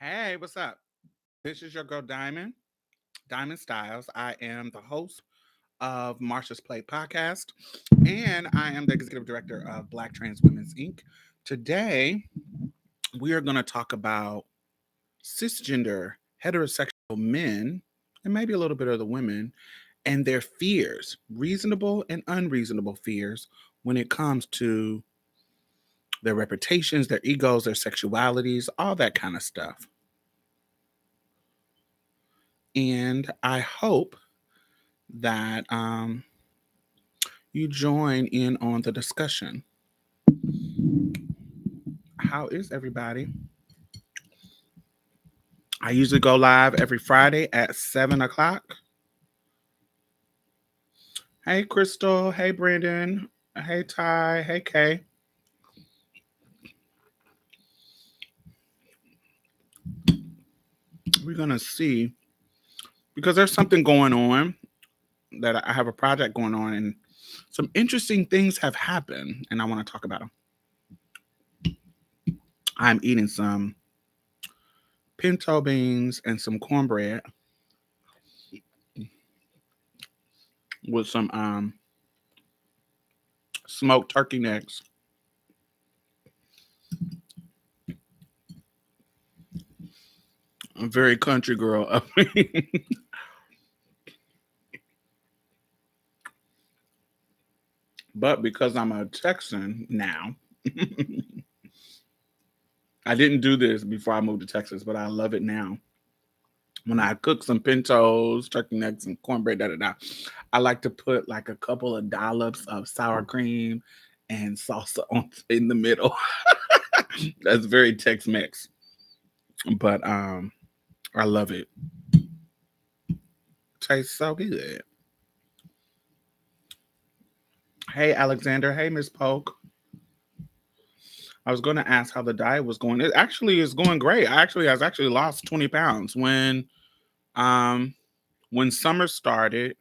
Hey, what's up? This is your girl Diamond, Diamond Styles. I am the host of Marsha's Play podcast, and I am the executive director of Black Trans Women's Inc. Today, we are going to talk about cisgender heterosexual men, and maybe a little bit of the women, and their fears, reasonable and unreasonable fears, when it comes to their reputations, their egos, their sexualities, all that kind of stuff. And I hope that you join in on the discussion. How is everybody? I usually go live every Friday at 7 o'clock. Hey, Crystal. Hey, Brandon. Hey, Ty. Hey, Kay. We're going to see because there's something going on that I have a project going on, and some interesting things have happened, and I want to talk about them. I'm eating some pinto beans and some cornbread with some smoked turkey necks. I'm very country girl of me. But because I'm a Texan now, I didn't do this before I moved to Texas, but I love it now. When I cook some pintos, turkey necks, and cornbread, I like to put like a couple of dollops of sour cream and salsa on in the middle. That's very Tex-Mex, but I love it. Tastes so good. Hey, Alexander. Hey, Miss Polk. I was going to ask how the diet was going. It actually is going great. I actually lost 20 pounds um when summer started.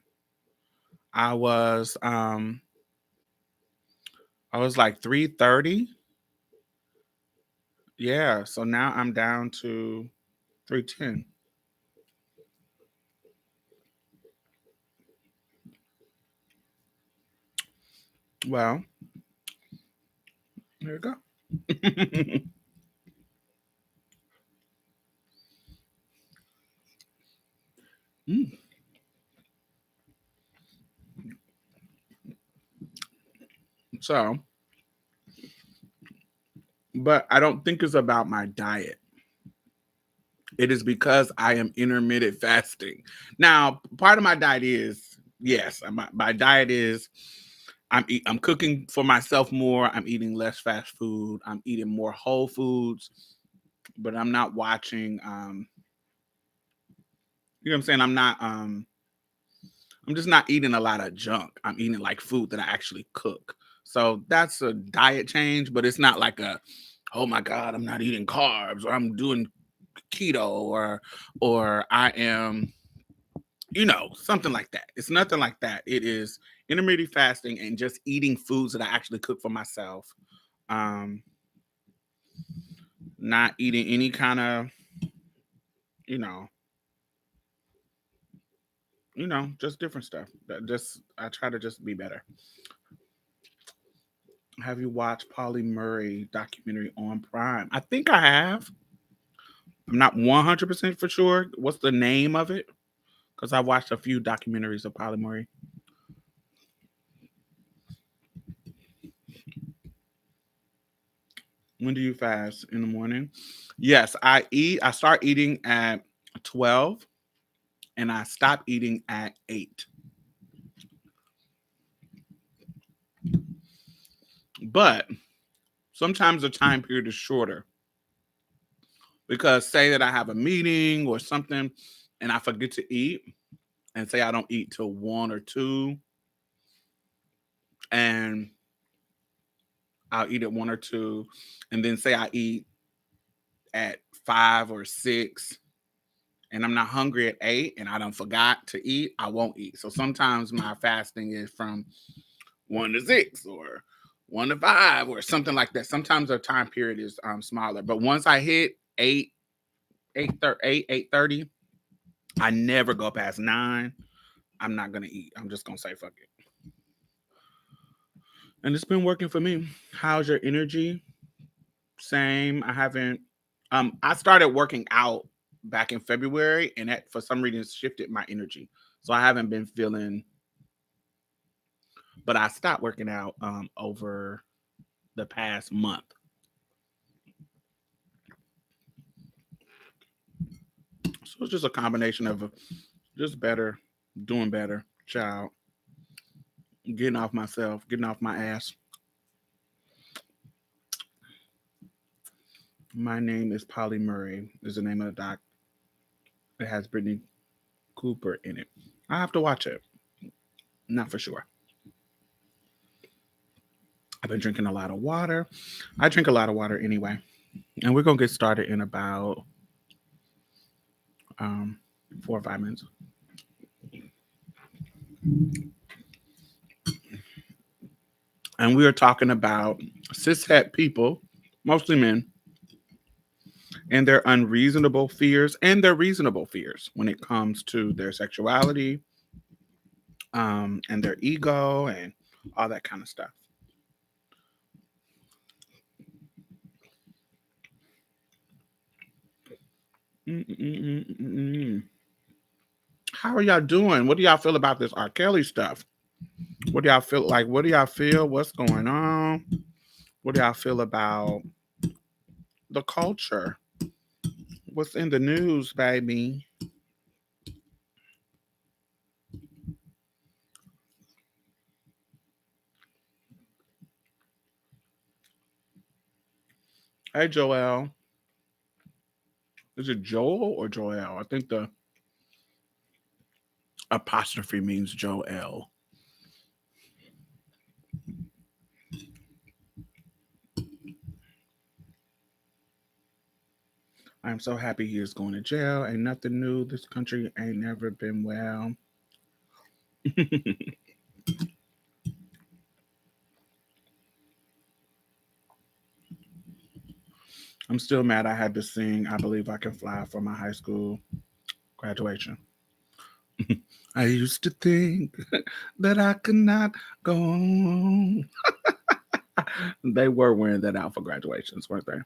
I was um I was like 330. Yeah, so now I'm down to 310. Well, there you go. Mm. So, but I don't think it's about my diet. It is because I am intermittent fasting. Now, part of my diet is yes, my diet is I'm cooking for myself more. I'm eating less fast food. I'm eating more whole foods, but I'm not watching. You know what I'm saying? I'm just not eating a lot of junk. I'm eating like food that I actually cook. So that's a diet change, but it's not like oh my God, I'm not eating carbs or I'm doing keto or I am, something like that. It's nothing like that. It is intermittent fasting and just eating foods that I actually cook for myself. Um, Not eating any kind of, you know, just different stuff. Just I try to just be better. Have you watched Polly Murray documentary on Prime? I think I have. I'm not 100% for sure. What's the name of it? Because I watched a few documentaries of Polly Murray. When do you fast in the morning? Yes, I eat. I start eating at 12 and I stop eating at 8. But sometimes the time period is shorter because say that I have a meeting or something and I forget to eat and say I don't eat till 1 or 2 and I'll eat at 1 or 2 and then say I eat at 5 or 6 and I'm not hungry at 8 and I don't forgot to eat, I won't eat. So sometimes my fasting is from 1 to 6 or 1 to 5 or something like that. Sometimes the time period is smaller, but once I hit 8 8:30. I never go past 9. I'm not gonna eat. I'm just gonna say fuck it. And it's been working for me. How's your energy? Same. I haven't. I started working out back in February, and that for some reason shifted my energy. So I haven't been feeling. But I stopped working out over the past month. So it's just a combination of just better, doing better, child, getting off myself, getting off my ass. My name is Polly Murray. Is the name of the doc. It has Brittany Cooper in it. I have to watch it. Not for sure. I've been drinking a lot of water. I drink a lot of water anyway. And we're gonna get started in about 4 or 5 minutes. And we are talking about cis-het people, mostly men, and their unreasonable fears and their reasonable fears when it comes to their sexuality, and their ego and all that kind of stuff. Mm-mm-mm-mm-mm. How are y'all doing? What do y'all feel about this R. Kelly stuff? What do y'all feel like? What do y'all feel? What's going on? What do y'all feel about the culture? What's in the news, baby? Hey, Joel. Is it Joel or Joel? I think the apostrophe means Joel. I'm so happy he is going to jail. Ain't nothing new. This country ain't never been well. I'm still mad I had to sing I Believe I Can Fly for my high school graduation. I used to think that I could not go on. They were wearing that out for graduations, weren't they?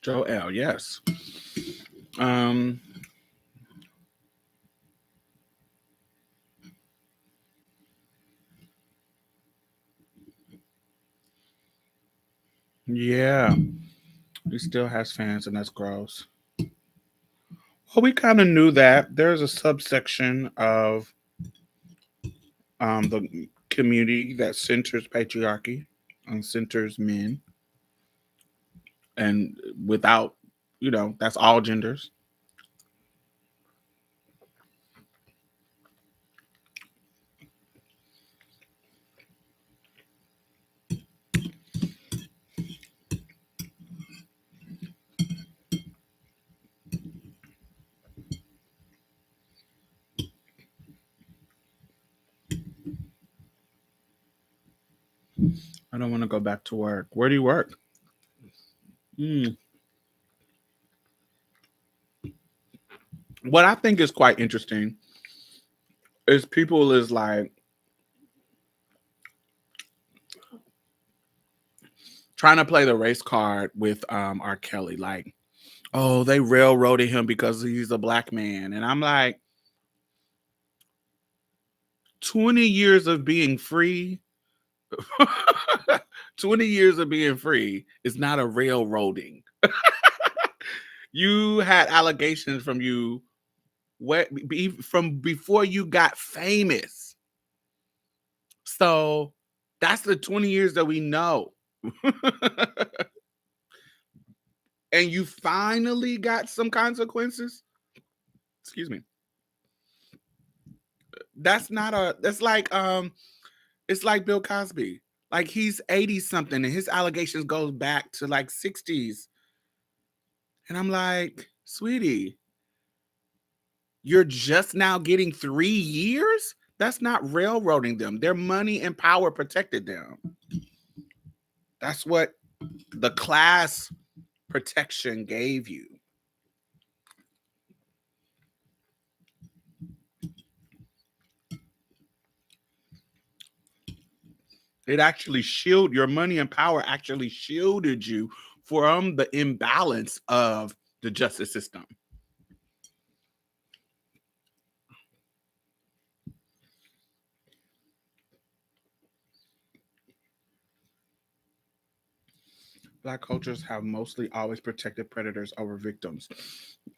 Joel, yes. Um, yeah, he still has fans, and that's gross. Well, we kind of knew that. There's a subsection of the community that centers patriarchy and centers men, and without, that's all genders. I don't want to go back to work. Where do you work? Mm. What I think is quite interesting is people is like trying to play the race card with R. Kelly, like, oh, they railroaded him because he's a black man. And I'm like, 20 years of being free, 20 years of being free is not a railroading. You had allegations from you from before you got famous. So that's the 20 years that we know. And you finally got some consequences. Excuse me. That's not a. That's like It's like Bill Cosby. Like he's 80 something and his allegations goes back to like 60s. And I'm like, sweetie, you're just now getting 3 years? That's not railroading them. Their money and power protected them. That's what the class protection gave you. It actually shielded your money and power, actually shielded you from the imbalance of the justice system. Black cultures have mostly always protected predators over victims.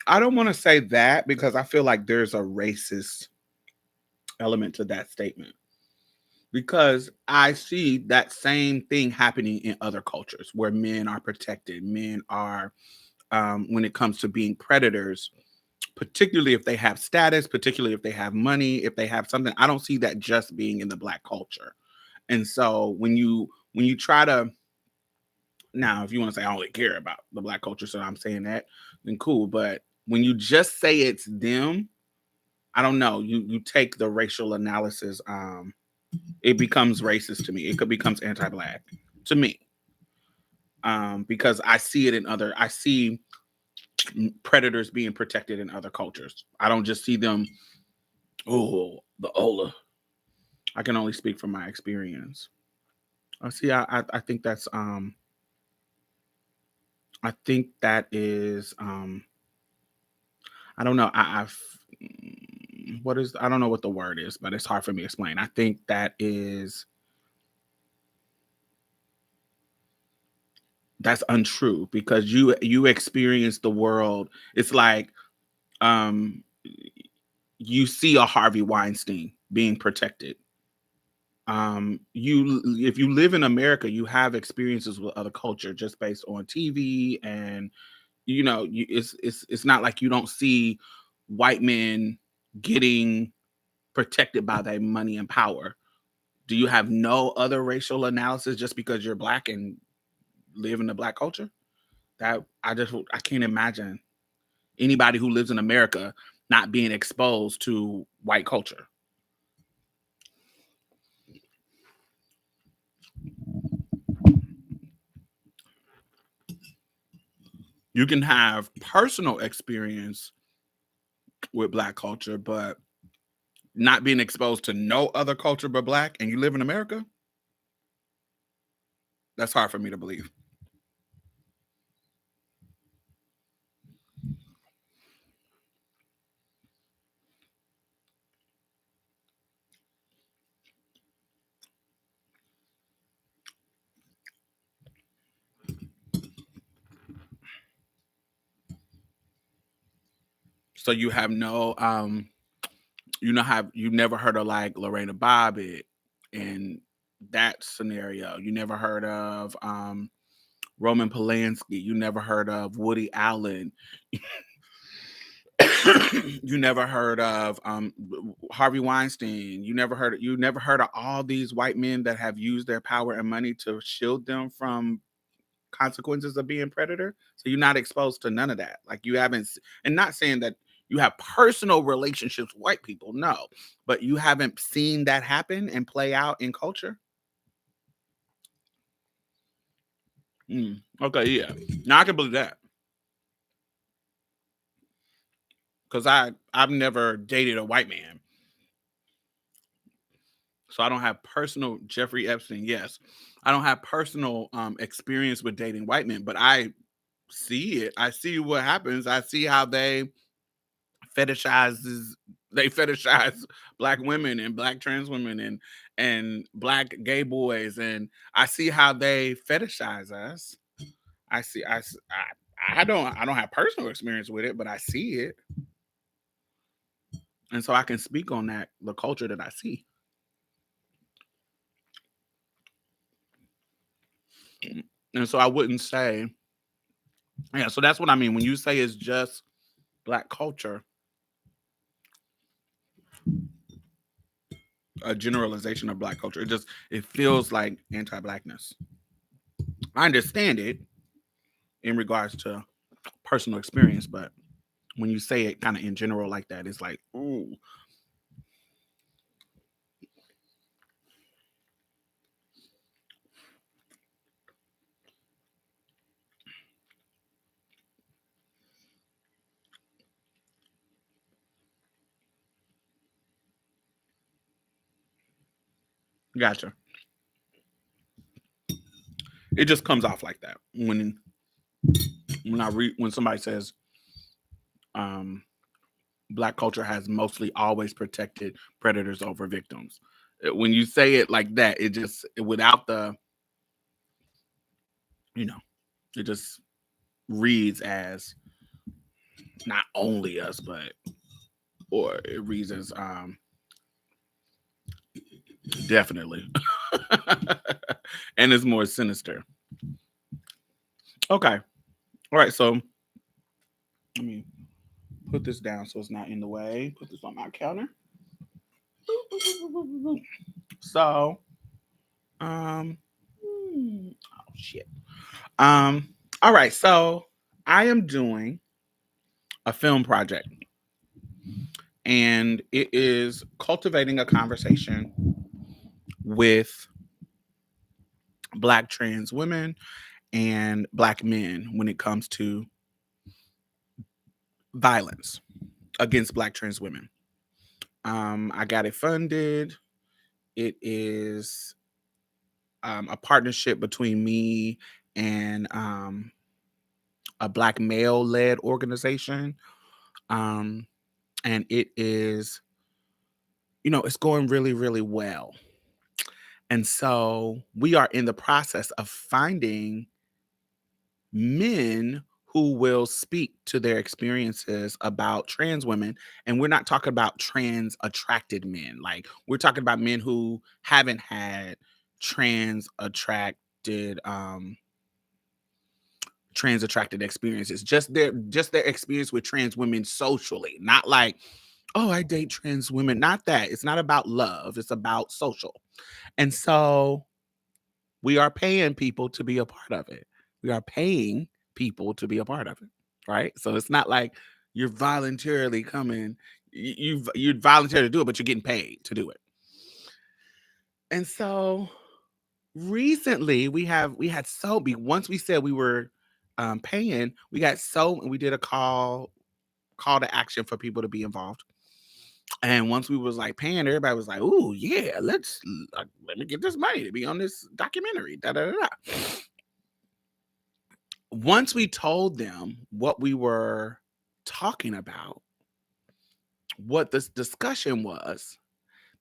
I don't want to say that because I feel like there's a racist element to that statement. Because I see that same thing happening in other cultures where men are protected. Men are, when it comes to being predators, particularly if they have status, particularly if they have money, if they have something. I don't see that just being in the Black culture. And so when you try to, now, if you want to say I only care about the Black culture, so I'm saying that, then cool. But when you just say it's them, I don't know. You take the racial analysis. It becomes racist to me. It could becomes anti-Black to me. Because I see it in other. I see predators being protected in other cultures. I don't just see them. Oh, the Ola. I can only speak from my experience. I see. I think that's. I think that is. I don't know. What is I don't know what the word is, but it's hard for me to explain. I think that's untrue because you experience the world. It's like um you see a Harvey Weinstein being protected. You if you live in America, you have experiences with other culture just based on TV and it's not like you don't see white men getting protected by their money and power. Do you have no other racial analysis just because you're Black and live in the Black culture? That I can't imagine anybody who lives in America not being exposed to white culture. You can have personal experience with Black culture, but not being exposed to no other culture but Black, and you live in America. That's hard for me to believe. So you have no you never heard of like Lorena Bobbitt in that scenario. You never heard of Roman Polanski. You never heard of Woody Allen. You never heard of Harvey Weinstein. You never heard of all these white men that have used their power and money to shield them from consequences of being predator. So you're not exposed to none of that. Like you haven't, and not saying that you have personal relationships with white people, no, but you haven't seen that happen and play out in culture. Okay, yeah. Now I can believe that because I've never dated a white man, so I don't have personal Jeffrey Epstein. Yes, I don't have personal experience with dating white men, but I see it. I see what happens. I see how fetishizes they fetishize Black women and Black trans women and Black gay boys, and I see how they fetishize us. I see. I don't have personal experience with it, but I see it, and so I can speak on that the culture that I see. And so I wouldn't say, yeah. So that's what I mean when you say it's just Black culture. a generalization of Black culture. It feels like anti-Blackness. I understand it in regards to personal experience, but when you say it kind of in general like that, it's like, ooh, gotcha. It just comes off like that when somebody says um, Black culture has mostly always protected predators over victims. When you say it like that, it just without the you know, it just reads as not only us, but or it reads as definitely, and it's more sinister. Okay, all right. So let me put this down so it's not in the way. Put this on my counter. So, oh shit. Um, all right. So I am doing a film project, and it is cultivating a conversation with Black trans women and Black men when it comes to violence against Black trans women. I got it funded. It is a partnership between me and a Black male led organization. Um, and it is, it's going really, really well. And so we are in the process of finding men who will speak to their experiences about trans women. And we're not talking about trans attracted men. Like we're talking about men who haven't had trans attracted trans attracted experiences, just their experience with trans women socially, not like, oh, I date trans women, not that. It's not about love, it's about social. And so we are paying people to be a part of it. We are paying people to be a part of it, right? So it's not like you're voluntarily coming, you volunteer to do it, but you're getting paid to do it. And so recently we had once we said we were paying, we did a call to action for people to be involved. And once we was like paying, everybody was like, "Ooh, yeah, let me get this money to be on this documentary." Da da da. Da. Once we told them what we were talking about, what this discussion was,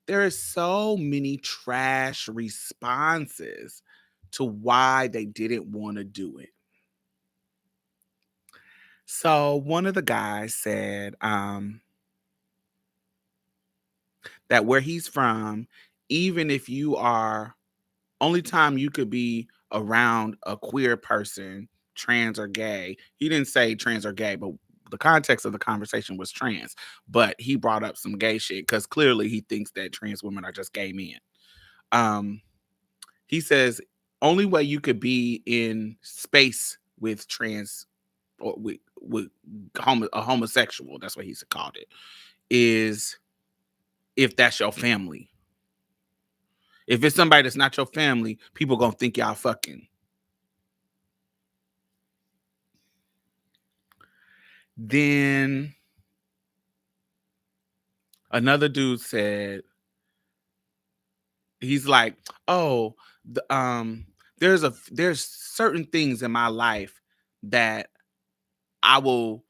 there is so many trash responses to why they didn't want to do it. So one of the guys said that where he's from, even if you are only time you could be around a queer person, trans or gay. He didn't say trans or gay, but the context of the conversation was trans. But he brought up some gay shit because clearly he thinks that trans women are just gay men. Um, he says only way you could be in space with trans or with a homosexual, that's what he called it, is if that's your family. If it's somebody that's not your family, people gonna think y'all fucking. Then another dude said, he's like, "Oh, there's certain things in my life that I will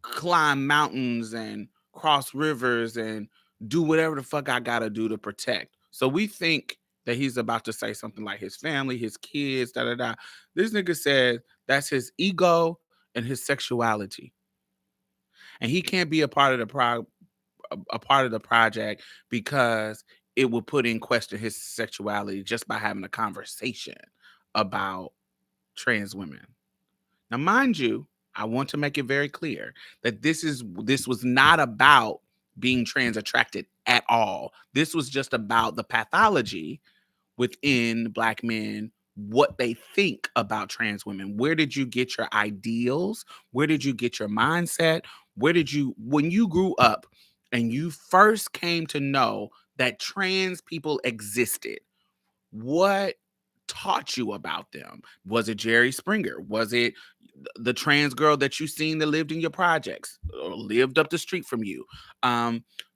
climb mountains and cross rivers and do whatever the fuck I gotta do to protect." So we think that he's about to say something like his family, his kids, da da da. This nigga said that's his ego and his sexuality, and he can't be a part of a part of the project because it will put in question his sexuality just by having a conversation about trans women. Now, mind you, I want to make it very clear that this was not about being trans attracted at all. This was just about the pathology within Black men, what they think about trans women. Where did you get your ideals? Where did you get your mindset? Where did you, when you grew up and you first came to know that trans people existed, what taught you about them? Was it Jerry Springer? Was it the trans girl that you seen that lived in your projects or lived up the street from you?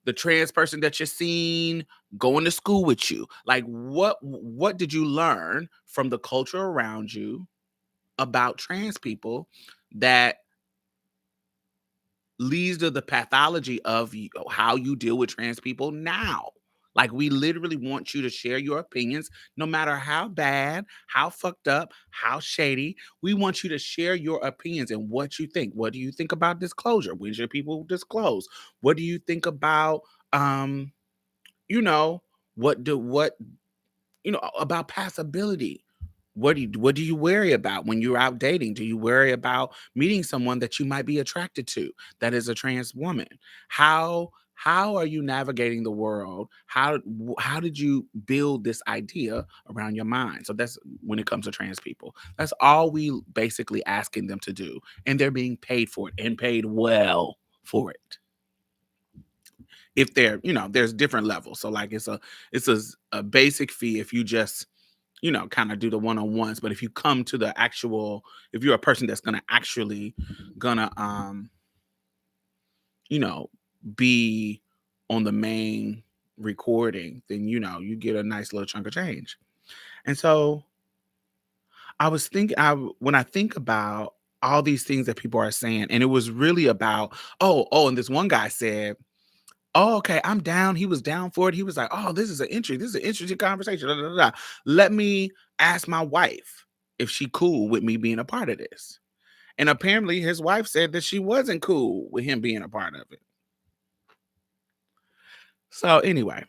The trans person that you seen going to school with you? Like what did you learn from the culture around you about trans people that leads to the pathology of how you deal with trans people now? Like, we literally want you to share your opinions, no matter how bad, how fucked up, how shady. We want you to share your opinions and what you think. What do you think about disclosure? When should people disclose? What do you think about you know, what about passability? What do you worry about when you're out dating? Do you worry about meeting someone that you might be attracted to that is a trans woman? How are you navigating the world? How did you build this idea around your mind? So that's when it comes to trans people. That's all we basically asking them to do, and they're being paid for it and paid well for it. If they're, there's different levels. So like it's a basic fee if you just kind of do the one-on-ones. But if you come to the actual, if you're a person that's gonna actually gonna you know, be on the main recording, then you get a nice little chunk of change. And so I was thinking, when I think about all these things that people are saying, and it was really about, and this one guy said, "Oh, okay, I'm down." He was down for it. He was like, "Oh, this is an interesting conversation. Da, da, da, da. Let me ask my wife if she cool with me being a part of this." And apparently his wife said that she wasn't cool with him being a part of it. So anyway,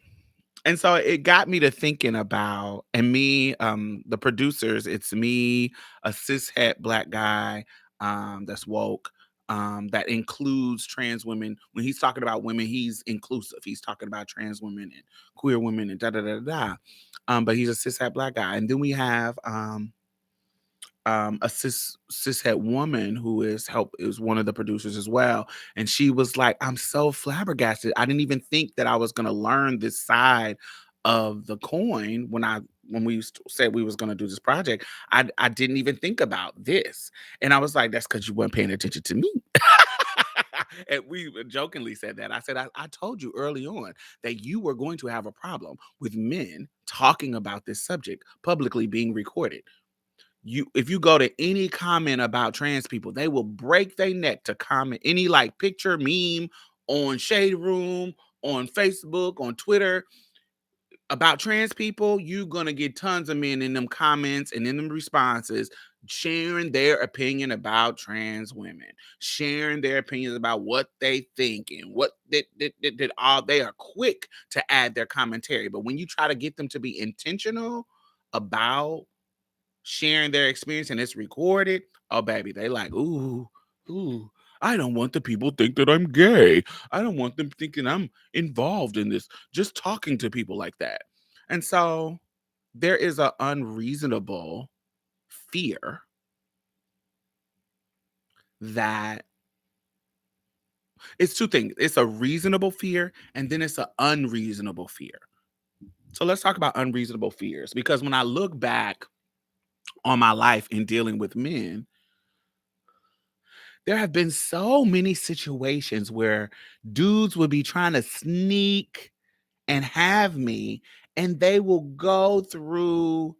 and so it got me to thinking about, and me, the producers, it's me, a cis-het Black guy, that's woke, that includes trans women. When he's talking about women, he's inclusive. He's talking about trans women and queer women and da da da da. But he's a cis-het Black guy. And then we have a cishet woman who is one of the producers as well, and she was like, "I'm so flabbergasted. I didn't even think that I was gonna learn this side of the coin when we said we was gonna do this project. I didn't even think about this." And I was like, "That's because you weren't paying attention to me." And we jokingly said that. I said, I told you early on that you were going to have a problem with men talking about this subject publicly being recorded. If you go to any comment about trans people, they will break their neck to comment any like picture, meme on Shade Room, on Facebook, on Twitter about trans people. You're gonna get tons of men in them comments and in them responses sharing their opinion about trans women, sharing their opinions about what they think and what that all. They are quick to add their commentary, but when you try to get them to be intentional about sharing their experience and it's recorded, oh baby, they like, ooh, I don't want the people think that I'm gay. I don't want them thinking I'm involved in this, just talking to people like that. And so there is an unreasonable fear that it's two things. It's a reasonable fear and then it's an unreasonable fear. So let's talk about unreasonable fears, because when I look back on my life in dealing with men, there have been so many situations where dudes would be trying to sneak and have me, and they will go through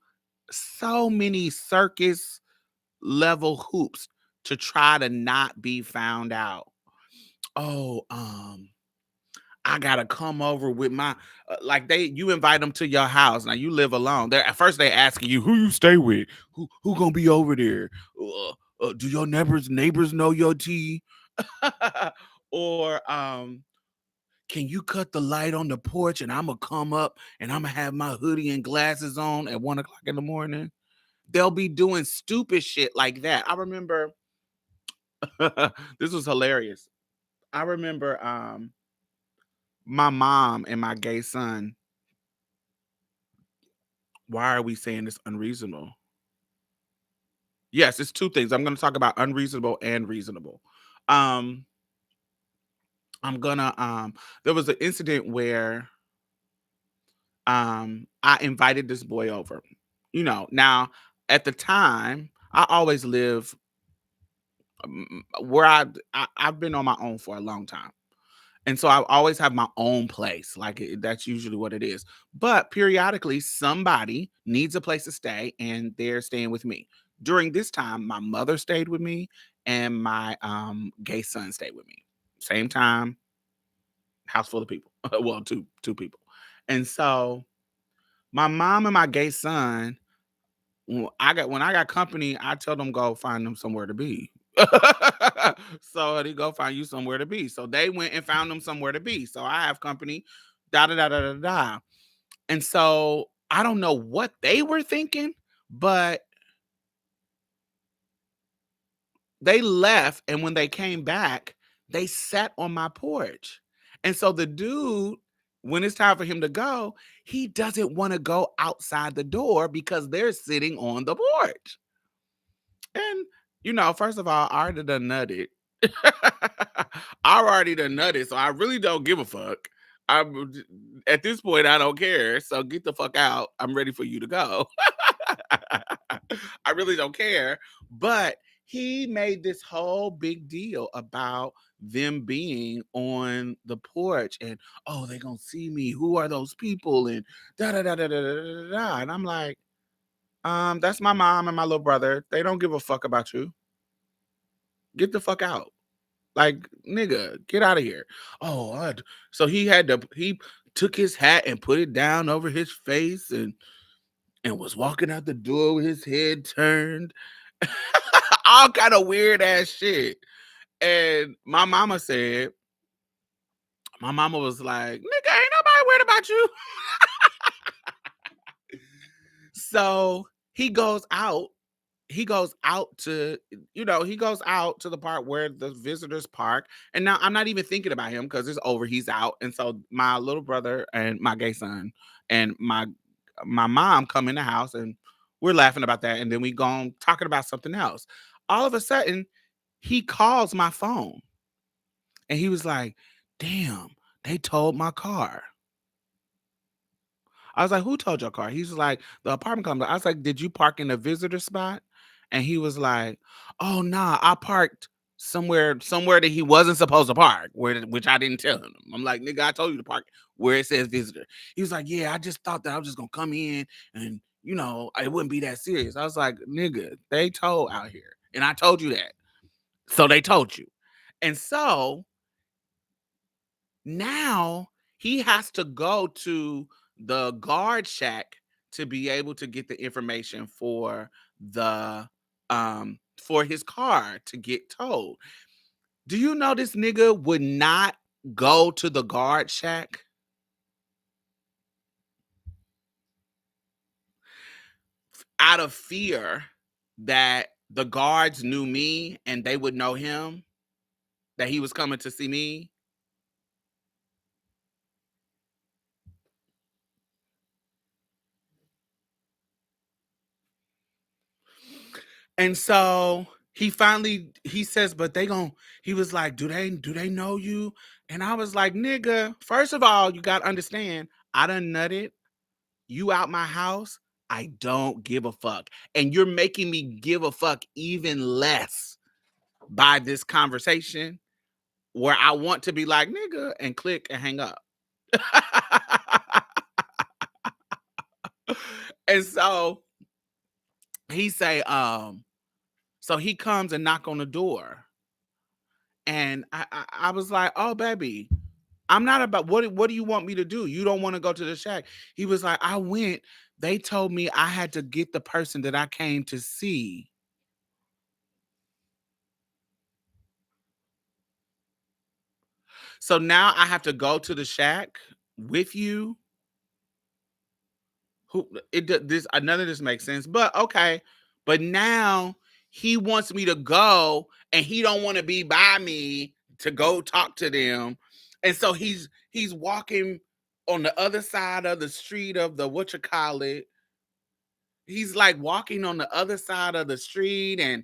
so many circus level hoops to try to not be found out. Oh, I gotta come over with my like you invite them to your house. Now you live alone. They're at first they asking you who you stay with, who gonna be over there. Do your neighbors know your tea? Or can you cut the light on the porch and I'm gonna come up and I'm gonna have my hoodie and glasses on at 1 o'clock in the morning? They'll be doing stupid shit like that. I remember this was hilarious. I remember My mom and my gay son. Why are we saying it's unreasonable? Yes, it's two things. I'm going to talk about unreasonable and reasonable. Um, I'm gonna there was an incident where I invited this boy over. Now at the time, I always live where I've been on my own for a long time. And so I always have my own place. Like that's usually what it is. But periodically somebody needs a place to stay and they're staying with me. During this time, my mother stayed with me and my gay son stayed with me. Same time, house full of people. Well, two people. And so my mom and my gay son, when I got company, I tell them go find them somewhere to be. So they go find you somewhere to be. So they went and found them somewhere to be. So I have company, da da da da da da. And so I don't know what they were thinking, but they left, and when they came back, they sat on my porch. And so the dude, when it's time for him to go, he doesn't want to go outside the door because they're sitting on the porch. And first of all, I already done nutted. I already done nutted, so I really don't give a fuck. I'm at this point, I don't care. So get the fuck out. I'm ready for you to go. I really don't care. But he made this whole big deal about them being on the porch and oh, they gonna see me. Who are those people? And da da da da da da da da. And I'm like, that's my mom and my little brother. They don't give a fuck about you. Get the fuck out. Like, nigga, get out of here. Oh, so he took his hat and put it down over his face and was walking out the door with his head turned. All kind of weird ass shit. And my mama was like, nigga, ain't nobody worried about you. So he goes out to the part where the visitors park. And now I'm not even thinking about him because it's over. He's out. And so my little brother and my gay son and my mom come in the house and we're laughing about that. And then we go on talking about something else. All of a sudden, he calls my phone and he was like, damn, they towed my car. I was like, who told your car? He was like, the apartment complex. I was like, did you park in a visitor spot? And he was like, oh nah, I parked somewhere that he wasn't supposed to park, which I didn't tell him. I'm like, nigga, I told you to park where it says visitor. He was like, yeah, I just thought that I was just gonna come in and it wouldn't be that serious. I was like, nigga, they told out here. And I told you that. So they told you. And so now he has to go to the guard shack to be able to get the information for his car to get towed. Do you know this nigga would not go to the guard shack out of fear that the guards knew me and they would know him, that he was coming to see me? And so he says, but he was like, do they know you? And I was like, nigga, first of all, you gotta understand, I done nutted you out my house. I don't give a fuck. And you're making me give a fuck even less by this conversation where I want to be like, nigga, and click and hang up. And so he say, so he comes and knock on the door. And I was like, oh, baby, I'm not about what do you want me to do? You don't want to go to the shack. He was like, I went. They told me I had to get the person that I came to see. So now I have to go to the shack with you. None of this makes sense, but okay. But now he wants me to go and he don't want to be by me to go talk to them. And so he's walking on the other side of the street of the what you call it. He's like walking on the other side of the street, and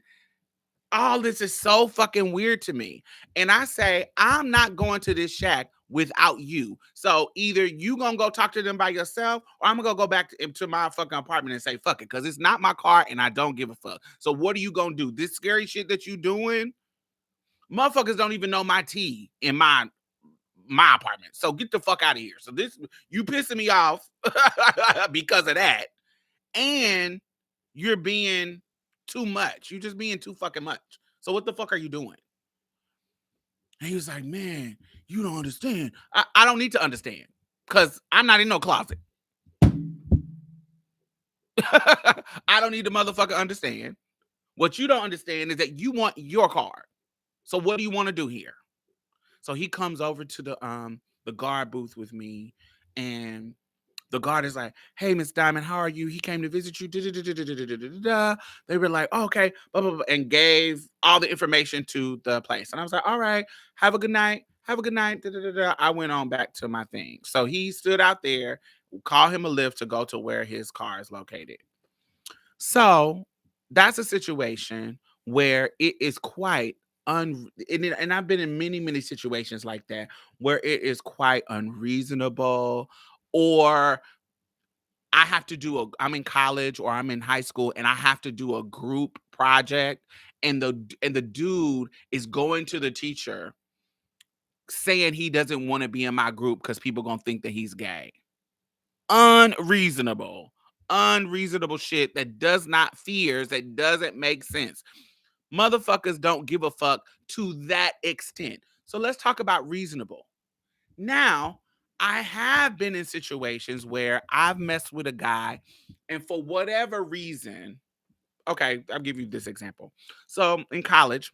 all this is so fucking weird to me. And I say, I'm not going to this shack without you. So either you gonna go talk to them by yourself, or I'm gonna go back to my fucking apartment and say fuck it, because it's not my car and I don't give a fuck. So what are you gonna do? This scary shit that you doing? Motherfuckers don't even know my tea in my apartment. So get the fuck out of here. So this, you pissing me off because of that. And you're being too much. You're just being too fucking much. So what the fuck are you doing? And he was like, man, you don't understand. I don't need to understand, because I'm not in no closet. I don't need to motherfucker understand. What you don't understand is that you want your card. So what do you want to do here? So he comes over to the guard booth with me, and the guard is like, hey, Miss Diamond, how are you? He came to visit you. They were like, oh, okay, blah, blah, blah, and gave all the information to the place. And I was like, all right, have a good night. Have a good night. I went on back to my thing. So he stood out there, call him a lift to go to where his car is located. So that's a situation where it is quite and I've been in many, many situations like that where it is quite unreasonable, or I'm in college or I'm in high school and I have to do a group project, and the dude is going to the teacher saying he doesn't want to be in my group because people gonna think that he's gay. Unreasonable. Unreasonable shit that that doesn't make sense. Motherfuckers don't give a fuck to that extent. So let's talk about reasonable. Now, I have been in situations where I've messed with a guy, and for whatever reason, okay, I'll give you this example. So in college,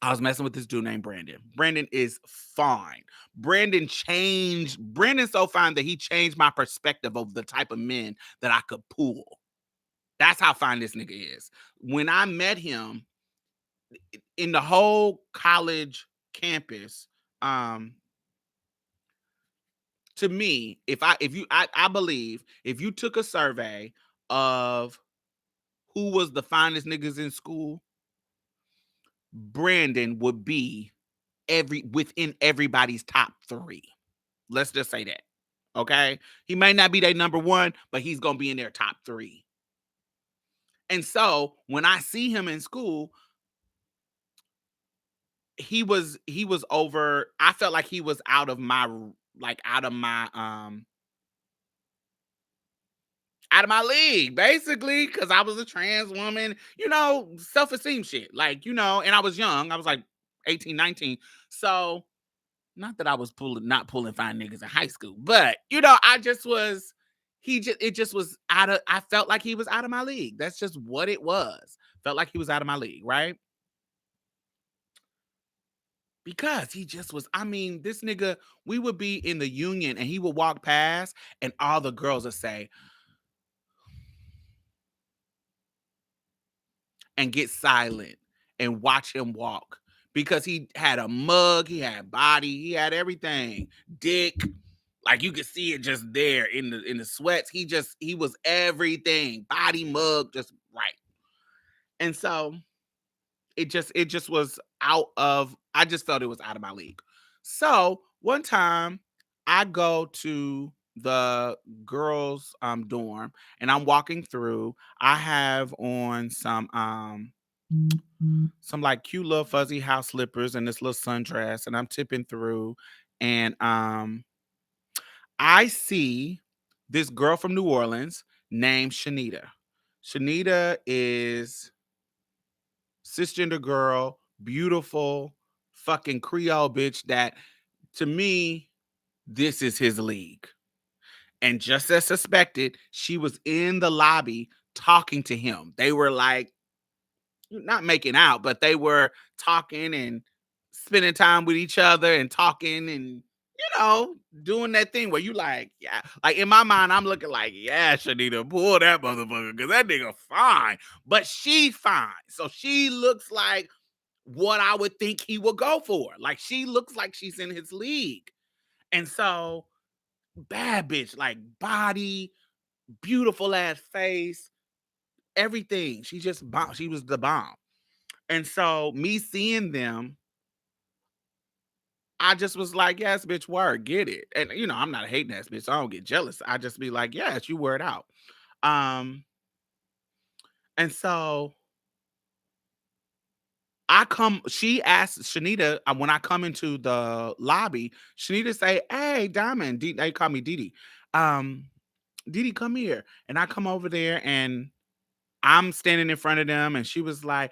I was messing with this dude named Brandon. Brandon is fine. Brandon's so fine that he changed my perspective of the type of men that I could pull. That's how fine this nigga is. When I met him in the whole college campus, to me, I believe if you took a survey of who was the finest niggas in school, Brandon would be within everybody's top 3. Let's just say that. Okay? He may not be their number 1, but he's going to be in their top 3. And so, when I see him in school, he was over, I felt like he was out of my out of my league, basically, because I was a trans woman, self-esteem shit. Like, and I was young. I was like 18, 19. So, not that I was not pulling fine niggas in high school, but, I just was, it just was I felt like he was out of my league. That's just what it was. Felt like he was out of my league, right? Because he just was, this nigga, we would be in the union and he would walk past and all the girls would say, and get silent and watch him walk, because he had a mug, he had body, he had everything, dick, like you could see it just there in the sweats. He was everything, body, mug, just right. And so it just was I just felt it was out of my league. So one time I go to the girls dorm, and I'm walking through. I have on some like cute little fuzzy house slippers and this little sundress, and I'm tipping through, and I see this girl from New Orleans named Shanita. Shanita is cisgender girl, beautiful, fucking Creole bitch that, to me, this is his league. And just as suspected, she was in the lobby talking to him. They were like, not making out, but they were talking and spending time with each other and talking and, doing that thing where you like, yeah, like in my mind, I'm looking like, yeah, Shanita, pull that motherfucker, because that nigga fine, but she fine. So she looks like what I would think he would go for. Like, she looks like she's in his league. And so, bad bitch, like body, beautiful ass face, everything. She just bomb. She was the bomb. And so, me seeing them, I just was like, yes, bitch, word, get it. And I'm not a hating ass bitch, so I don't get jealous. I just be like, yes, you word out. Um, and so she asked Shanita, when I come into the lobby, Shanita say, hey, Diamond, they call me Didi. Didi, come here. And I come over there and I'm standing in front of them, and she was like,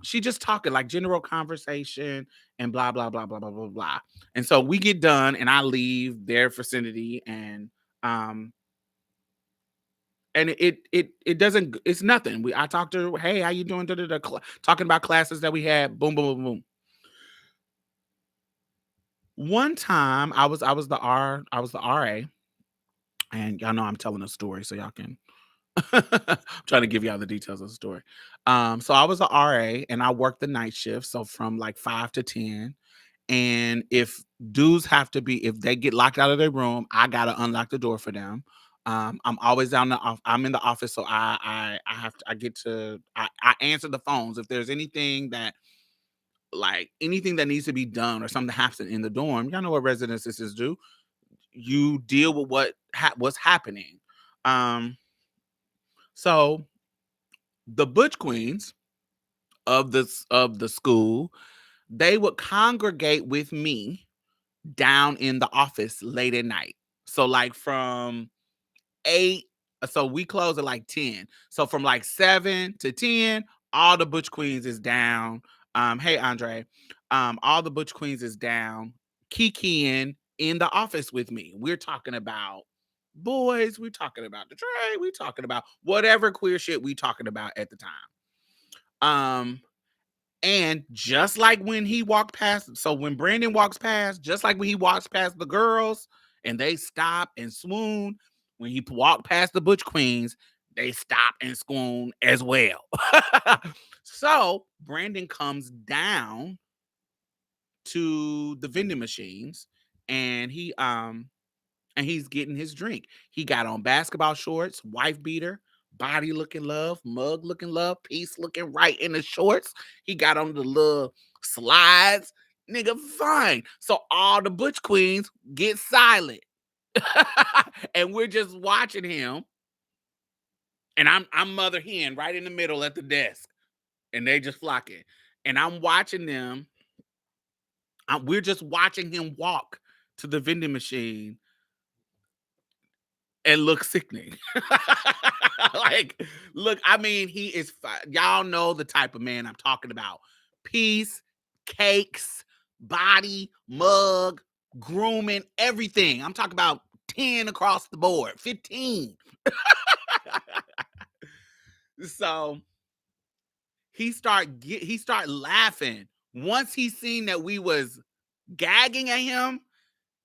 she just talking like general conversation and blah, blah, blah, blah, blah, blah, blah. And so we get done and I leave their vicinity, um and it doesn't, it's nothing. I talked to her, hey, how you doing? Da, da, da, talking about classes that we had, boom, boom, boom, boom. One time I was the RA, and y'all know I'm telling a story so y'all can I'm trying to give y'all the details of the story. So I was the RA and I worked the night shift, so from like 5 to 10. And if dudes have to be, if they get locked out of their room, I gotta unlock the door for them. I'm always I'm in the office, so I have to, I get to I answer the phones if there's anything that, like, anything that needs to be done or something happens in the dorm. Y'all know what residences do. You deal with what's happening. Um, so the butch queens of the school, they would congregate with me down in the office late at night. So like from 8, so we close at like 10. So from like 7 to 10, all the butch queens is down. Hey Andre, all the butch queens is down, kikiing in the office with me. We're talking about boys, we're talking about the trade, we're talking about whatever queer shit we talking about at the time. And just like when he walked past, so when Brandon walks past, just like when he walks past the girls and they stop and swoon, when he walked past the butch queens, they stop and swoon as well. So Brandon comes down to the vending machines, and he's getting his drink. He got on basketball shorts, wife beater, body looking love, mug looking love, piece looking right in the shorts. He got on the little slides. Nigga, fine. So all the butch queens get silent. And we're just watching him. And I'm mother hen right in the middle at the desk. And they just flocking. And I'm watching them. We're just watching him walk to the vending machine and look sickening. Like, look, I mean, he is y'all know the type of man I'm talking about. Peace, cakes, body, mug, grooming, everything. I'm talking about 10 across the board, 15. So he start laughing. Once he seen that we was gagging at him,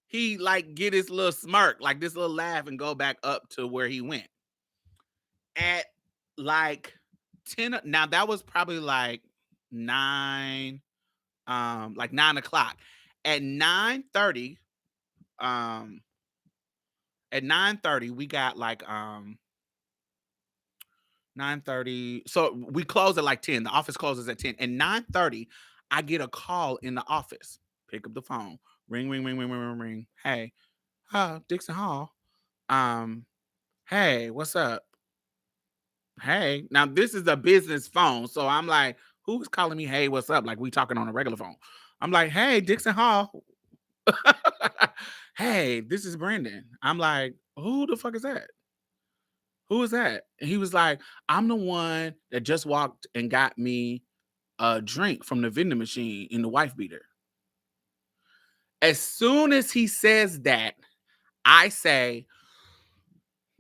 he like get his little smirk, like this little laugh, and go back up to where he went. At like 10, now that was probably like 9, like 9 o'clock. At 9:30, um, at 9:30, we got like 9:30. So we close at like 10. The office closes at 10. At 9:30, I get a call in the office. Pick up the phone. Ring, ring, ring, ring, ring, ring, ring. Hey, Dixon Hall. Hey, what's up? Hey, now this is a business phone. So I'm like, who's calling me? Hey, what's up? Like we talking on a regular phone. I'm like, hey, Dixon Hall. Hey, this is Brandon. I'm like, who the fuck is that? Who is that? And he was like, I'm the one that just walked and got me a drink from the vending machine in the wife beater. As soon as he says that, I say,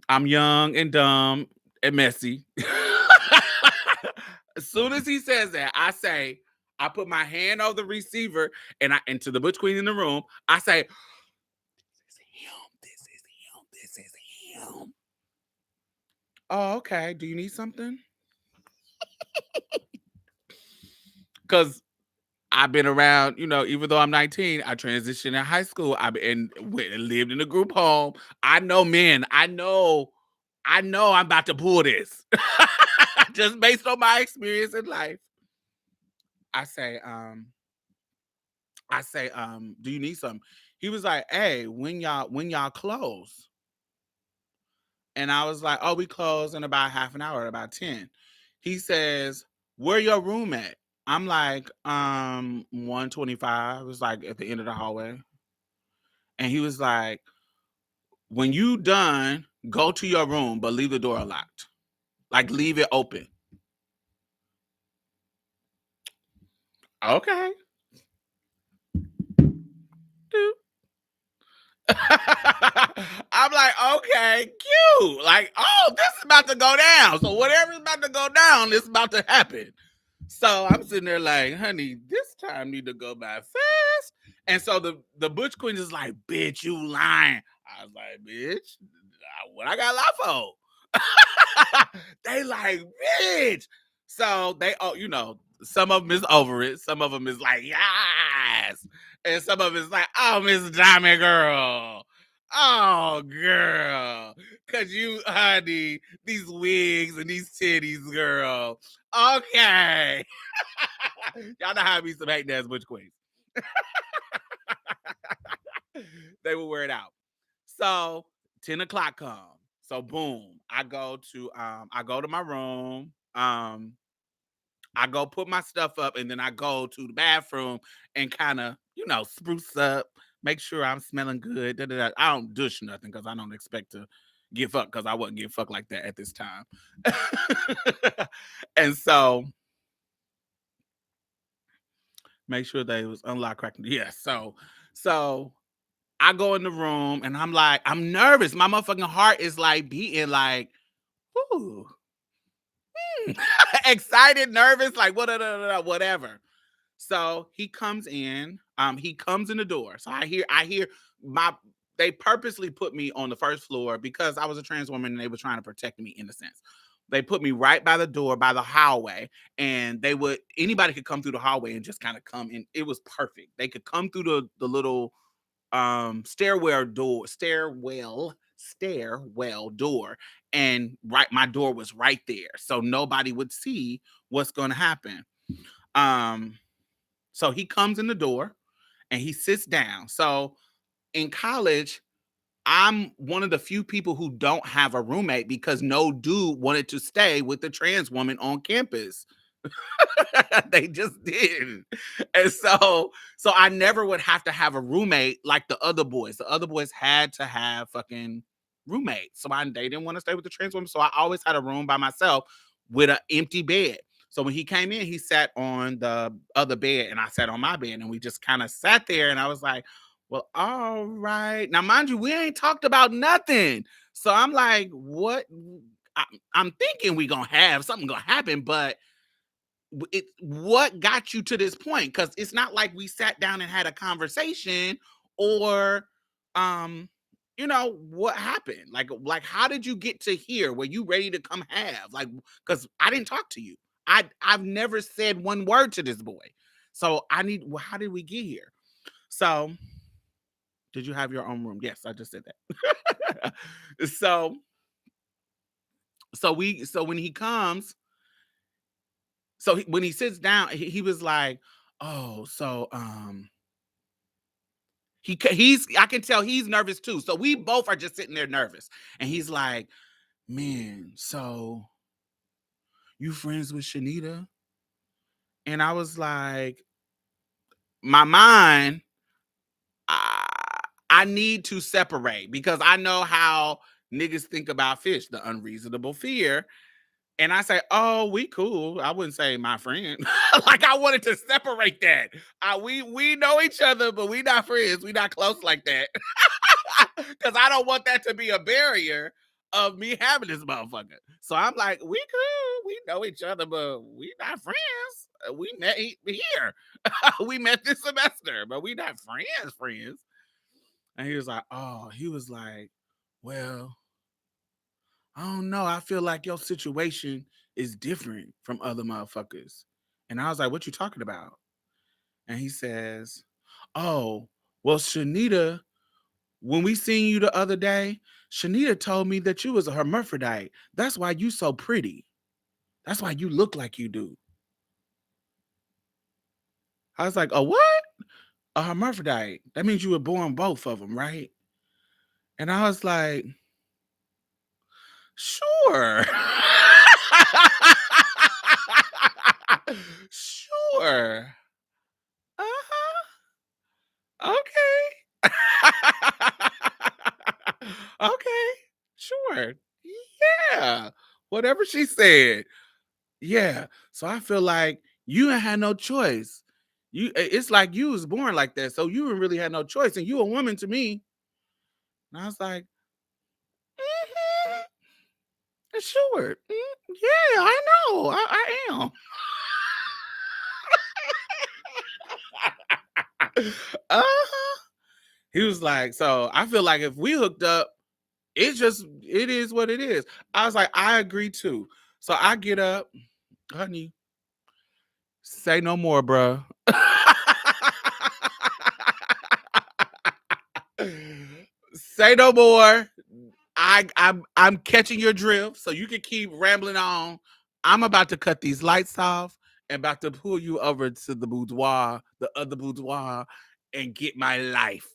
I'm young and dumb and messy. As soon as he says that, I say, I put my hand on the receiver and to the butch queen in the room, I say, this is him, this is him, this is him. Oh, okay. Do you need something? Because I've been around, even though I'm 19, I transitioned in high school. And lived in a group home. I know men. I know I'm about to pull this. Just based on my experience in life. I say, do you need something? He was like, hey, when y'all close? And I was like, oh, we close in about half an hour, about 10. He says, where your room at? I'm like, 125. It was like at the end of the hallway. And he was like, when you done, go to your room, but leave the door unlocked. Like leave it open. Okay. I'm like, okay, cute. Like, oh, this is about to go down. So whatever's about to go down, it's about to happen. So I'm sitting there like, honey, this time need to go by fast. And so the Butch Queen is like, bitch, you lying. I was like, bitch, what I got lie for? They like, bitch. So they, some of them is over it. Some of them is like, yes. And some of them is like, oh, Miss Diamond Girl. Oh, girl. Cause you, honey, these wigs and these titties, girl. Okay. Y'all know how I be some hating ass Butch Queens. They will wear it out. So 10 o'clock come. So boom. I go to my room. I go put my stuff up and then I go to the bathroom and kind of, spruce up, make sure I'm smelling good. Da, da, da. I don't douche nothing because I don't expect to get fucked because I wouldn't get fucked like that at this time. And so make sure that it was unlocked correctly. Yeah. So I go in the room and I'm like, I'm nervous. My motherfucking heart is like beating like, ooh. Excited, nervous, like whatever. So he comes in. He comes in the door. So I hear my. They purposely put me on the first floor because I was a trans woman and they were trying to protect me in a sense. They put me right by the door, by the hallway, and anybody could come through the hallway and just kind of come in. It was perfect. They could come through the little stairwell door, and my door was right there, so nobody would see what's going to happen. um so he comes in the door and he sits down. So in college, I'm one of the few people who don't have a roommate because no dude wanted to stay with the trans woman on campus. They just did. And so I never would have to have a roommate like the other boys. The other boys had to have fucking roommates. They didn't want to stay with the trans woman. So I always had a room by myself with an empty bed. So when he came in, he sat on the other bed and I sat on my bed and we just kind of sat there and I was like, well, all right. Now, mind you, we ain't talked about nothing. So I'm like, what? I'm thinking we gonna have something gonna happen, but what got you to this point? Because it's not like we sat down and had a conversation, or what happened, like how did you get to here? Were you ready to come have, like, because I didn't talk to you. I've never said one word to this boy, so how did we get here? So did you have your own room? Yes, I just said that. So when he comes, when he sits down, he was like, "Oh, so he's I can tell he's nervous too." So we both are just sitting there nervous, and he's like, "Man, so you friends with Shanita?" And I was like, my mind, I need to separate because I know how niggas think about fish, the unreasonable fear. And I say, "Oh, we cool." I wouldn't say my friend. Like I wanted to separate that. We know each other, but we not friends. We not close like that. Because I don't want that to be a barrier of me having this motherfucker. So I'm like, we cool. We know each other, but we not friends. We met here. We met this semester, but we not friends. And he was like, oh, well, I don't know. I feel like your situation is different from other motherfuckers. And I was like, what you talking about? And he says, "Oh, well, Shanita, when we seen you the other day, Shanita told me that you was a hermaphrodite. That's why you so pretty. That's why you look like you do." I was like, "A what? A hermaphrodite? That means you were born both of them, right?" And I was like, "Sure." Sure. Uh-huh. Okay. Okay. Sure. Yeah. Whatever she said. Yeah. So I feel like you ain't had no choice. It's like you was born like that. So you really had no choice. And you a woman to me. And I was like, "Mhm, sure. Yeah, I know. I am." Uh-huh. He was like, "So I feel like if we hooked up, it is what it is." I was like, "I agree too." So I get up, "Honey, say no more, bruh." Say no more. I'm catching your drift, so you can keep rambling on. I'm about to cut these lights off and about to pull you over to the boudoir, the other boudoir, and get my life.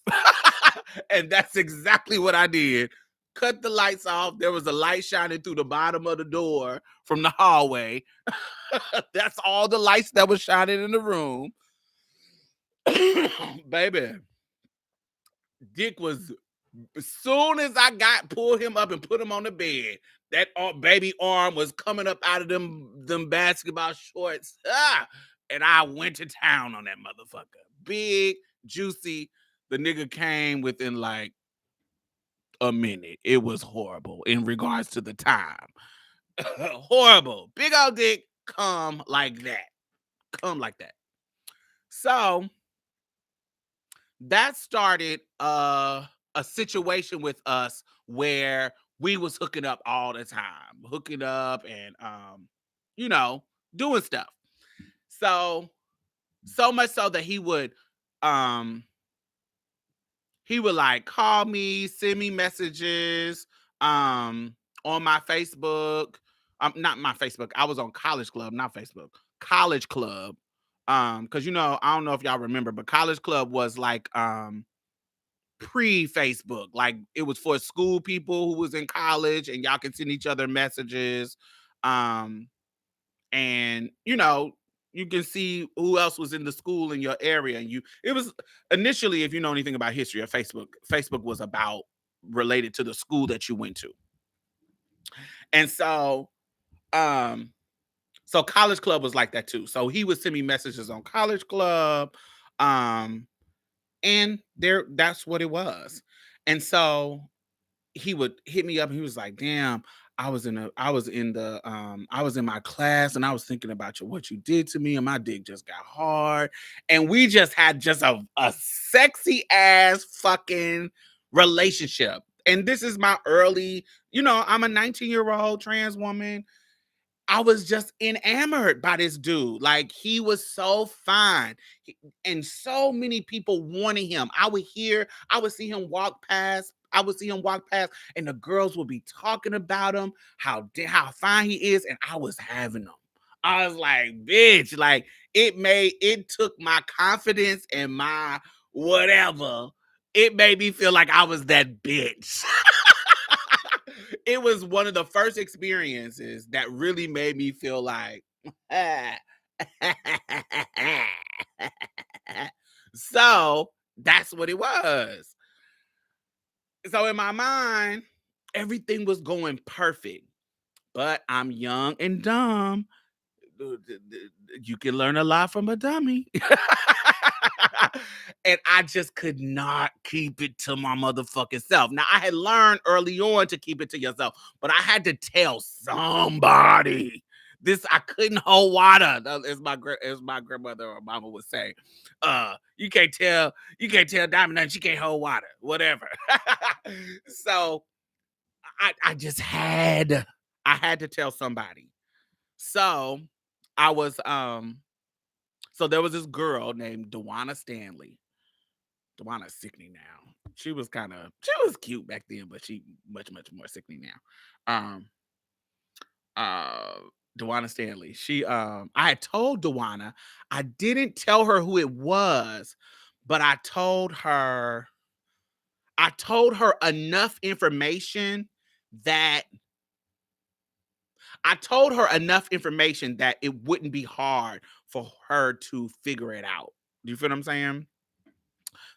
And that's exactly what I did. Cut the lights off. There was a light shining through the bottom of the door from the hallway. That's all the lights that was shining in the room. Baby, Dick was, as soon as I got pulled him up and put him on the bed, that baby arm was coming up out of them basketball shorts. And I went to town on that motherfucker. Big, juicy. The nigga came within like a minute. It was horrible in regards to the time. Horrible. Big old dick, come like that. Come like that. So that started a situation with us where we was hooking up all the time, hooking up and you know, doing stuff. So so much so that um he would like call me, send me messages um on my Facebook. Not my Facebook. I was on College Club, not Facebook. College Club. Because you know, I don't know if y'all remember, but College Club was like pre-Facebook. Like it was for school people who was in college and y'all can send each other messages. Um, and you know, you can see who else was in the school in your area. And it was initially, if you know anything about history of Facebook, Facebook was about related to the school that you went to. And um, so College Club was like that too. So he would send me messages on College Club. Um, and that's what it was. And so he would hit me up and he was like, "Damn, I was in my class and I was thinking about what you did to me, and my dick just got hard." And we just had just a sexy ass fucking relationship. And this is my early, I'm a 19-year-old trans woman. I was just enamored by this dude. Like he was so fine. And so many people wanted him. I would see him walk past. I would see him walk past, and the girls would be talking about him, how fine he is, and I was having him. I was like, bitch, like it took my confidence and my whatever. It made me feel like I was that bitch. It was one of the first experiences that really made me feel like, so that's what it was. So in my mind, everything was going perfect, but I'm young and dumb. You can learn a lot from a dummy. And I just could not keep it to my motherfucking self. Now, I had learned early on to keep it to yourself, but I had to tell somebody. This I couldn't hold water, as my grandmother or mama would say. You can't tell Diamond nothing. She can't hold water, whatever. So I had to tell somebody. So I was So there was this girl named Dewana Stanley. Dewana's sickening now. She was cute back then, but she much more sickening now. Uh, Dewana Stanley. I had told Dewana, I didn't tell her who it was, but I told her enough information that it wouldn't be hard for her to figure it out. Do you feel what I'm saying?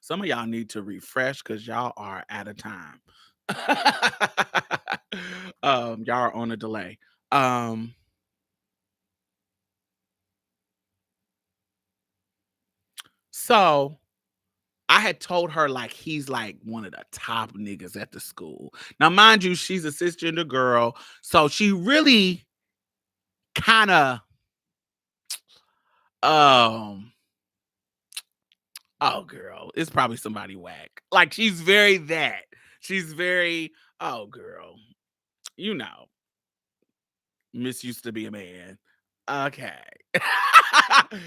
Some of y'all need to refresh because y'all are out of time. Y'all are on a delay. So I had told her like he's like one of the top niggas at the school. Now, mind you, she's a cisgender girl, so she really kind of oh girl, it's probably somebody whack. Like she's very that. She's very oh girl, you know, Miss used to be a man. Okay.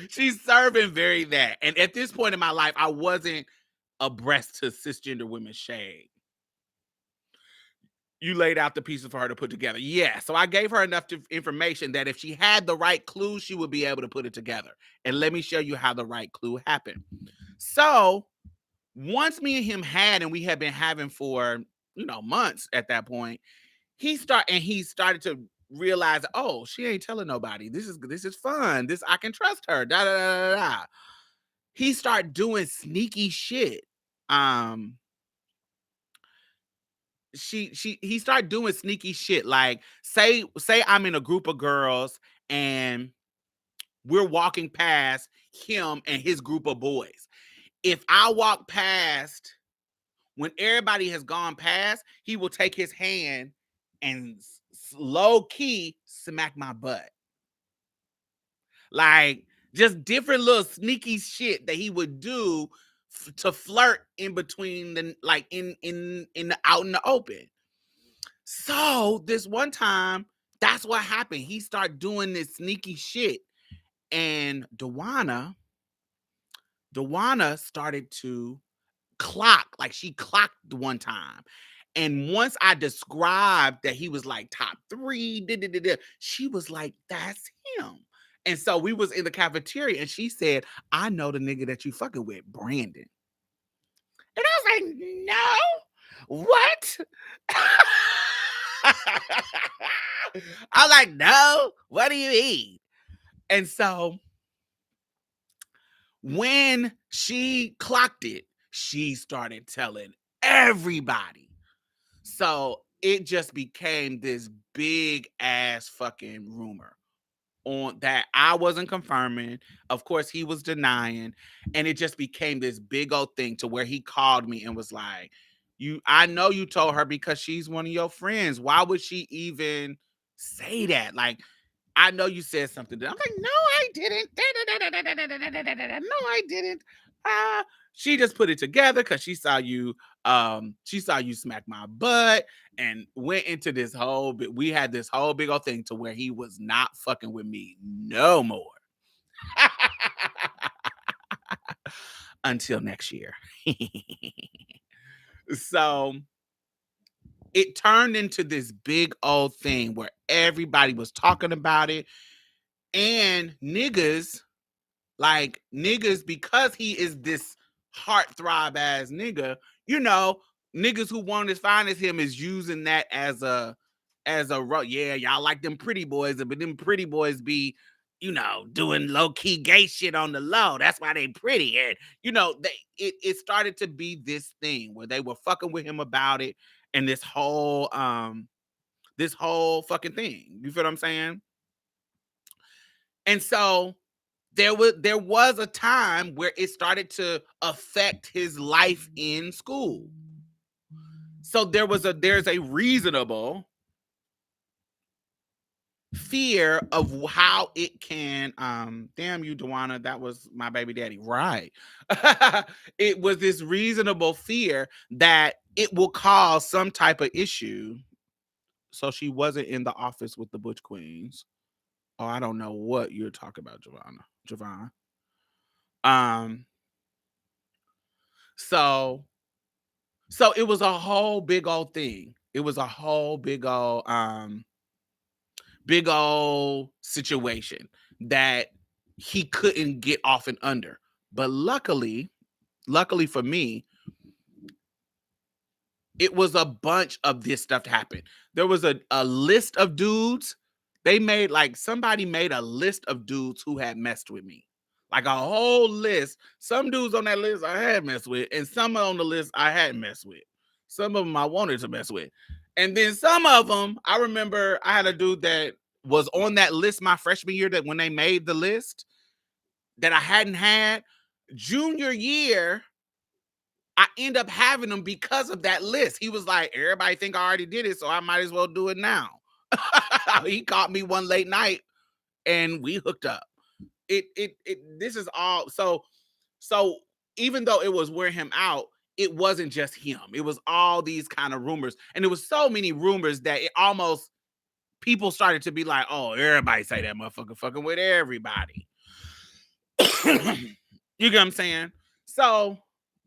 She's serving very that. And at this point in my life, I wasn't abreast to cisgender women's shade. You laid out the pieces for her to put together. Yeah. So I gave her enough information that if she had the right clue, she would be able to put it together. And let me show you how the right clue happened. So once me and him and we had been having for, months at that point, he started to realize, oh, she ain't telling nobody. This is fun. I can trust her. Da da da da da. He started doing sneaky shit. He started doing sneaky shit. Like say I'm in a group of girls and we're walking past him and his group of boys. If I walk past, when everybody has gone past, he will take his hand and low key smack my butt. Like just different little sneaky shit that he would do to flirt in between the like in the out in the open. So this one time, that's what happened. He started doing this sneaky shit, and Dewana started to clock. Like she clocked one time. And once I described that he was like top 3, she was like, that's him. And so we was in the cafeteria and she said, I know the nigga that you fucking with, Brandon. And I was like, no, what? I was like, no, what do you mean? And so when she clocked it, she started telling everybody. So it just became this big ass fucking rumor on that I wasn't confirming. Of course, he was denying. And it just became this big old thing to where he called me and was like, I know you told her because she's one of your friends. Why would she even say that? Like, I know you said something. I'm like, no, I didn't. No, I didn't. She just put it together because she saw you smack my butt and went into this whole bit. We had this whole big old thing to where he was not fucking with me no more. Until next year. So it turned into this big old thing where everybody was talking about it. And niggas, because he is this heartthrob ass nigga, niggas who want as fine as him is using that as a yeah, y'all like them pretty boys, but them pretty boys be, doing low key gay shit on the low. That's why they pretty. And it started to be this thing where they were fucking with him about it, and this whole fucking thing. You feel what I'm saying? And so there was a time where it started to affect his life in school. So there's a reasonable fear of how it can damn you, Dewana, that was my baby daddy, right? It was this reasonable fear that it will cause some type of issue. So she wasn't in the office with the Butch Queens. Oh, I don't know what you're talking about, Javon. Um, so so it was a whole big old thing. It was a whole big old situation that he couldn't get off and under. But luckily for me, it was a bunch of this stuff happened. There was a list of dudes. They made like somebody made a list of dudes who had messed with me. Like a whole list. Some dudes on that list I had messed with, and some on the list I hadn't messed with. Some of them I wanted to mess with. And then some of them, I remember I had a dude that was on that list my freshman year that when they made the list that I hadn't had. Junior year, I end up having him because of that list. He was like, everybody think I already did it, so I might as well do it now. He caught me one late night and we hooked up. This is all so even though it was wearing him out, it wasn't just him. It was all these kind of rumors. And there was so many rumors that it almost people started to be like, oh, everybody say that motherfucker fucking with everybody. You get what I'm saying? So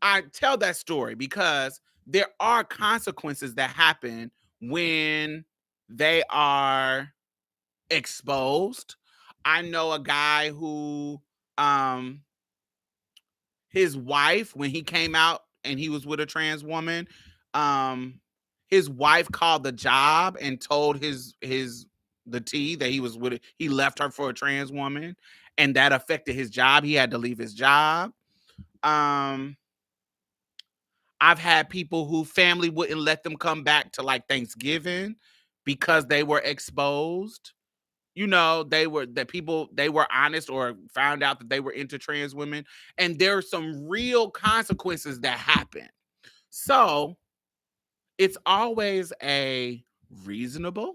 I tell that story because there are consequences that happen when they are exposed. I know a guy who um his wife, when he came out and he was with a trans woman, um his wife called the job and told his the T that he was with he left her for a trans woman, and that affected his job. He had to leave his job. um I've had people who family wouldn't let them come back to like Thanksgiving because they were exposed. You know, they were honest or found out that they were into trans women. And there are some real consequences that happen. So it's always a reasonable,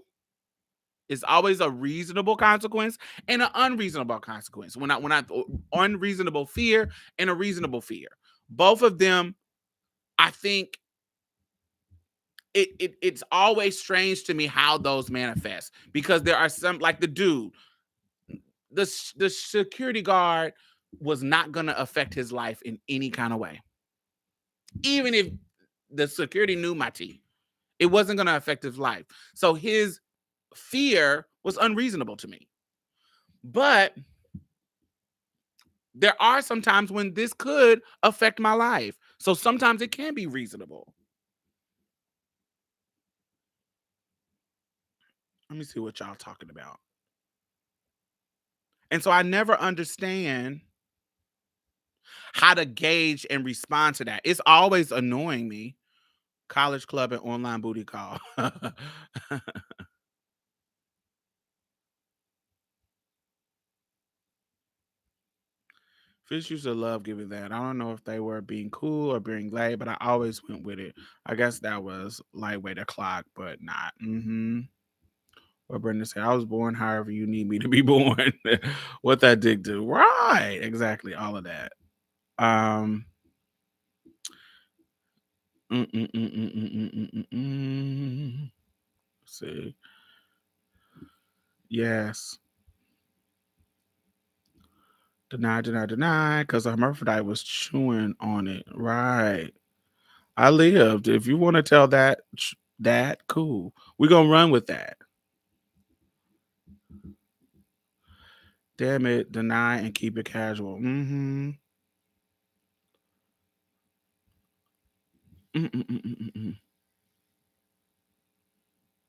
it's always a reasonable consequence and an unreasonable consequence. When I unreasonable fear and a reasonable fear. Both of them, I think it's always strange to me how those manifest because there are some like the dude, the security guard was not going to affect his life in any kind of way. Even if the security knew my tea, it wasn't going to affect his life. So his fear was unreasonable to me. But there are some times when this could affect my life. So sometimes it can be reasonable. Let me see what y'all talking about. And so I never understand how to gauge and respond to that. It's always annoying me. College club and online booty call. Fish used to love giving that. I don't know if they were being cool or being late, but I always went with it. I guess that was lightweight o'clock, but not. What Brenda said, I was born however you need me to be born. What that dick do. Right. Exactly. All of that. Um mm, mm, mm, mm, mm, mm, mm, mm, mm. Let's see. Yes. Deny, because a hermaphrodite was chewing on it. Right. I lived. If you want to tell that, that cool. We're gonna run with that. Damn it, deny and keep it casual. Mm-mm-mm-mm-mm.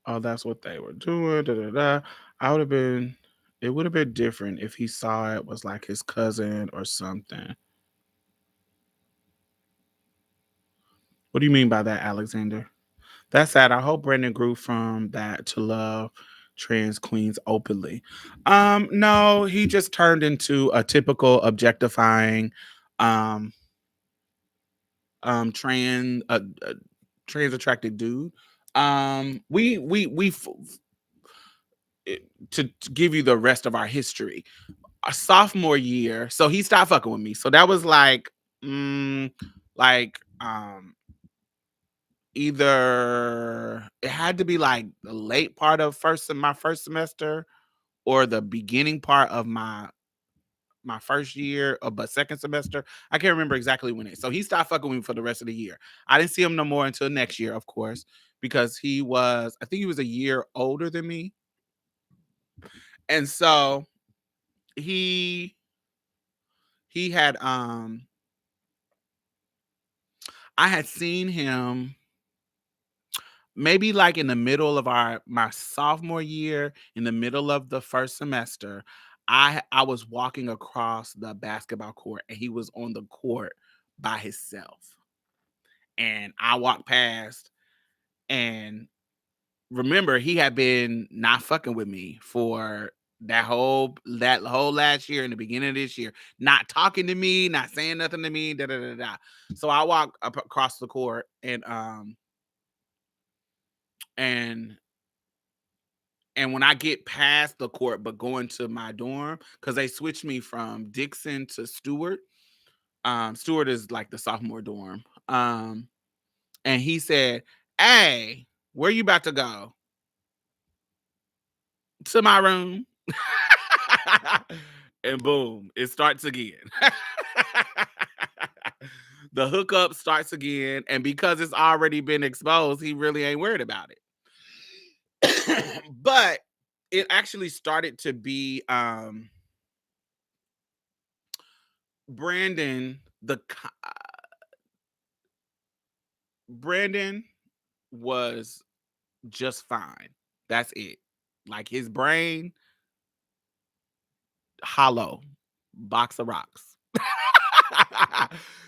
Oh, that's what they were doing. Da, da, da. I would have been. It would have been different if he saw it was like his cousin or something. What do you mean by that, Alexander? That's sad. I hope Brandon grew from that to love trans queens openly. No, he just turned into a typical objectifying um trans trans attracted dude. To give you the rest of our history. Our sophomore year, so he stopped fucking with me. So that was mm, like either it had to be like the late part of my first semester or the beginning part of my my first year, but second semester. I can't remember exactly when it. So he stopped fucking with me for the rest of the year. I didn't see him no more until next year, of course, because I think he was a year older than me. And so he had I had seen him maybe like in the middle of my sophomore year, in the middle of the first semester. I was walking across the basketball court and he was on the court by himself. And I walked past, and remember, he had been not fucking with me for that whole last year and the beginning of this year, not talking to me, not saying nothing to me, da da da da. So I walk up across the court, and when I get past the court but going to my dorm, because they switched me from Dixon to Stewart. Stewart is like the sophomore dorm. And he said, "Hey, where you about to go?" "To my room." And boom, it starts again. The hookup starts again, and because it's already been exposed, he really ain't worried about it. But it actually started to be Brandon. Brandon was just fine. That's it. Like, his brain, hollow, box of rocks.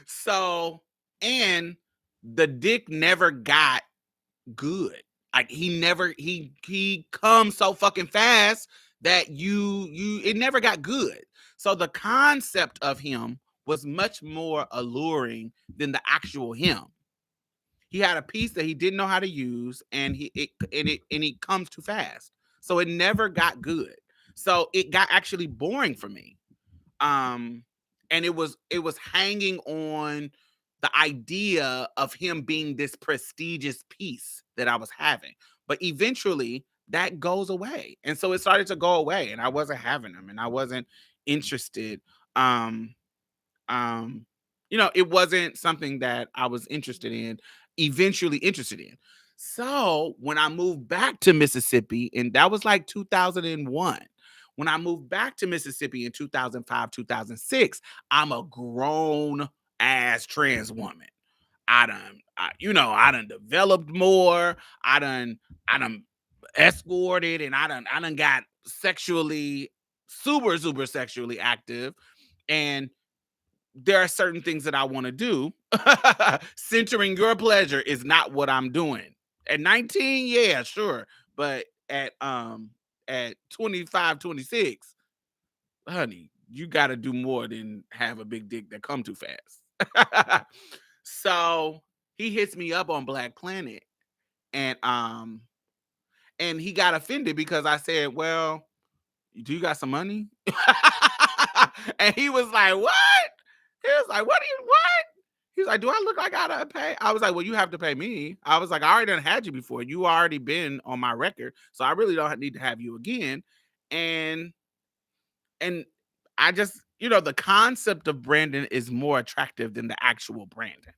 So, and the dick never got good. Like, he comes so fucking fast that it never got good. So the concept of him was much more alluring than the actual him. He had a piece that he didn't know how to use, and he comes too fast. So it never got good. So it got actually boring for me. And it was hanging on the idea of him being this prestigious piece that I was having. But eventually that goes away. And so it started to go away, and I wasn't having them, and I wasn't interested. Um um it wasn't something that I was eventually interested in. So when I moved back to Mississippi, and that was like 2001. When I moved back to Mississippi in 2005, 2006, I'm a grown ass trans woman. I done developed more. I done escorted, and I done got sexually, super, super sexually active. And there are certain things that I want to do. Centering your pleasure is not what I'm doing. At 19, yeah, sure. But at 25, 26, honey, you gotta do more than have a big dick that come too fast. So he hits me up on Black Planet, and he got offended because I said, "Well, do you got some money?" And he was like, "What?" He was like, what?" He was like, "Do I look like I gotta pay?" I was like, "Well, you have to pay me." I was like, "I already done had you before. You already been on my record, so I really don't need to have you again." And and I just, the concept of Brandon is more attractive than the actual Brandon.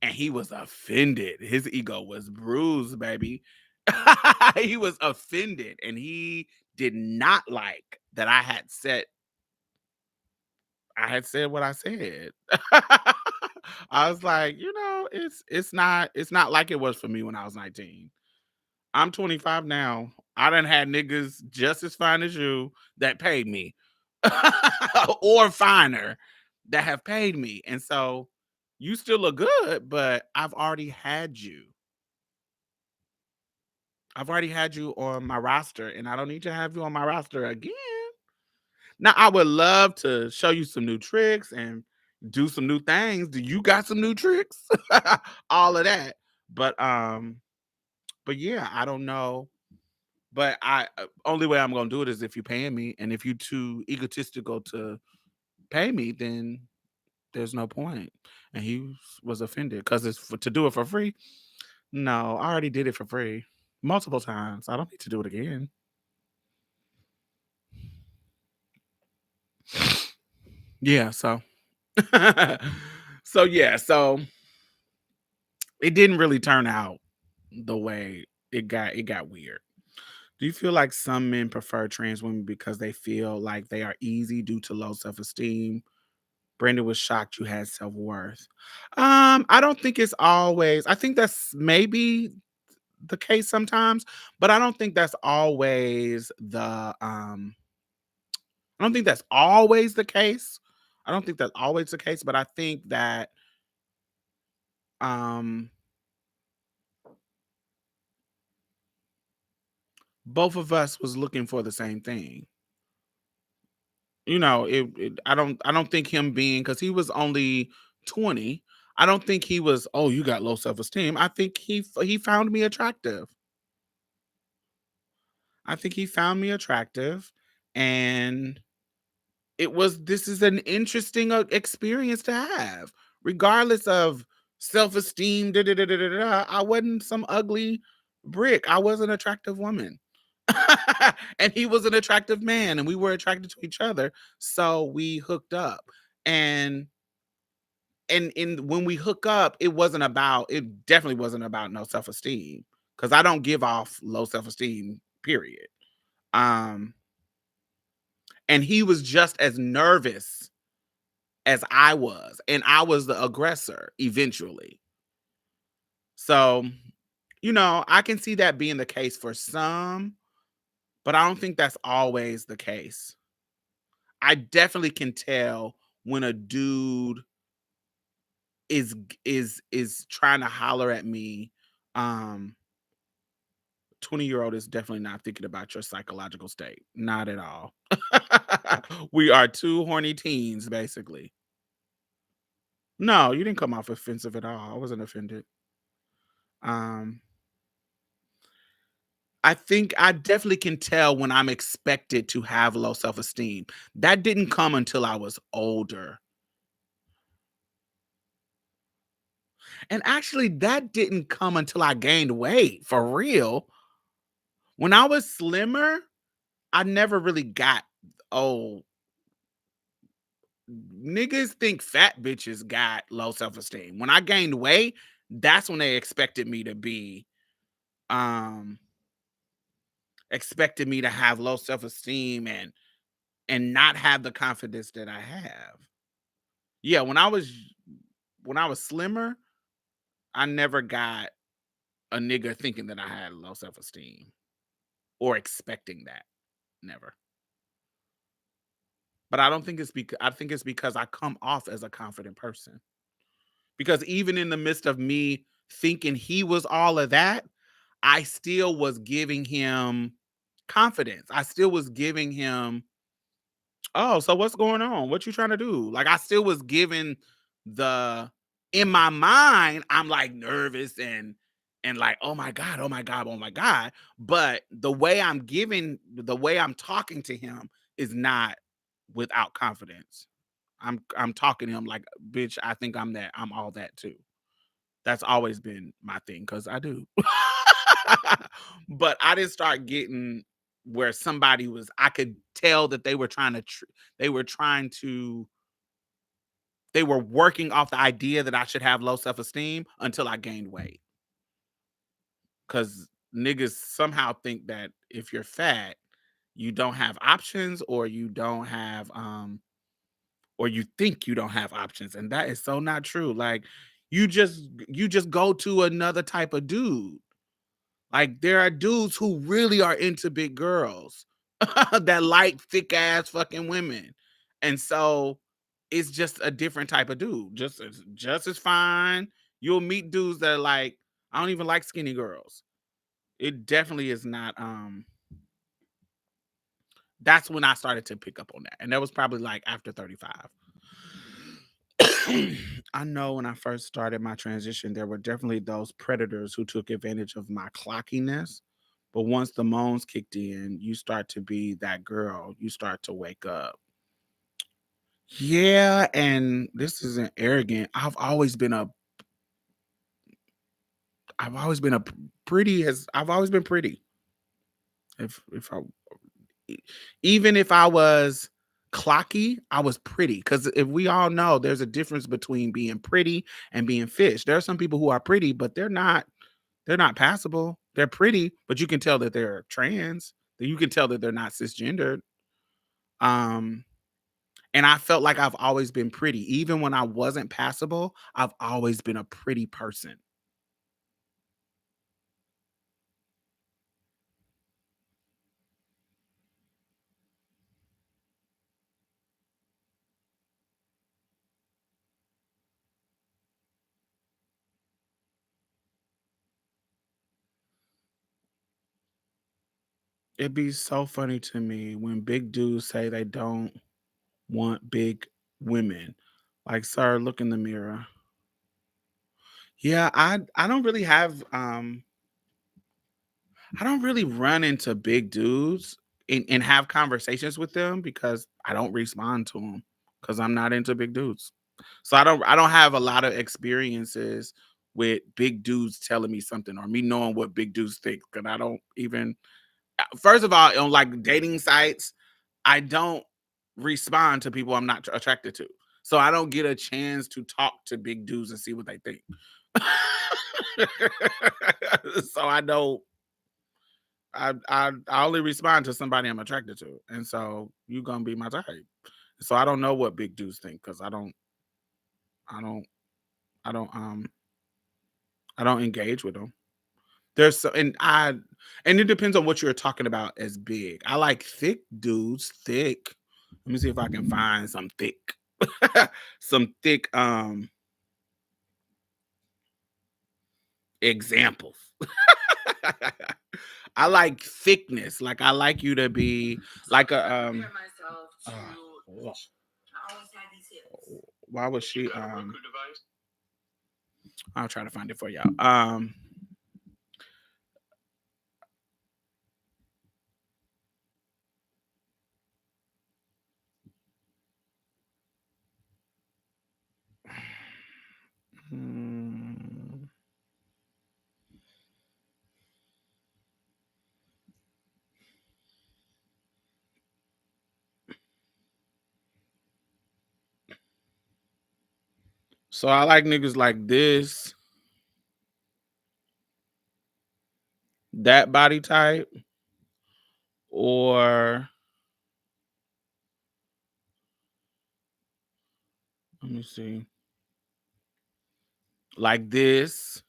And he was offended. His ego was bruised, baby. He was offended, and he did not like that I had said what I said. I was like, it's not like it was for me when I was 19. I'm 25 now. I done had niggas just as fine as you that paid me, or finer, that have paid me. And so you still look good, but I've already had you. I've already had you on my roster, and I don't need to have you on my roster again. Now, I would love to show you some new tricks and do some new things. Do you got some new tricks? All of that. But yeah, I don't know. But I only way I'm gonna do it is if you paying me, and if you too egotistical to pay me, then there's no point. And was offended because to do it for free. No, I already did it for free multiple times. I don't need to do it again. Yeah, so so it didn't really turn out the way it got weird. Do you feel like some men prefer trans women because they feel like they are easy due to low self-esteem? Brandon was shocked you had self-worth. I don't think it's always. I think that's maybe the case sometimes, but I don't think that's always I don't think that's always the case. I don't think that's always the case, but I think that um both of us was looking for the same thing. I don't think him being, because he was only 20. I don't think he was, oh, you got low self-esteem. I think he found me attractive. I think he found me attractive, and this is an interesting experience to have, regardless of self-esteem. I wasn't some ugly brick. I was an attractive woman. And he was an attractive man, and we were attracted to each other, so we hooked up. And and in when we hook up, it definitely wasn't about no self-esteem, because I don't give off low self-esteem, period. um and he was just as nervous as I was, and I was the aggressor eventually. So, I can see that being the case for some, but I don't think that's always the case. I definitely can tell when a dude is trying to holler at me. 20-year-old is definitely not thinking about your psychological state. Not at all. We are two horny teens, basically. No, you didn't come off offensive at all. I wasn't offended. Um, I think I definitely can tell when I'm expected to have low self-esteem. That didn't come until I was older. And actually, that didn't come until I gained weight, for real. When I was slimmer, I never really got, oh, niggas think fat bitches got low self-esteem. When I gained weight, that's when they um expected me to have low self-esteem and not have the confidence that I have. Yeah, when I was slimmer, I never got a nigga thinking that I had low self-esteem or expecting that. Never. But I think it's because I come off as a confident person. Because even in the midst of me thinking he was all of that, I still was giving him confidence. I still was giving him, "Oh, so what's going on? What you trying to do?" Like, I still was giving the in my mind, I'm like nervous and like, "Oh my god, oh my god, oh my god." But the way I'm talking to him is not without confidence. I'm talking to him like, "Bitch, I think I'm that. I'm all that too." That's always been my thing, because I do. But I didn't start getting where I could tell that they were trying to, they were working off the idea that I should have low self-esteem until I gained weight. Because niggas somehow think that if you're fat, you don't have options, or you think you don't have options, and that is so not true. Like, you just go to another type of dude. Like, there are dudes who really are into big girls that like thick ass fucking women. And so it's just a different type of dude. Just as fine. You'll meet dudes that are like, I don't even like skinny girls. It definitely is not. That's when I started to pick up on that. And that was probably like after 35. I know when I first started my transition, there were definitely those predators who took advantage of my clockiness. But once the moans kicked in, you start to be that girl. You start to wake up. Yeah, and this isn't arrogant. I've always been a pretty as I've always been pretty. If I e- Even if I was clocky, I was pretty. Because if we all know there's a difference between being pretty and being fish. There are some people who are pretty, but they're not passable. They're pretty, but you can tell that they're trans. You can tell that they're not cisgendered. Um, and I felt like I've always been pretty. Even when I wasn't passable, I've always been a pretty person. It'd be so funny to me when big dudes say they don't want big women. Like, sir, look in the mirror. Yeah, I don't really have I don't really run into big dudes and have conversations with them because I don't respond to them because I'm not into big dudes. So I don't have a lot of experiences with big dudes telling me something or me knowing what big dudes think. Cause I don't even first of all, on like dating sites, I don't respond to people I'm not attracted to. So I don't get a chance to talk to big dudes and see what they think. So I only respond to somebody I'm attracted to, and so you gonna be my type. So I don't know what big dudes think because I don't I don't I don't engage with them. There's so and it depends on what you're talking about as big. I like thick dudes, thick. Let me see if I can find some thick, some thick examples. I like thickness. Like I like you to be like a oh, why was she I'll try to find it for y'all. Hmm. So I like niggas like this, that body type, or let me see, like this,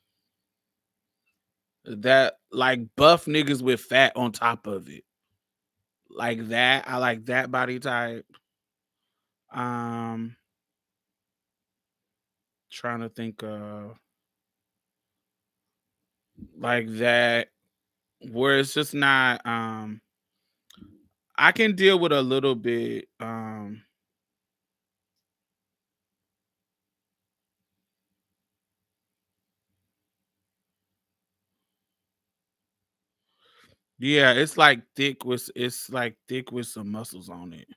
that, like buff niggas with fat on top of it, like that. I like that body type. Um, trying to think of like that, where it's just not. I can deal with a little bit. Yeah, it's like thick with some muscles on it.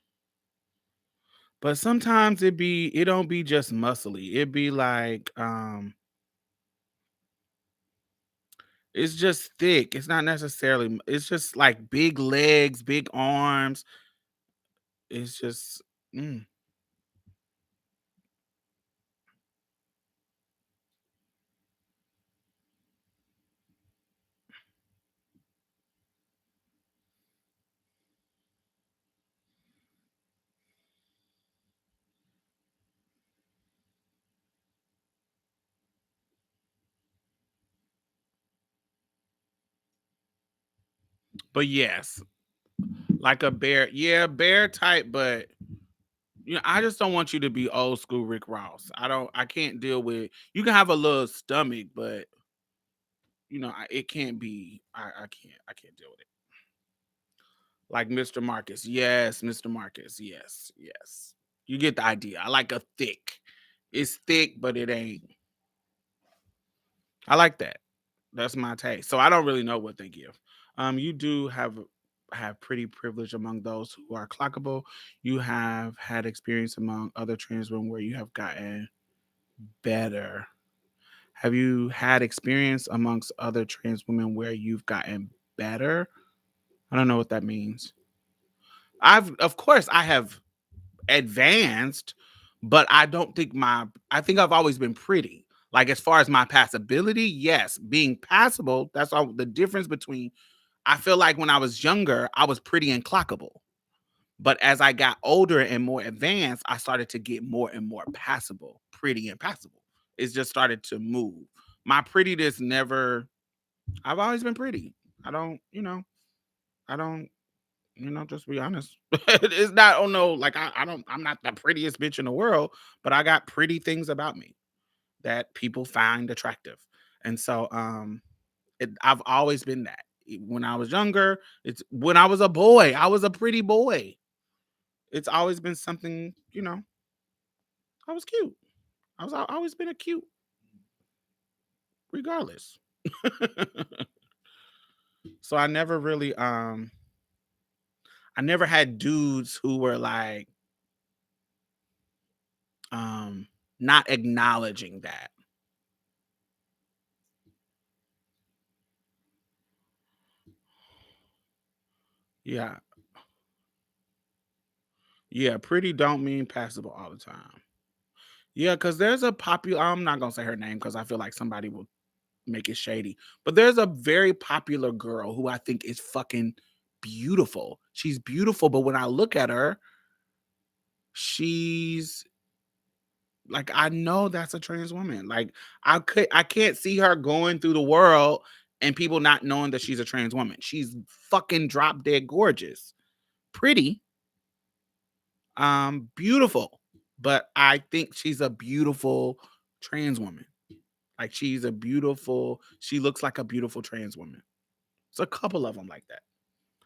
But sometimes it don't be just muscly. It be like it's just thick. It's not necessarily it's just like big legs, big arms. It's just mm. But yes, like a bear. Yeah, bear type, but I just don't want you to be old school Rick Ross. I can't deal with you can have a little stomach, but it can't be I can't deal with it. Like Mr. Marcus. Yes, Mr. Marcus. Yes, yes. You get the idea. I like a thick. It's thick, but it ain't. I like that. That's my taste. So I don't really know what they give. You do have pretty privilege among those who are clockable. You have had experience among other trans women where you have gotten better. Have you had experience amongst other trans women where you've gotten better? I don't know what that means. Of course I have advanced, but I think I've always been pretty. Like as far as my passability, yes, being passable, that's all the difference between I feel like when I was younger, I was pretty and clockable. But as I got older and more advanced, I started to get more and more passable, pretty and passable. It's just started to move. My prettiness never, I've always been pretty. I don't, I don't, just be honest. It's not, oh no, like I'm not the prettiest bitch in the world, but I got pretty things about me that people find attractive. And so, I've always been that. When I was younger, it's when I was a boy, I was a pretty boy. It's always been something, I was cute. I always been a cute, regardless. So I never really, I never had dudes who were like, um, not acknowledging that. Yeah, yeah, pretty don't mean passable all the time. Yeah, because there's a popular. I'm not gonna say her name because I feel like somebody will make it shady. But there's a very popular girl who I think is fucking beautiful. She's beautiful, but when I look at her, she's like I know that's a trans woman. Like I can't see her going through the world and people not knowing that she's a trans woman. She's fucking drop dead gorgeous. Pretty, beautiful. But I think she's a beautiful trans woman. Like she looks like a beautiful trans woman. It's a couple of them like that.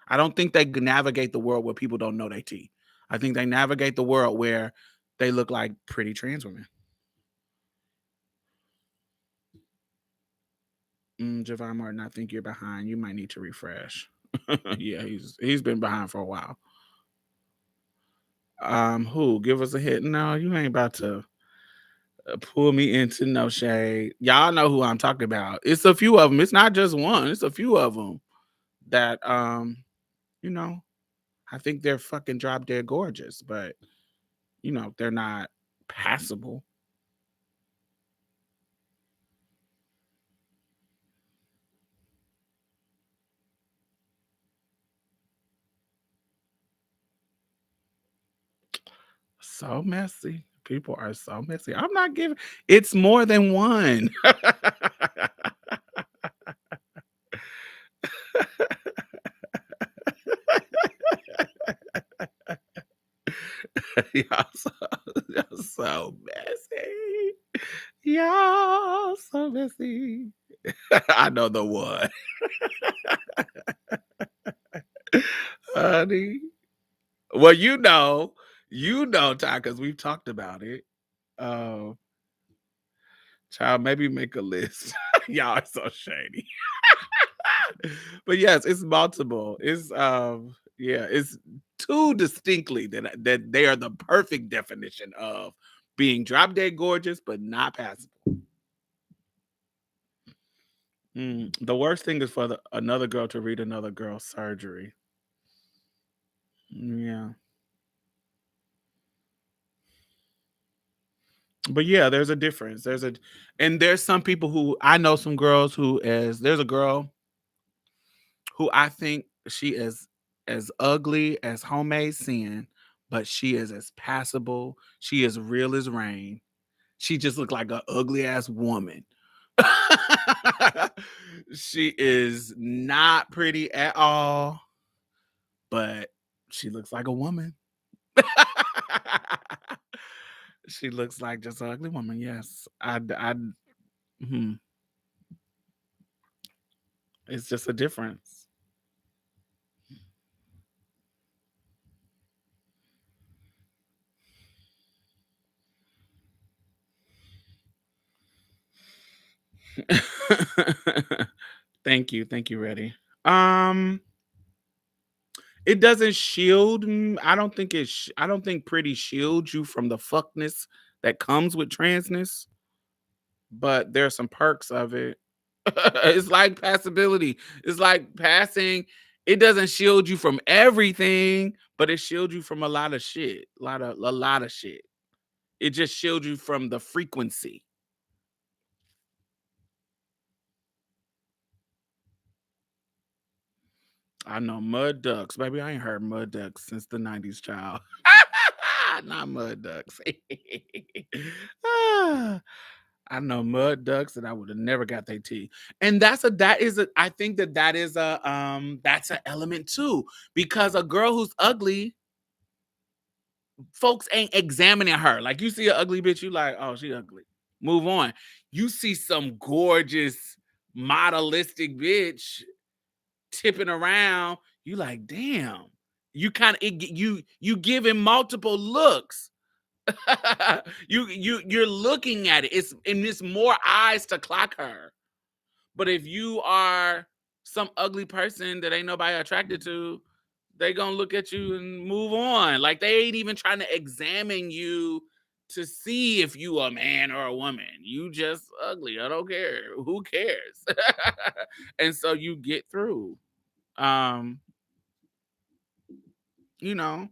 I don't think they navigate the world where people don't know they T. I think they navigate the world where they look like pretty trans women. Javon Martin, I think you're behind. You might need to refresh. Yeah, he's been behind for a while. Who? Give us a hit. No, you ain't about to pull me into no shade. Y'all know who I'm talking about. It's a few of them. It's not just one. It's a few of them that you know, I think they're fucking drop dead gorgeous, but they're not passable. So messy. People are so messy. I'm not giving it's more than one. Y'all so, y'all so messy. Y'all so messy. I know the one. Honey. Well, Ty, because we've talked about it. Um, child, maybe make a list. Y'all are so shady. But yes, it's multiple. It's yeah, it's two distinctly that they are the perfect definition of being drop dead gorgeous but not passable. The worst thing is for another girl to read another girl's surgery. Yeah. But yeah, there's a difference. There's some people who I know some girls who as there's a girl who I think she is as ugly as homemade sin, but she is as passable. She is real as rain. She just looked like an ugly ass woman. She is not pretty at all, but she looks like a woman. She looks like just an ugly woman. Yes, hmm. It's just a difference. Thank you, Reddy. Um, it doesn't shield. I don't think pretty shields you from the fuckness that comes with transness, but there's some perks of it. It's like passability. It's like passing. It doesn't shield you from everything, but it shields you from a lot of shit. A lot of shit. It just shields you from the frequency. I know mud ducks, baby. I ain't heard mud ducks since the 90s, child. Not mud ducks. Ah, I know mud ducks and I would have never got their tea. And I think that is that's an element too. Because a girl who's ugly, folks ain't examining her. Like you see an ugly bitch, you like, oh, she ugly. Move on. You see some gorgeous modelistic bitch tipping around, you like, damn. You kind of you giving multiple looks. You're looking at it. It's more eyes to clock her. But if you are some ugly person that ain't nobody attracted to, they gonna look at you and move on. Like they ain't even trying to examine you to see if you a man or a woman. You just ugly. I don't care. Who cares? And so you get through. Um, you know,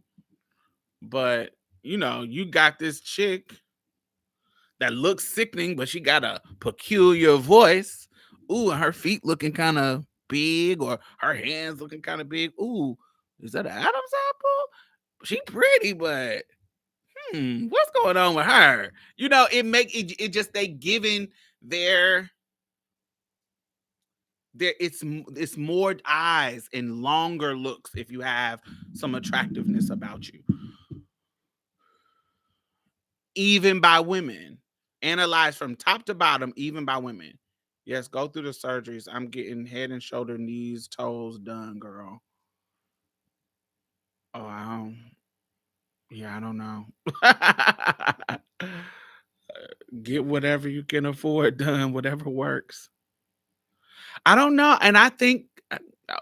but you got this chick that looks sickening, but she got a peculiar voice. Ooh, and her feet looking kind of big, or her hands looking kind of big. Ooh, is that an Adam's apple? She pretty, but what's going on with her? It just they giving their it's more eyes and longer looks if you have some attractiveness about you. Even by women. Analyzed from top to bottom, even by women. Yes, go through the surgeries. I'm getting head and shoulder, knees, toes done, girl. Oh, I don't know. Get whatever you can afford done, whatever works. I don't know. And I think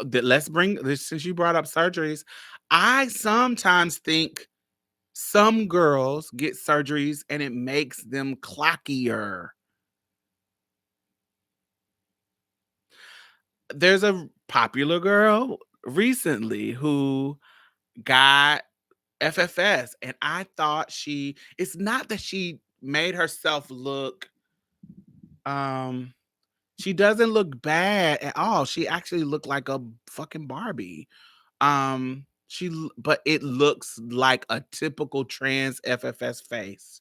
that let's bring this since you brought up surgeries. I sometimes think some girls get surgeries and it makes them clockier. There's a popular girl recently who got FFS, and I thought it's not that she made herself look, um, she doesn't look bad at all. She actually looked like a fucking Barbie. But it looks like a typical trans FFS face.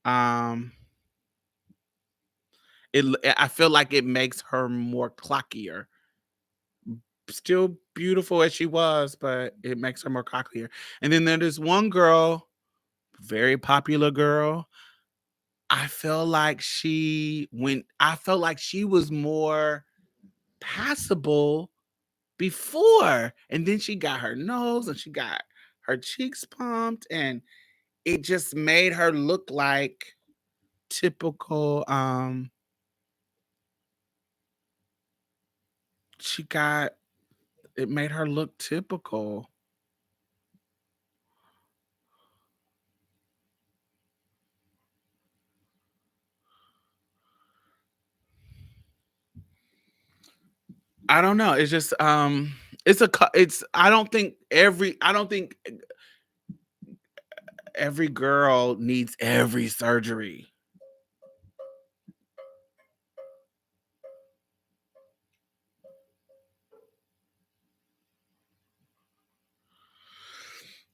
Um, I feel like it makes her more clockier. Still beautiful as she was, but it makes her more cockier. And then there's one girl, very popular girl. I felt like she was more passable before. And then she got her nose and she got her cheeks pumped, and it just made her look like typical she got it made her look typical. I don't know. It's just it's I don't think every girl needs every surgery.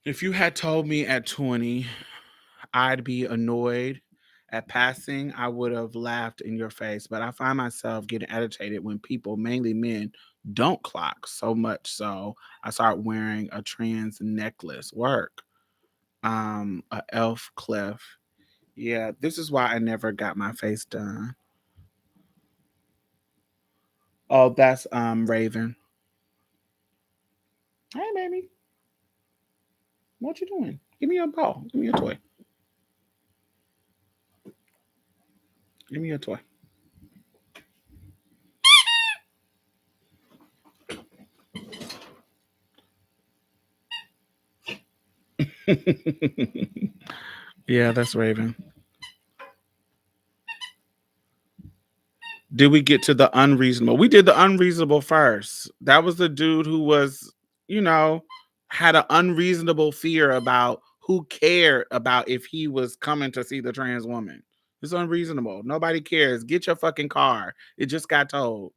If you had told me at 20 I'd be annoyed at passing, I would have laughed in your face. But I find myself getting agitated when people, mainly men, don't clock so much. So I start wearing a trans necklace. Work. A elf clef. Yeah, this is why I never got my face done. Oh, that's Raven. Hey baby. What you doing? Give me a ball. Give me a toy. Give me a toy. Yeah, that's Raven. Did we get to the unreasonable? We did the unreasonable first. That was the dude who was, you know, had an unreasonable fear about who cared about if he was coming to see the trans woman. It's unreasonable. Nobody cares. Get your fucking car. It just got told.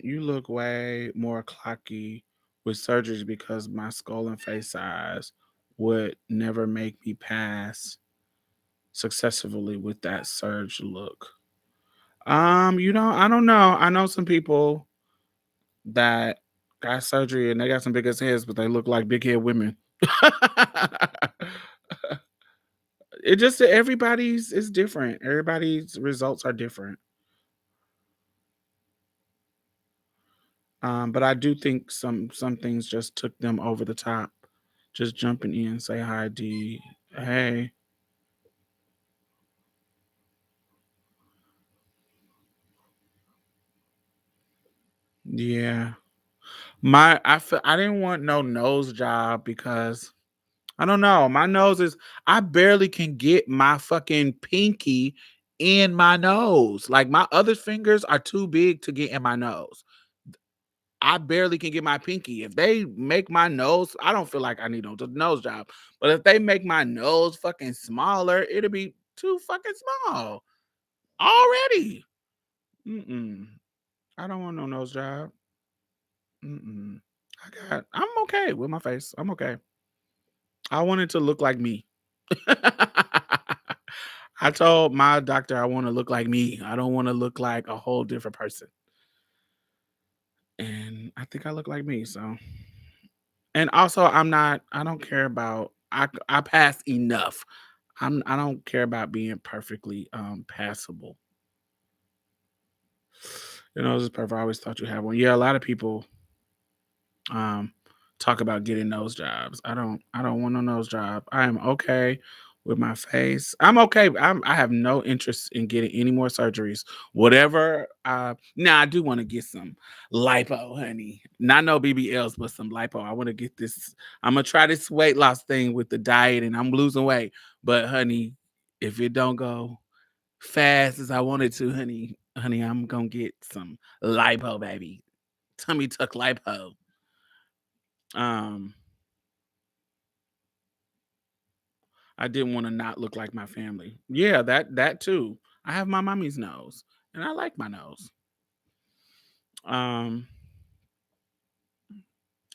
You look way more clocky with surgeries because my skull and face size would never make me pass successfully with that surge look. I don't know. I know some people that got surgery and they got some big ass heads, but they look like big head women. It just everybody's is different. Everybody's results are different. But I do think some things just took them over the top. Just jumping in, say hi, D. Hey, yeah. I didn't want no nose job because I don't know. My nose is I barely can get my fucking pinky in my nose. Like my other fingers are too big to get in my nose. I barely can get my pinky. If they make my nose, I don't feel like I need no nose job. But if they make my nose fucking smaller, it'll be too fucking small already. Mm-mm. I don't want no nose job. Mm-mm. I'm okay with my face. I'm okay. I want it to look like me. I told my doctor I want to look like me. I don't want to look like a whole different person. And I think I look like me. So, and also I don't care about, I pass enough. I don't care about being perfectly passable. You know, this is perfect. I always thought you had one. Yeah, a lot of people um talk about getting nose jobs. I don't want a nose job. I am okay with my face. I'm okay. I have no interest in getting any more surgeries. Whatever now I do want to get some lipo, honey. Not no BBLs, but some lipo. I want to get this. I'm gonna try this weight loss thing with the diet and I'm losing weight. But honey, if it don't go fast as I wanted to, honey, I'm gonna get some lipo, baby. Tummy tuck lipo. Um, I didn't want to not look like my family. Yeah, that too. I have my mommy's nose, and I like my nose. Um,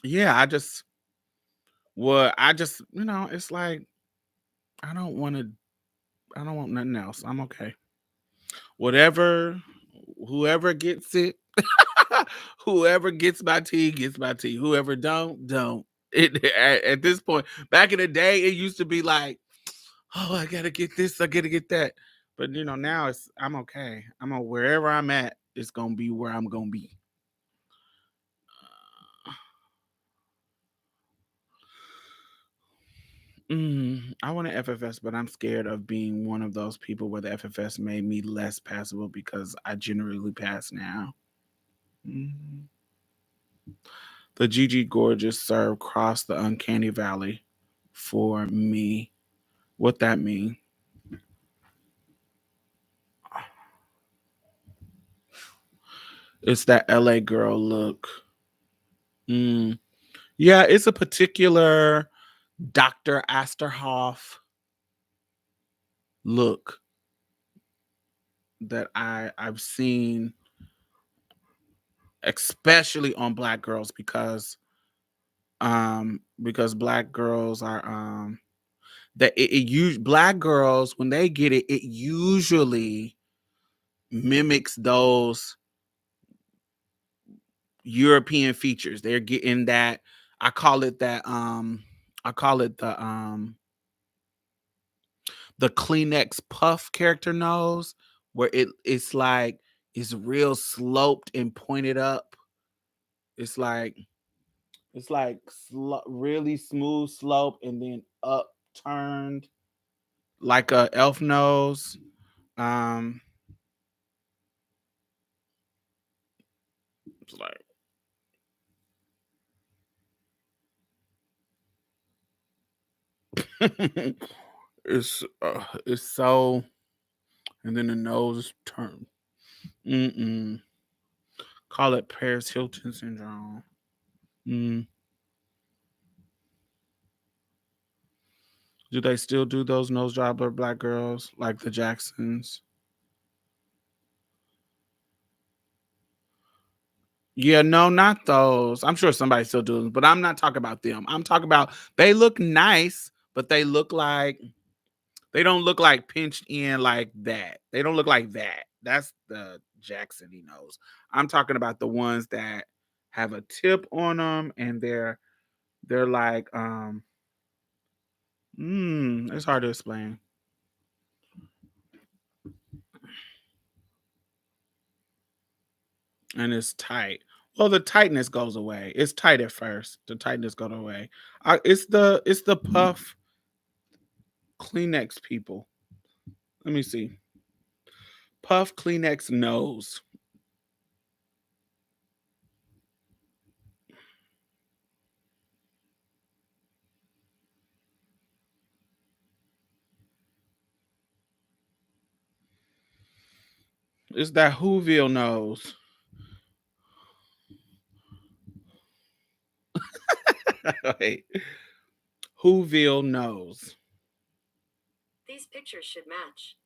yeah, I just, it's like I don't want to. I don't want nothing else. I'm okay. Whatever, whoever gets it, whoever gets my tea gets my tea. Whoever don't. At this point, back in the day, it used to be like, oh, I gotta get this, I gotta get that. But now I'm okay. Wherever I'm at, it's gonna be where I'm gonna be. I want an FFS, but I'm scared of being one of those people where the FFS made me less passable because I generally pass now. Mhm. The GG Gorgeous serve crossed the uncanny valley for me. What that mean? It's that LA girl look. Mm. Yeah, it's a particular Dr. Asterhoff look that I've seen, especially on black girls, because black girls are that black girls when they get it usually mimics those European features. They're getting that. I call it that I call it the Kleenex puff character nose, where it's like it's real sloped and pointed up. It's like really smooth slope and then upturned like a elf nose. Um, it's like it's so, and then the nose is turned. Mm-mm. Call it Paris Hilton syndrome. Mm. Do they still do those nose jobber black girls like the Jacksons? Yeah, no, not those. I'm sure somebody still doing them, but I'm not talking about them. I'm talking about they look nice, but they don't look like pinched in like that. They don't look like that. That's the Jackson he knows. I'm talking about the ones that have a tip on them and they're like it's hard to explain. And it's tight. Well, the tightness goes away. It's tight at first. The tightness goes away. It's the puff Kleenex people. Let me see. Puff Kleenex nose. It's that Whoville nose. Wait. Whoville nose. These pictures should match.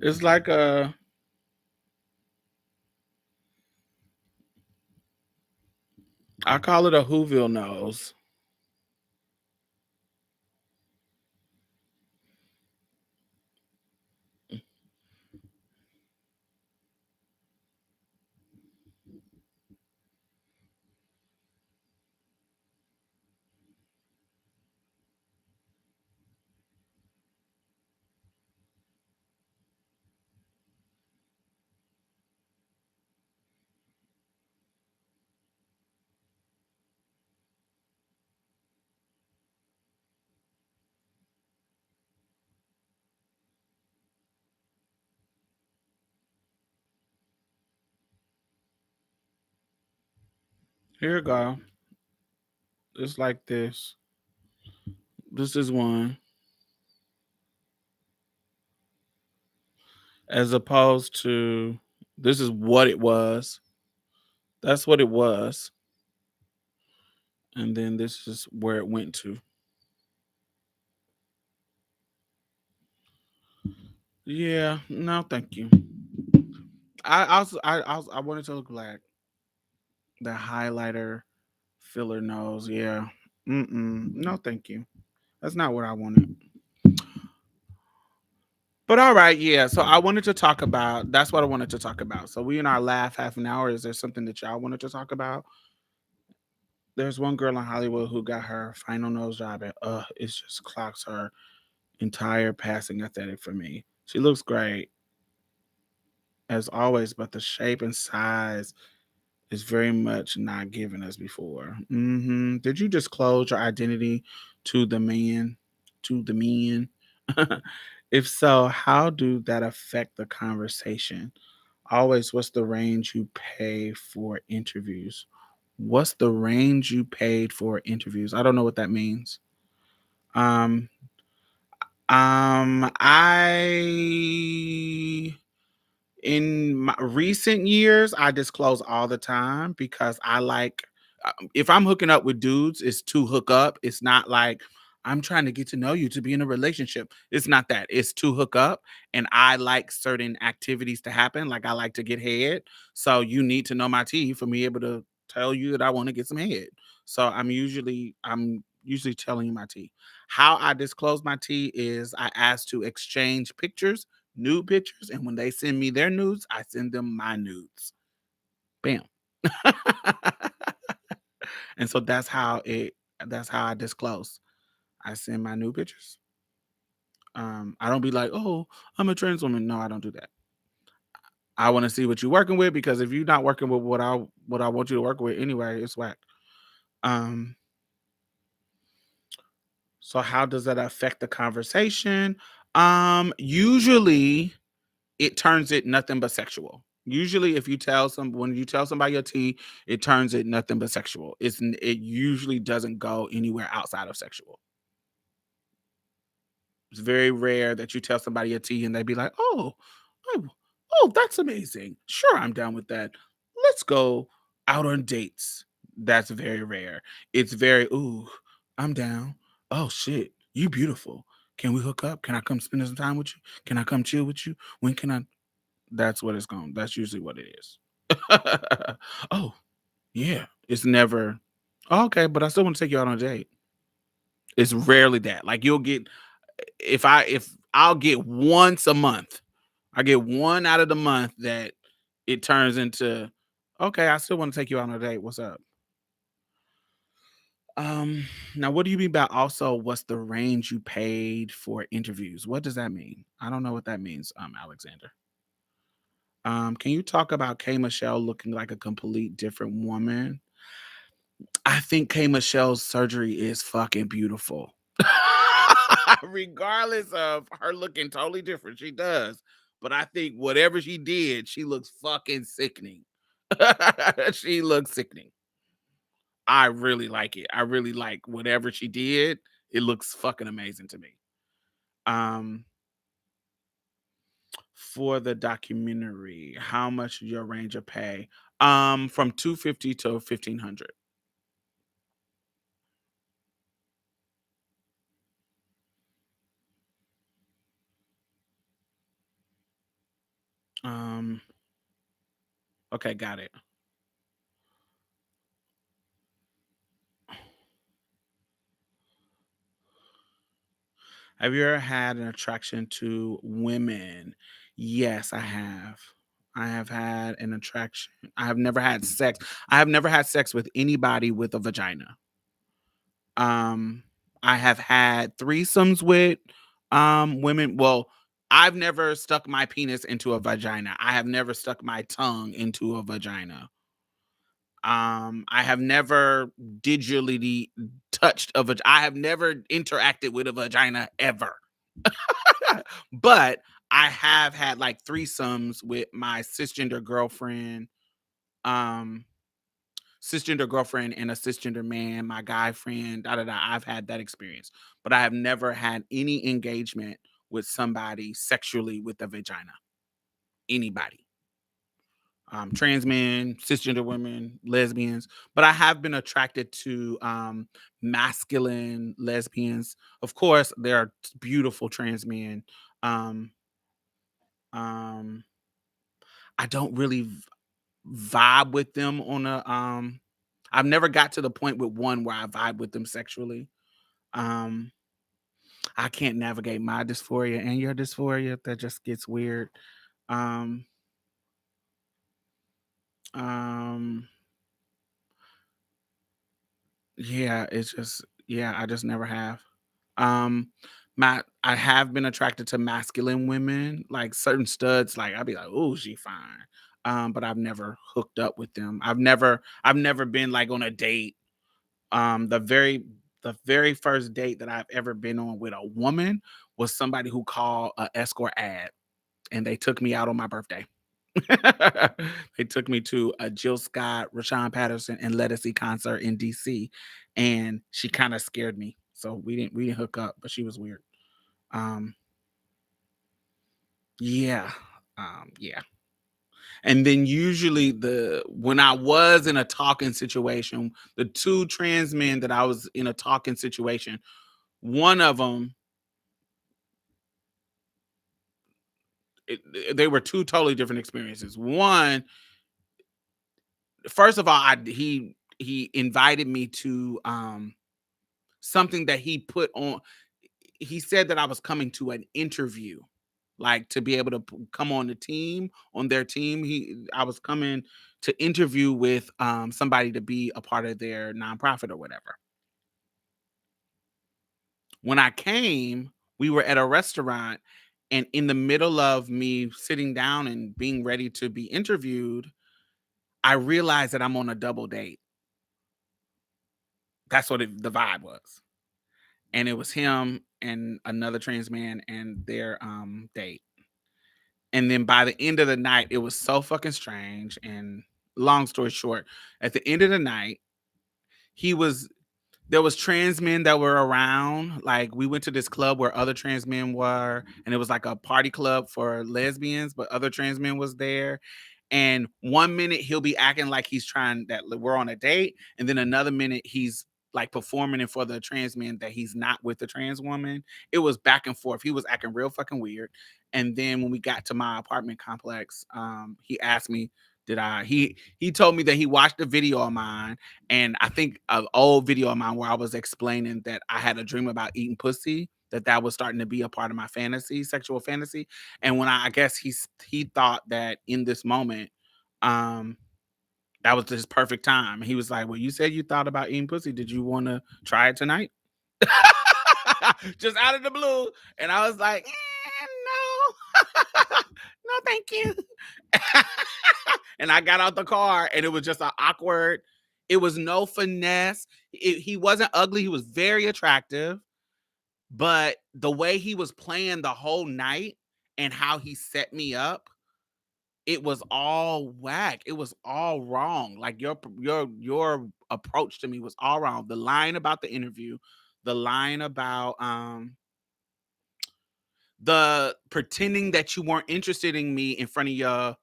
It's like I call it a Whoville nose. Here you go. It's like this. This is one. As opposed to this is what it was. That's what it was. And then this is where it went to. Yeah, no, thank you. I wanted to look like the highlighter filler nose. Yeah. No, thank you. That's not what I wanted. But all right, yeah. So I wanted to talk about. That's what I wanted to talk about. So we in our last half an hour. Is there something that y'all wanted to talk about? There's one girl in Hollywood who got her final nose job, and it just clocks her entire passing aesthetic for me. She looks great as always, but the shape and size is very much not given as before. Did you disclose your identity to the man? To the men? If so, how do that affect the conversation? Always, what's the range you pay for interviews? What's the range you paid for interviews? I don't know what that means. Um, I in my recent years, I disclose all the time because I like if I'm hooking up with dudes, it's to hook up. It's not like I'm trying to get to know you to be in a relationship. It's not that. It's to hook up. And I like certain activities to happen. Like I like to get head. So you need to know my tea for me able to tell you that I want to get some head. So I'm usually telling you my tea. How I disclose my tea is I ask to exchange pictures, nude pictures, and when they send me their nudes, I send them my nudes. Bam. And so that's how I disclose. I send my nude pictures. I don't be like, oh, I'm a trans woman. No, I don't do that. I want to see what you're working with because if you're not working with what I want you to work with anyway, it's whack. Um, so how does that affect the conversation? Usually it turns it nothing but sexual. Usually, if you tell some when you tell somebody your tea, it turns it nothing but sexual. It usually doesn't go anywhere outside of sexual. It's very rare that you tell somebody your tea and they be like, oh, oh, that's amazing. Sure, I'm down with that. Let's go out on dates. That's very rare. It's very, ooh, I'm down. Oh shit, you beautiful. Can we hook up? Can I come spend some time with you? Can I come chill with you? When can I? That's what it's going. That's usually what it is. Oh, yeah. It's never okay, but I still want to take you out on a date. It's rarely that. Like you'll get if I'll get once a month. I get one out of the month that it turns into okay, I still want to take you out on a date. What's up? Now what do you mean by also what's the range you paid for interviews? What does that mean? I don't know what that means, Alexander. Can you talk about K Michelle looking like a complete different woman? I think K Michelle's surgery is fucking beautiful. Regardless of her looking totally different, she does. But I think whatever she did, she looks fucking sickening. She looks sickening. I really like it. I really like whatever she did. It looks fucking amazing to me. Um, for the documentary, how much your range of pay? From 250 to 1500. Um, okay, got it. Have you ever had an attraction to women? Yes, I have. I have had an attraction. I have never had sex. I have never had sex with anybody with a vagina. Um, I have had threesomes with women. Well, I've never stuck my penis into a vagina. I have never stuck my tongue into a vagina. I have never digitally touched a vagina. I have never interacted with a vagina ever. But I have had like threesomes with my um, cisgender girlfriend and a cisgender man, my guy friend, da da da. I've had that experience, but I have never had any engagement with somebody sexually with a vagina. Anybody. Trans men, cisgender women, lesbians, but I have been attracted to masculine lesbians. Of course, there are beautiful trans men. Um, um, I don't really vibe with them on a I've never got to the point with one where I vibe with them sexually. Um, I can't navigate my dysphoria and your dysphoria. That just gets weird. Um, um, yeah, it's just yeah, I just never have. Um, my I have been attracted to masculine women, like certain studs, like I'd be like, oh, she fine. But I've never hooked up with them. I've never been like on a date. The very first date that I've ever been on with a woman was somebody who called a escort ad, and they took me out on my birthday. They took me to a Jill Scott, Rashawn Patterson, and Lettucey concert in DC, and she kind of scared me. So we didn't hook up, but she was weird. Um, yeah, yeah. And then usually when I was in a talking situation, the two trans men that I was in a talking situation, one of them, they were two totally different experiences. One, first of all, he invited me to something that he put on. He said that I was coming to an interview, like to be able to come on the team, on their team. I was coming to interview with somebody to be a part of their nonprofit or whatever. When I came, we were at a restaurant, and in the middle of me sitting down and being ready to be interviewed, I realized that I'm on a double date. That's what the vibe was. And it was him and another trans man and their date. And then by the end of the night, it was so fucking strange. And long story short, at the end of the night, he was there was trans men that were around. Like, we went to this club where other trans men were, and it was like a party club for lesbians, but other trans men was there. And one minute he'll be acting like he's trying that we're on a date, and then another minute he's like performing it for the trans men that he's not with the trans woman. It was back and forth. He was acting real fucking weird. And then when we got to my apartment complex, he asked me, did I he told me that he watched a video of mine, and I think an old video of mine where I was explaining that I had a dream about eating pussy, that was starting to be a part of my fantasy, sexual fantasy. And when I guess he thought that in this moment, um, that was his perfect time. He was like, "Well, you said you thought about eating pussy. Did you want to try it tonight?" Just out of the blue, and I was like, "No, no, thank you." And I got out the car, and it was just an awkward. It was no finesse. He wasn't ugly. He was very attractive, but the way he was playing the whole night and how he set me up, it was all whack. It was all wrong. Like, your approach to me was all wrong. The line about the interview, the line about the pretending that you weren't interested in me in front of your,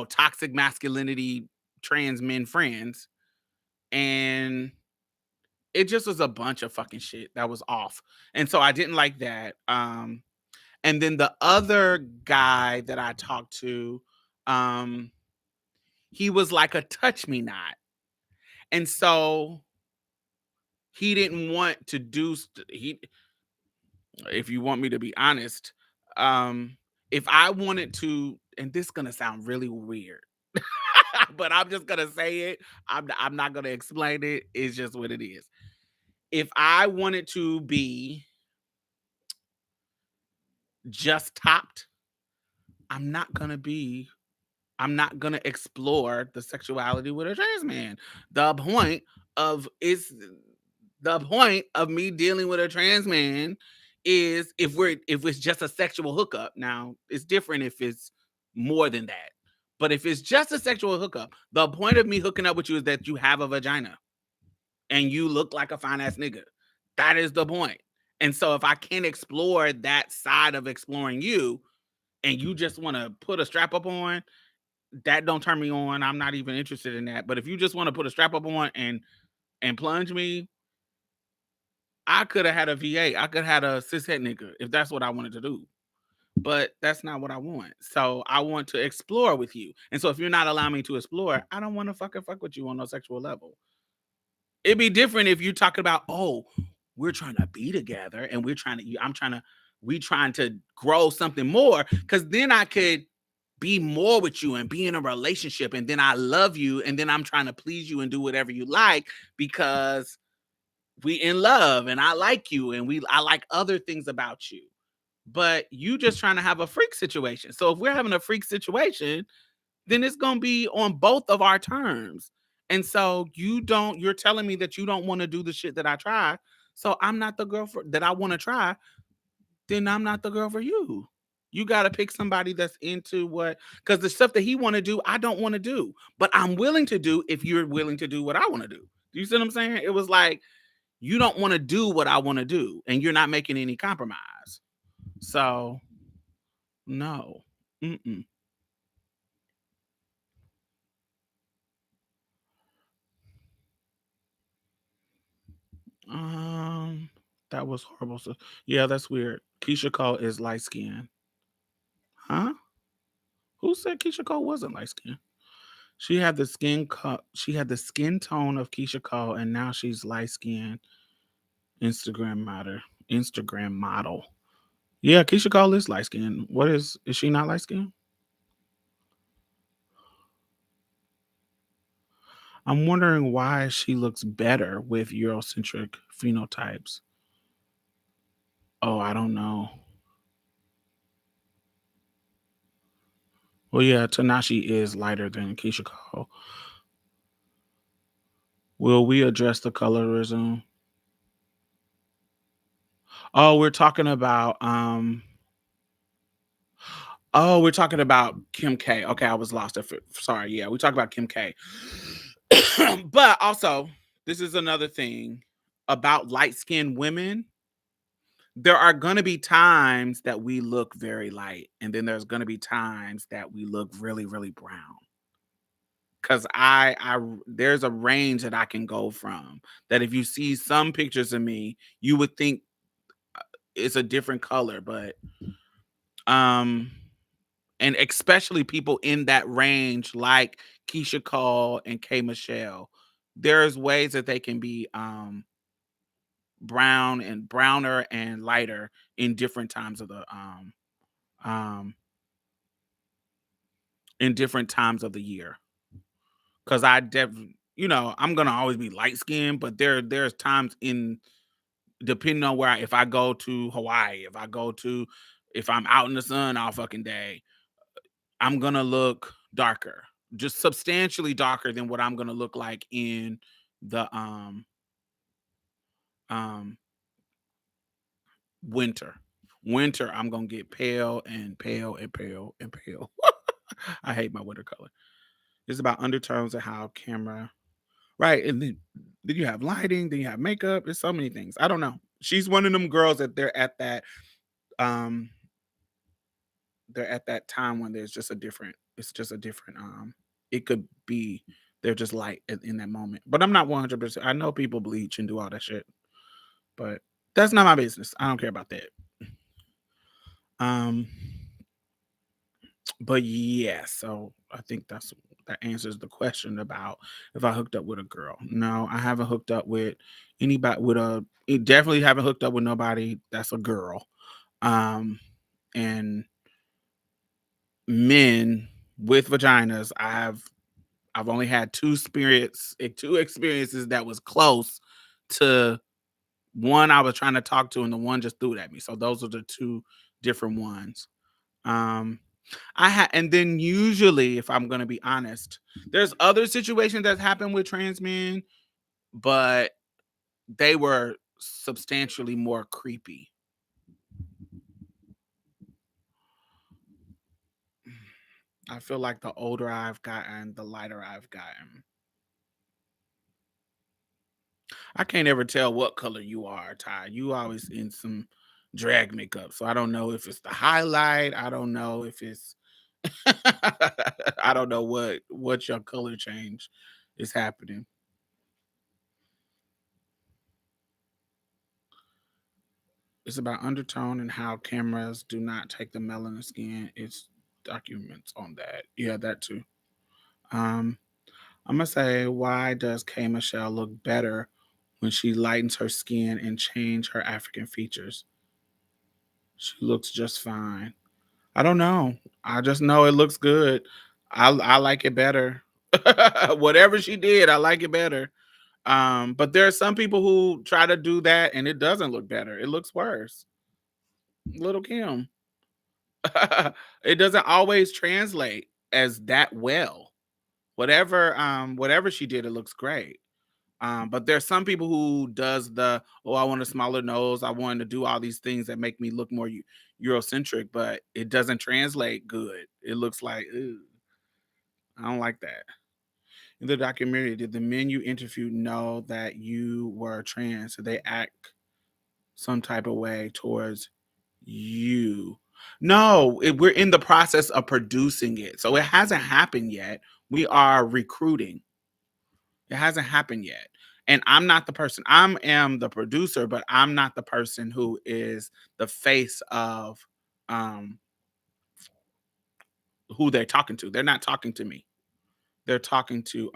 toxic masculinity trans men friends. And it just was a bunch of fucking shit that was off. And so I didn't like that. And then the other guy that I talked to, um, he was like a touch me not. And so he didn't want to he if you want me to be honest, if I wanted to, and this is gonna sound really weird, but I'm just gonna say it. I'm not gonna explain it. It's just what it is. If I wanted to be just topped, I'm not gonna be. I'm not gonna explore the sexuality with a trans man. The point of is the point of me dealing with a trans man is if it's just a sexual hookup. Now it's different if it's more than that. But if it's just a sexual hookup, the point of me hooking up with you is that you have a vagina and you look like a fine ass nigga. That is the point. And so if I can't explore that side of exploring you, and you just want to put a strap up on, that don't turn me on. I'm not even interested in that. But if you just want to put a strap up on and plunge me, I could have had a VA. I could have had a cis-het nigga if that's what I wanted to do. But that's not what I want. So I want to explore with you. And so if you're not allowing me to explore, I don't want to fucking fuck with you on no sexual level. It'd be different if you talk about, oh, we're trying to be together and we trying to grow something more. Cause then I could be more with you and be in a relationship, and then I love you, and then I'm trying to please you and do whatever you like because we in love and I like you and I like other things about you. But you just trying to have a freak situation. So if we're having a freak situation, then it's going to be on both of our terms. And so you're telling me that you don't want to do the shit that I try. So I'm not the girl that I want to try. Then I'm not the girl for you. You got to pick somebody that's into because the stuff that he want to do, I don't want to do, but I'm willing to do if you're willing to do what I want to do. Do you see what I'm saying? It was like, you don't want to do what I want to do, and you're not making any compromise. So, no. Mm-mm. Um, that was horrible. So, yeah, that's weird. Keisha Cole is light skinned. Huh? Who said Keisha Cole wasn't light skinned? She had the skin tone of Keisha Cole, and now she's light skinned. Instagram model. Instagram model. Yeah, Keisha Cole is light skinned. Is she not light skinned? I'm wondering why she looks better with Eurocentric phenotypes. Oh, I don't know. Well, yeah, Tanashi is lighter than Keisha Cole. Will we address the colorism? Oh, we're talking about Oh, we're talking about Kim K. Okay, I was lost. Sorry, yeah, we talk about Kim K. But also, this is another thing about light skinned women. There are going to be times that we look very light, and then there's going to be times that we look really, really brown. Cause there's a range that I can go from. That if you see some pictures of me, you would think it's a different color, but um, and especially people in that range, like Keisha Cole and K Michelle, there's ways that they can be brown and browner and lighter in different times of the um in different times of the year. Cause I definitely, I'm gonna always be light skinned, but there's times in depending on if I go to Hawaii, if I'm out in the sun all fucking day, I'm gonna look darker, just substantially darker than what I'm gonna look like in the um winter. Winter, I'm gonna get pale and pale and pale and pale. I hate my winter color. It's about undertones and how camera, right? And then you have lighting, then you have makeup. There's so many things. I don't know. She's one of them girls that um they're at that time when there's just a different. It's just a different. It could be they're just light in that moment. But I'm not 100%. I know people bleach and do all that shit, but that's not my business. I don't care about that. Um, but yeah, so I think that answers the question about if I hooked up with a girl. No, I haven't hooked up with anybody definitely haven't hooked up with nobody that's a girl. Um and men with vaginas, I've only had two experiences that was close to one I was trying to talk to and the one just threw it at me. So those are the two different ones. Um and then usually, if I'm gonna be honest, there's other situations that happen with trans men, but they were substantially more creepy. I feel like the older I've gotten, the lighter I've gotten. I can't ever tell what color you are, Ty. You always in some drag makeup, so I don't know if it's the highlight. I don't know if it's. I don't know what your color change is happening. It's about undertone and how cameras do not take the melanin skin. It's documents on that. Yeah, that too. Um, I'm gonna say, why does K Michelle look better when she lightens her skin and change her African features? She looks just fine. I don't know. I just know it looks good. I like it better. Whatever she did, I like it better. But there are some people who try to do that and it doesn't look better. It looks worse. Little Kim. It doesn't always translate as that well. Whatever she did, it looks great. But there's some people who does I want a smaller nose, I want to do all these things that make me look more Eurocentric, but it doesn't translate good. It looks like, ew, I don't like that. In the documentary, did the men you interviewed know that you were trans? Did they act some type of way towards you? No, we're in the process of producing it. So it hasn't happened yet. We are recruiting. It hasn't happened yet. And I'm not the person. I am the producer, but I'm not the person who is the face of um who they're talking to. They're not talking to me. They're talking to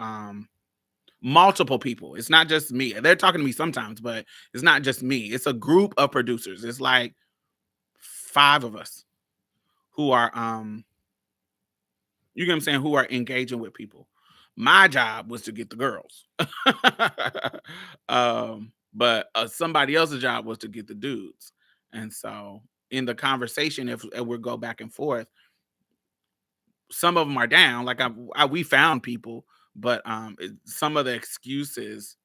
multiple people. It's not just me. They're talking to me sometimes, but it's not just me. It's a group of producers. It's like 5 of us who are you get what I'm saying, who are engaging with people. My job was to get the girls. But somebody else's job was to get the dudes. And so in the conversation, if we go back and forth, some of them are down. Like we found people, but some of the excuses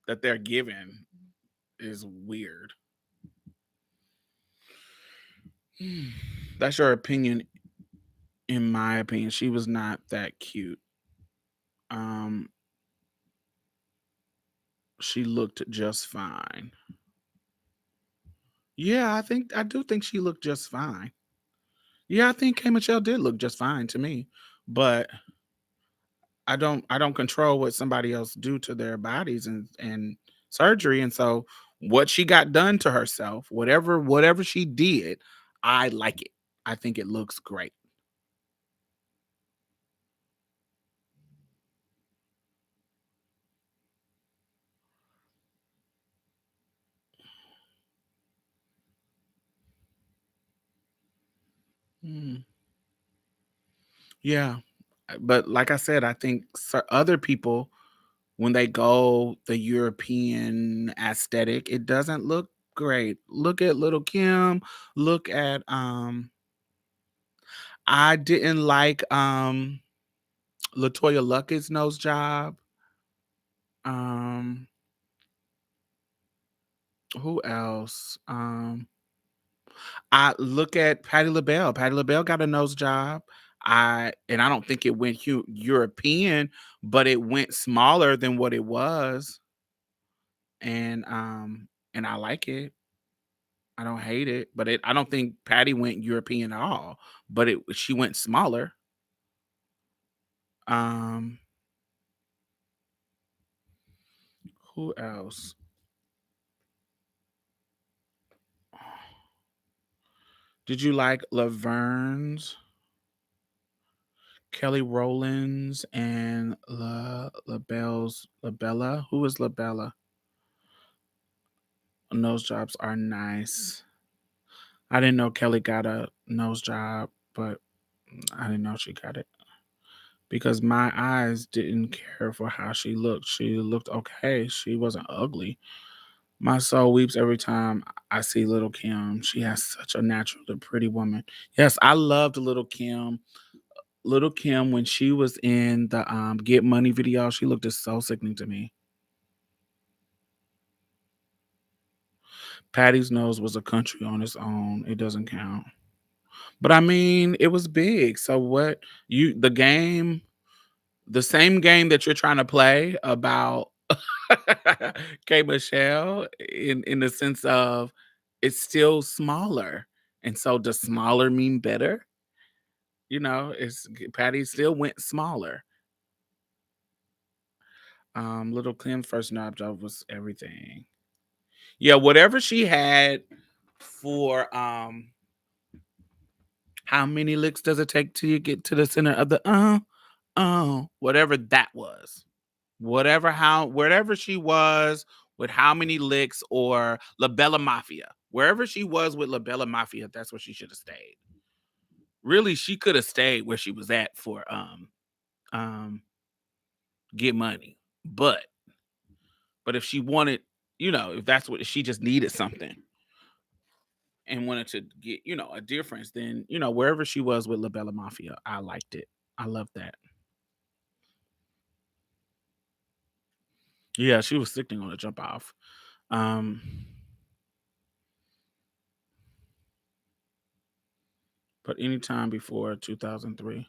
that they're given is weird. That's your opinion. In my opinion, she was not that cute. Um, she looked just fine. Yeah, I do think she looked just fine. Yeah, I think K Michelle did look just fine to me. But I don't control what somebody else do to their bodies and surgery. And so what she got done to herself, whatever she did, I like it. I think it looks great. Mm, yeah. But like I said, I think other people, when they go the European aesthetic, it doesn't look great. Look at Little Kim. Look at I didn't like Latoya Luckett's nose job. Um, who else? I look at Patti LaBelle. Patti LaBelle got a nose job. I don't think it went European, but it went smaller than what it was, and I like it. I don't hate it, but I don't think Patty went European at all. But she went smaller. Um, who else? Did you like Laverne's, Kelly Rowlands, and Labella? Who is Labella? Nose jobs are nice. I didn't know Kelly got a nose job, but I didn't know she got it because my eyes didn't care for how she looked. She looked okay. She wasn't ugly. My soul weeps every time I see Little Kim. She has such a naturally pretty woman. Yes, I loved Little Kim. Little Kim, when she was in the Get Money video, she looked just so sickening to me. Patty's nose was a country on its own. It doesn't count. But I mean, it was big. So what the game, the same game that you're trying to play about K Michelle in the sense of it's still smaller. And so does smaller mean better? It's Patty still went smaller. Little Kim's first knob job was everything. Yeah, whatever she had for how many licks does it take till you get to the center of the whatever that was. Wherever she was with how many licks or La Bella Mafia. Wherever she was with La Bella Mafia, that's where she should have stayed. Really, she could have stayed where she was at for um Get Money. But if she wanted, if that's what she just needed something and wanted to get, a difference, then, wherever she was with La Bella Mafia, I liked it. I love that. Yeah, she was sickening on the jump off. Um, but anytime before 2003.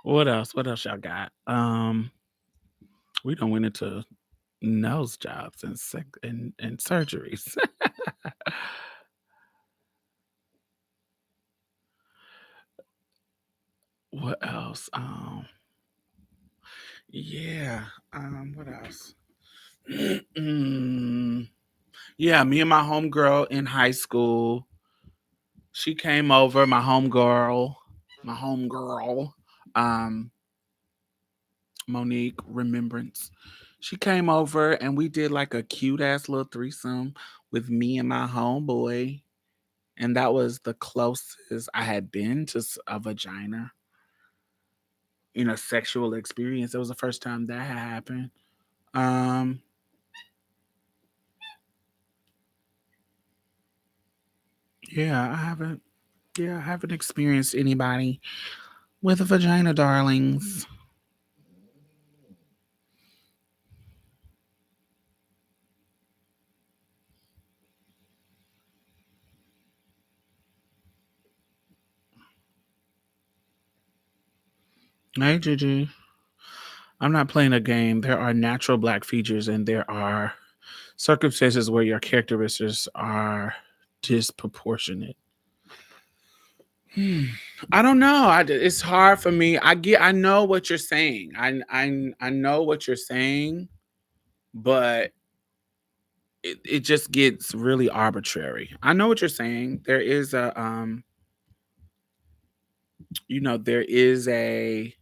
What else? What else y'all got? We don't went into nose jobs and surgeries. What else? Yeah. What else? Mm, yeah, me and my homegirl in high school. She came over, my homegirl, um, Monique Remembrance. She came over and we did like a cute ass little threesome with me and my homeboy. And that was the closest I had been to a vagina in a sexual experience. It was the first time that had happened. Um, Yeah, I haven't. Yeah, I haven't experienced anybody with a vagina, darlings. Hey, Gigi. I'm not playing a game. There are natural black features, and there are circumstances where your characteristics are disproportionate. Hmm. I don't know. It's hard for me. I know what you're saying. I know what you're saying, but it just gets really arbitrary. I know what you're saying. There is there is a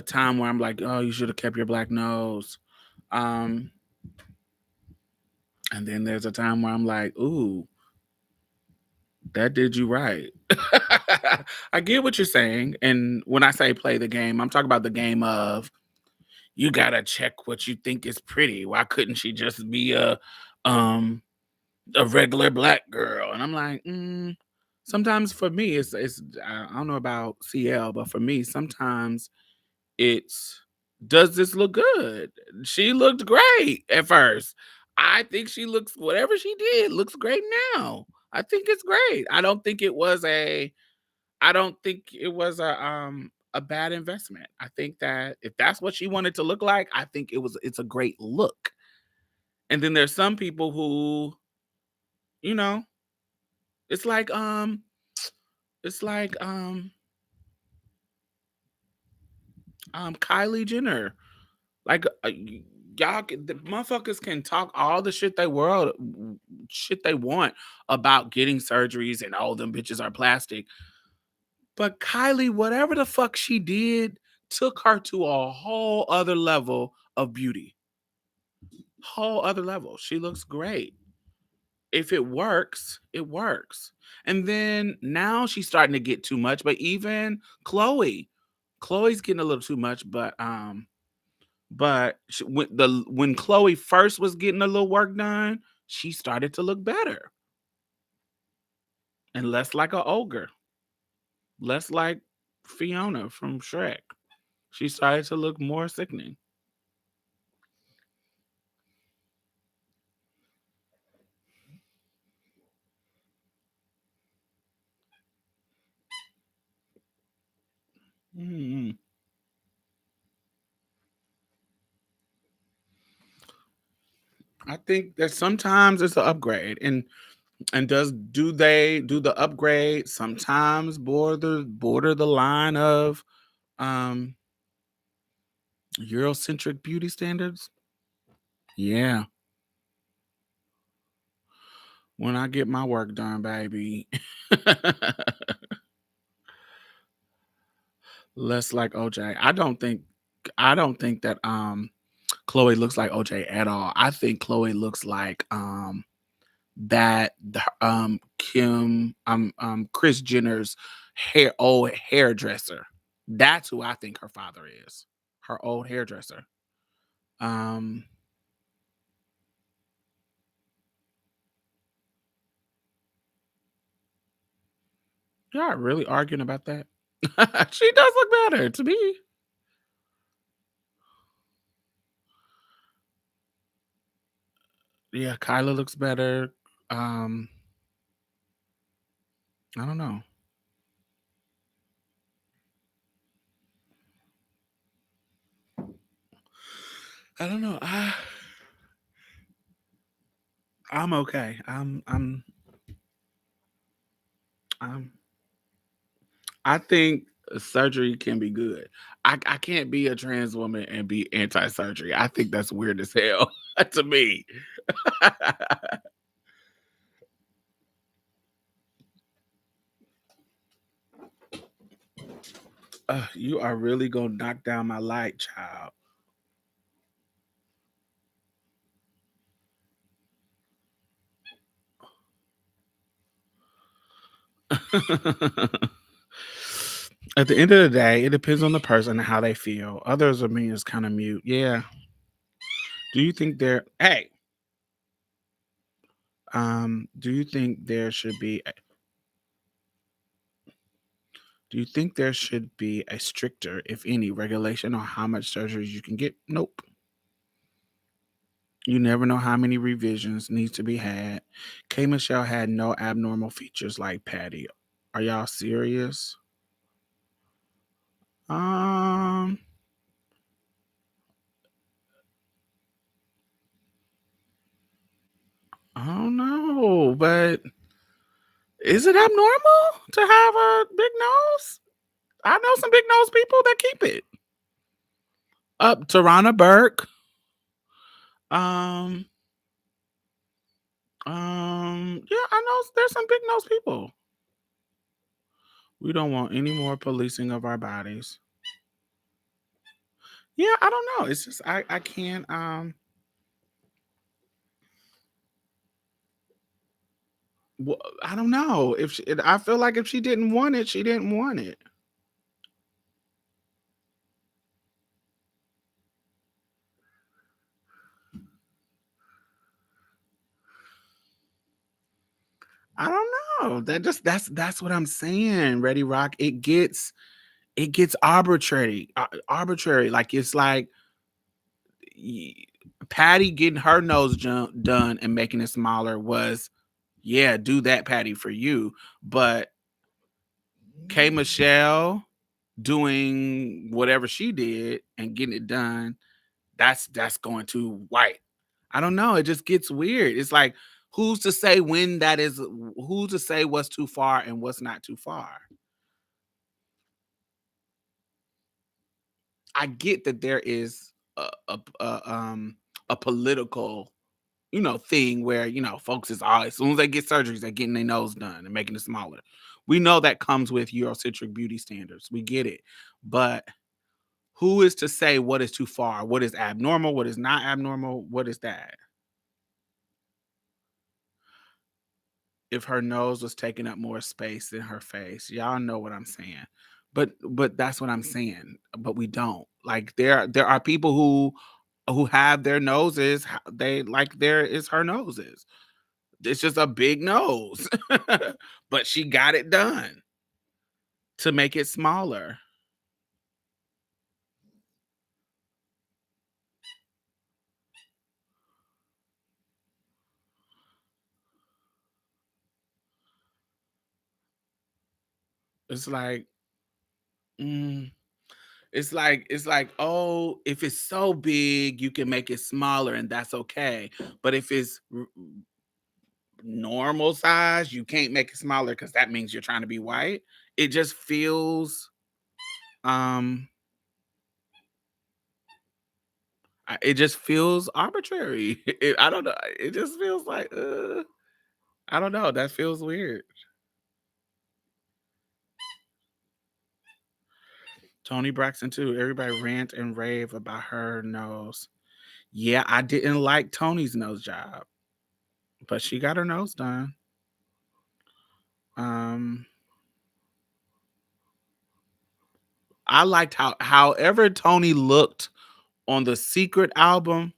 time where I'm like, oh, you should have kept your black nose. Um, and then there's a time where I'm like, ooh, that did you right. I get what you're saying. And when I say play the game, I'm talking about the game of you gotta check what you think is pretty. Why couldn't she just be um a regular black girl? And I'm like, sometimes for me, it's I don't know about CL, but for me, sometimes it's does this look good? She looked great at first. I think she looks whatever she did looks great now. I think it's great. I don't think it was a bad investment. I think that if that's what she wanted to look like, I think it's a great look. And then there's some people who, you know, it's like it's like Kylie Jenner. Like the motherfuckers can talk all the shit they want about getting surgeries and all them bitches are plastic. But Kylie, whatever the fuck she did, took her to a whole other level of beauty. Whole other level. She looks great. If it works, it works. And then now she's starting to get too much. But even Chloe's getting a little too much. But when Chloe first was getting a little work done, she started to look better and less like a ogre, less like Fiona from Shrek. She started to look more sickening. Mm. I think that sometimes it's an upgrade, and do they do the upgrade sometimes border the line of um Eurocentric beauty standards? Yeah, when I get my work done, baby. Less like OJ. I don't think that Chloe looks like OJ at all. I think Chloe looks like Kim Chris Jenner's old hairdresser. That's who I think her father is. Her old hairdresser. Um Y'all really arguing about that? She does look better to me. Yeah, Kyla looks better. Um I don't know. I don't know. I'm okay. I'm I think surgery can be good. I can't be a trans woman and be anti-surgery. I think that's weird as hell to me. You are really gonna knock down my light, child. At the end of the day, it depends on the person and how they feel. Others of me is kind of mute. Yeah. Do you think they're hey? Do you think there should be do you think there should be a stricter, if any, regulation on how much surgeries you can get? Nope. You never know how many revisions needs to be had. K Michelle had no abnormal features like Patty. Are y'all serious? Um, I don't know, but is it abnormal to have a big nose? I know some big nose people that keep it. Up Tarana Burke. Um, yeah, I know there's some big nose people. We don't want any more policing of our bodies. Yeah, I don't know. It's just I can't I don't know if I feel like if she didn't want it, she didn't want it. I don't know. That's what I'm saying. Ready Rock. It gets arbitrary. Arbitrary. Like it's like y- Patty getting her nose done and making it smaller was, yeah, do that, Patty, for you. But K Michelle doing whatever she did and getting it done, that's going too white. I don't know. It just gets weird. It's like who's to say when that is? Who's to say what's too far and what's not too far? I get that there is a political thing where folks is all as soon as they get surgeries they're getting their nose done and making it smaller. We know that comes with Eurocentric beauty standards. We get it, but who is to say what is too far? What is abnormal? What is not abnormal? What is that? If her nose was taking up more space than her face. Y'all know what I'm saying. But that's what I'm saying. But we don't. Like there are people who have their noses they like there is her noses. It's just a big nose. But she got it done to make it smaller. It's like mm, it's like, oh, if it's so big, you can make it smaller and that's okay. But if it's normal size, you can't make it smaller because that means you're trying to be white. It just feels um it just feels arbitrary. I don't know. It just feels like I don't know. That feels weird. Tony Braxton too. Everybody rant and rave about her nose. Yeah, I didn't like Tony's nose job, but she got her nose done. Um, I liked however Tony looked on the Secret album.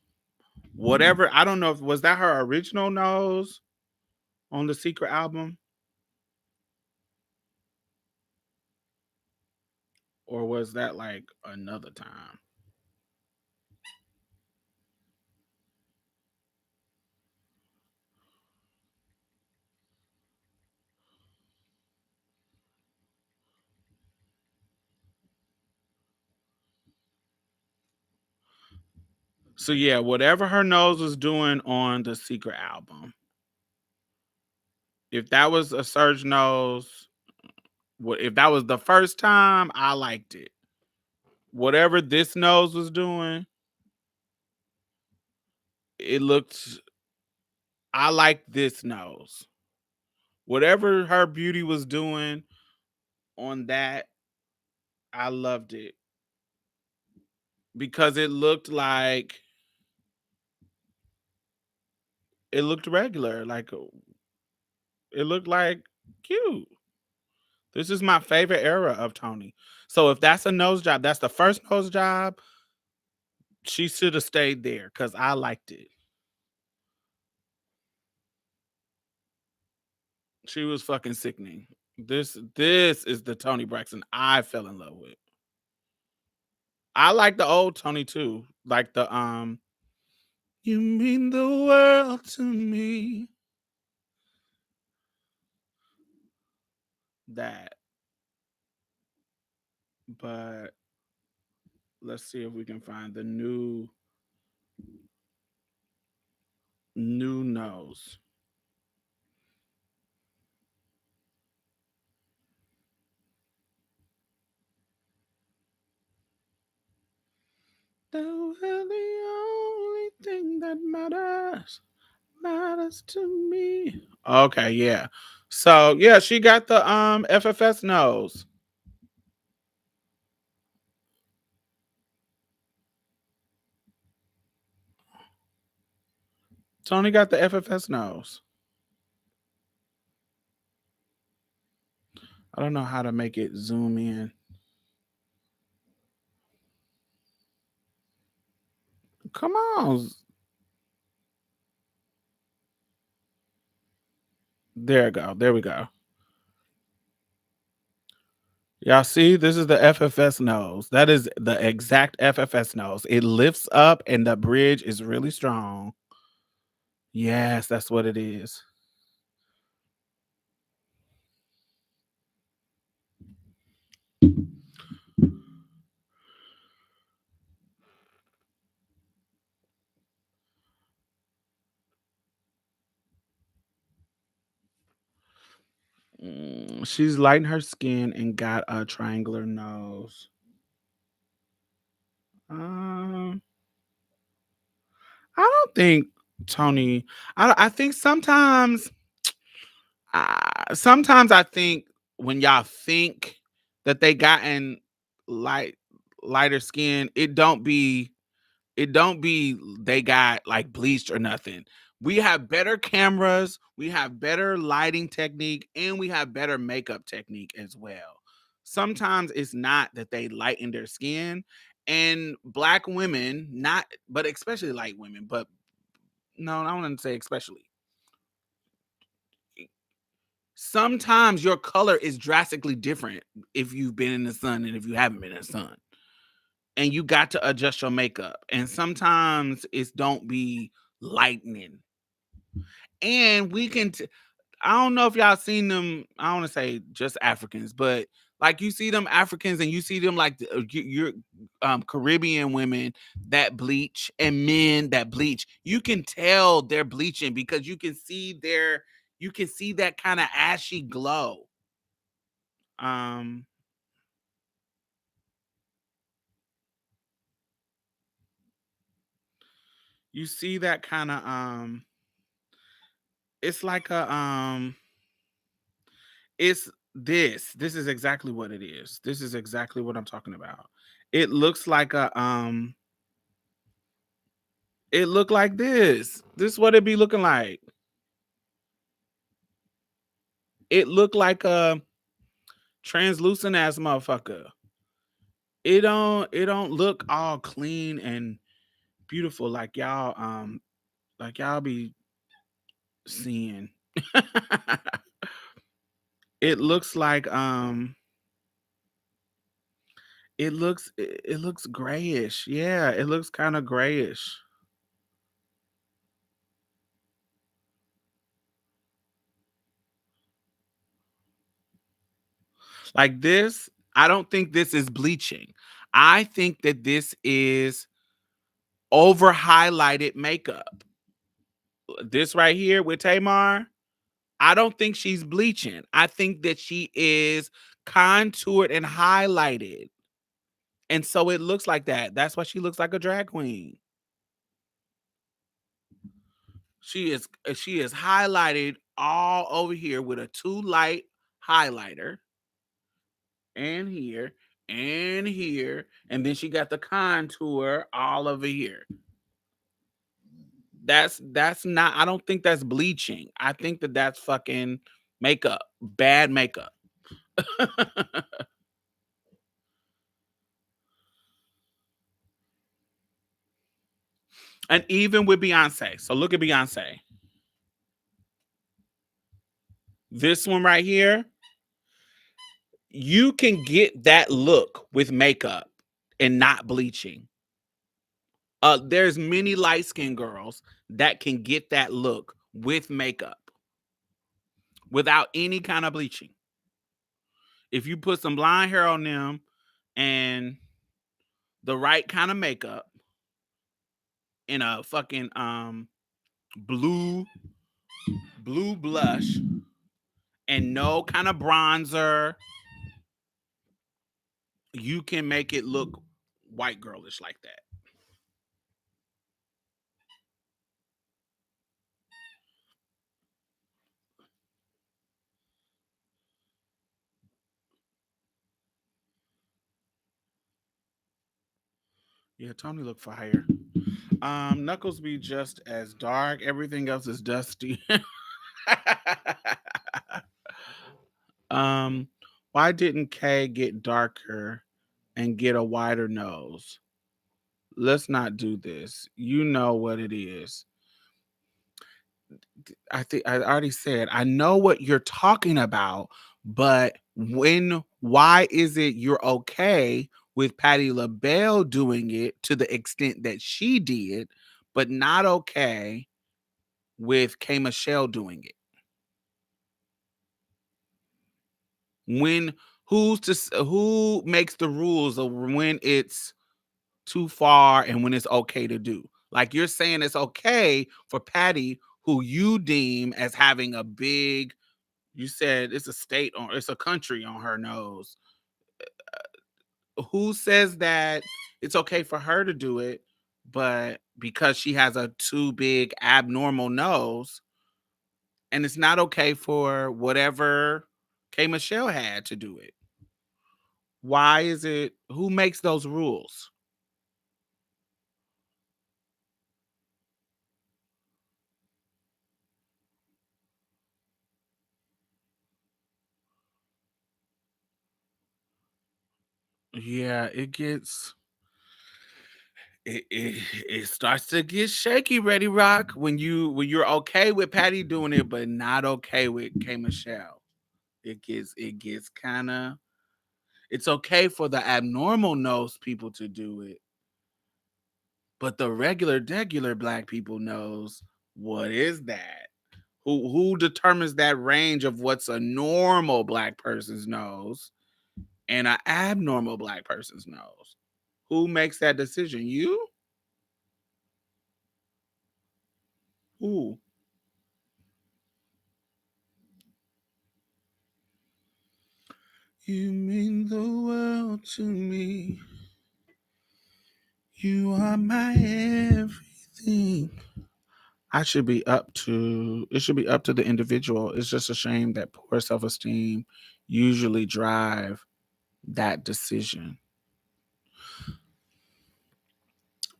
Whatever, I don't know if was that her original nose on the Secret album or was that like another time? So yeah, whatever her nose was doing on the Secret album, if that was a Surge nose, if that was the first time, I liked it. Whatever this nose was doing, it looked. I liked this nose. Whatever her beauty was doing on that, I loved it because it looked regular, like it looked like cute. This is my favorite era of Tony. So if that's a nose job, that's the first nose job. She should have stayed there because I liked it. She was fucking sickening. This is the Tony Braxton I fell in love with. I like the old Tony too. Like the you mean the world to me. That. But let's see if we can find the new nose. The only thing that matters to me. Okay, yeah. So yeah, she got the FFS nose. Tony got the FFS nose. I don't know how to make it zoom in. Come on. There we go. There we go. Y'all see, this is the FFS nose. That is the exact FFS nose. It lifts up and the bridge is really strong. Yes, that's what it is. She's lighting her skin and got a triangular nose. Um, I don't think Tony. I think sometimes I think when y'all think that they gotten light lighter skin, it don't be they got like bleached or nothing. We have better cameras, we have better lighting technique, and we have better makeup technique as well. Sometimes it's not that they lighten their skin, and black women, not but especially light women, but no, I want to say especially. Sometimes your color is drastically different if you've been in the sun and if you haven't been in the sun. And you got to adjust your makeup. And sometimes it's don't be lightening. And I don't know if y'all seen them. I don't want to say just Africans, but like you see them Africans and you see them like your Caribbean women that bleach and men that bleach. You can tell they're bleaching because you can see that kind of ashy glow. Um, you see that kind of it's like a it's this is exactly what it is. This is exactly what I'm talking about. It looks like a it look like this is what it be looking like. It look like a translucent ass motherfucker. It don't look all clean and beautiful like y'all be seeing. It looks like it looks grayish. Yeah, it looks kind of grayish. Like this, I don't think this is bleaching. I think that this is over highlighted makeup. This right here with Tamar, I don't think she's bleaching. I think that she is contoured and highlighted. And so it looks like that. That's why she looks like a drag queen. She is highlighted all over here with a too light highlighter and here, and then she got the contour all over here. That's not. I don't think that's bleaching. I think that that's fucking makeup, bad makeup. And even with Beyonce. So look at Beyonce. This one right here, you can get that look with makeup and not bleaching. There's many light-skinned girls that can get that look with makeup without any kind of bleaching. If you put some blonde hair on them and the right kind of makeup in a fucking blue blush and no kind of bronzer, you can make it look white girlish like that. Yeah, Tony look fire. Knuckles be just as dark. Everything else is dusty. um, why didn't Kay get darker and get a wider nose? Let's not do this. You know what it is. I think I already said I know what you're talking about, but why is it you're okay with Patti LaBelle doing it to the extent that she did, but not okay with K Michelle doing it? When who makes the rules of when it's too far and when it's okay to do? Like you're saying it's okay for Patty, who you deem as having a big, you said it's a country on her nose. Who says that it's okay for her to do it, but because she has a too big abnormal nose, and it's not okay for whatever K Michelle had to do it? Why is it, who makes those rules? Yeah, it starts to get shaky, Ready Rock, when you're okay with Patty doing it, but not okay with K Michelle. It gets kind of, it's okay for the abnormal nose people to do it, but the regular black people knows what is that? Who determines that range of what's a normal black person's nose and an abnormal black person's nose? Who makes that decision? You? Who? You mean the world to me. You are my everything. It should be up to the individual. It's just a shame that poor self-esteem usually drive that decision.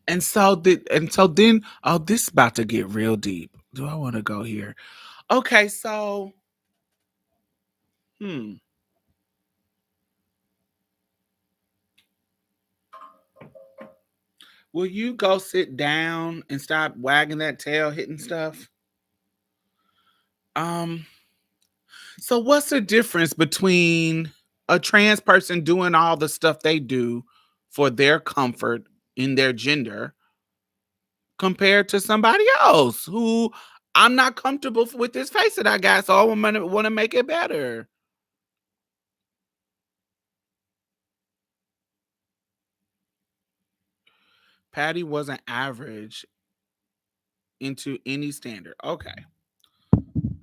And so then, oh, this is about to get real deep. Do I want to go here? Okay, so hmm. Will you go sit down and stop wagging that tail hitting stuff? Um, so what's the difference between a trans person doing all the stuff they do for their comfort in their gender compared to somebody else who, I'm not comfortable with this face that I got, so I want to make it better? Patty wasn't average into any standard. Okay.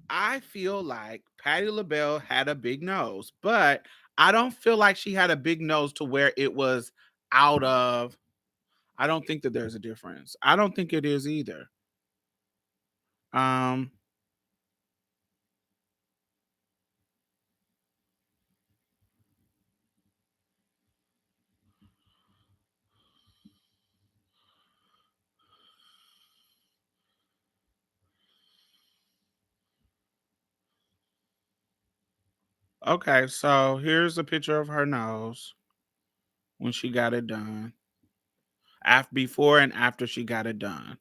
I feel like Patty LaBelle had a big nose, but I don't feel like she had a big nose to where it was out of. I don't think that there's a difference. I don't think it is either. Um, okay, so here's a picture of her nose when she got it done. After, before and after she got it done.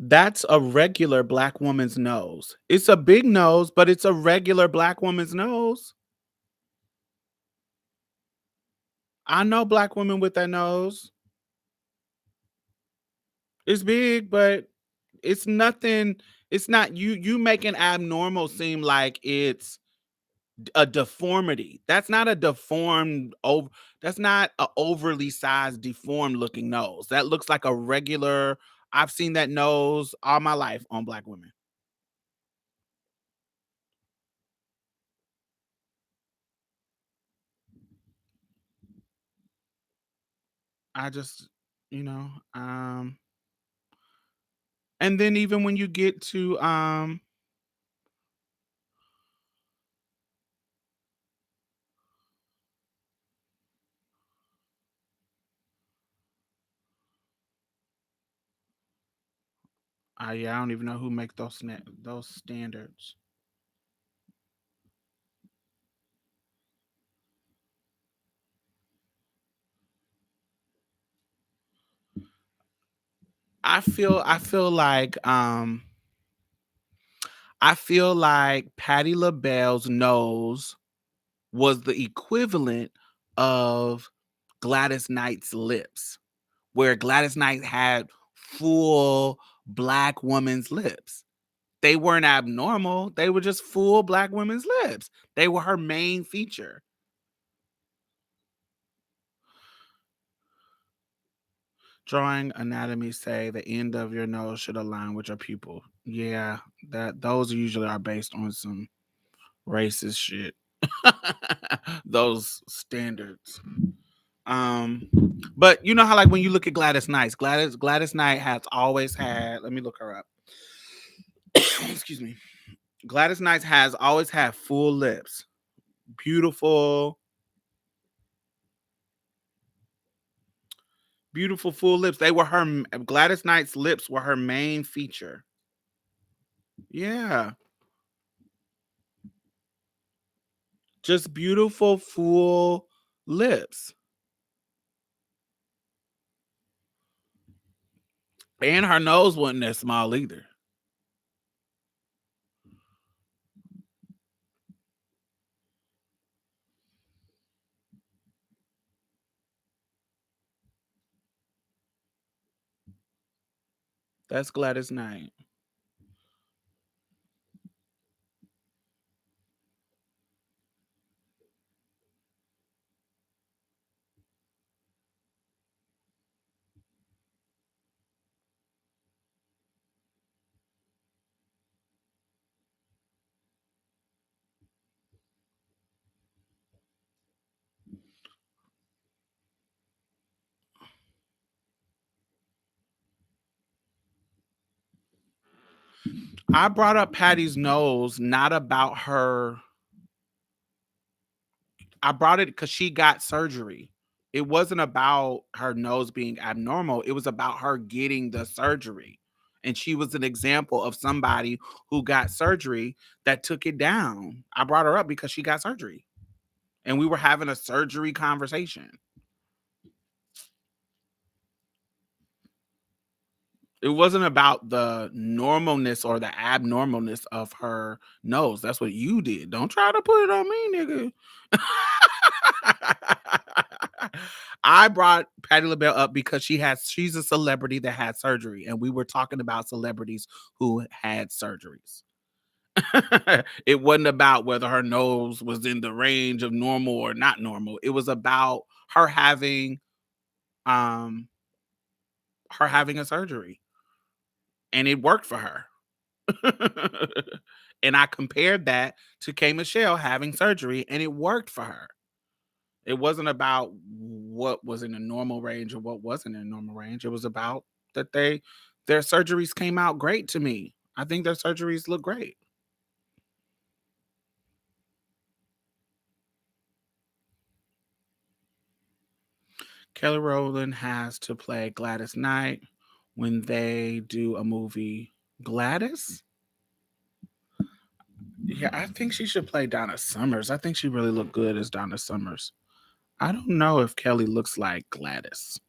That's a regular black woman's nose. It's a big nose, but it's a regular black woman's nose. I know black women with that nose. It's big, but it's nothing. It's not you making abnormal seem like it's a deformity. That's not a deformed over that's not a overly sized deformed looking nose. That looks like a regular. I've seen that nose all my life on black women. I just, you know, and then even when you get to yeah, I don't even know who make those standards. I feel like Patti LaBelle's nose was the equivalent of Gladys Knight's lips, where Gladys Knight had full black woman's lips. They weren't abnormal. They were just full black women's lips. They were her main feature. Drawing anatomy say the end of your nose should align with your pupil. Yeah, that those usually are based on some racist shit. Those standards. Um, but you know how like when you look at Gladys Knight, Gladys Knight has always had. Let me look her up. Excuse me. Gladys Knight has always had full lips, beautiful, beautiful full lips. They were her. Gladys Knight's lips were her main feature. Yeah, just beautiful full lips, and her nose wasn't that small either. That's Gladys Knight. I brought up Patty's nose not about her. I brought it because she got surgery. It wasn't about her nose being abnormal. It was about her getting the surgery. And she was an example of somebody who got surgery that took it down. I brought her up because she got surgery. And we were having a surgery conversation. It wasn't about the normalness or the abnormalness of her nose. That's what you did. Don't try to put it on me, nigga. I brought Patti LaBelle up because she's a celebrity that had surgery, and we were talking about celebrities who had surgeries. It wasn't about whether her nose was in the range of normal or not normal. It was about um her having a surgery, and it worked for her. And I compared that to K Michelle having surgery, and it worked for her. It wasn't about what was in a normal range or what wasn't in a normal range. It was about that their surgeries came out great to me. I think their surgeries look great. Kelly Rowland has to play Gladys Knight when they do a movie. Gladys? Yeah, I think she should play Donna Summers. I think she really looked good as Donna Summers. I don't know if Kelly looks like Gladys.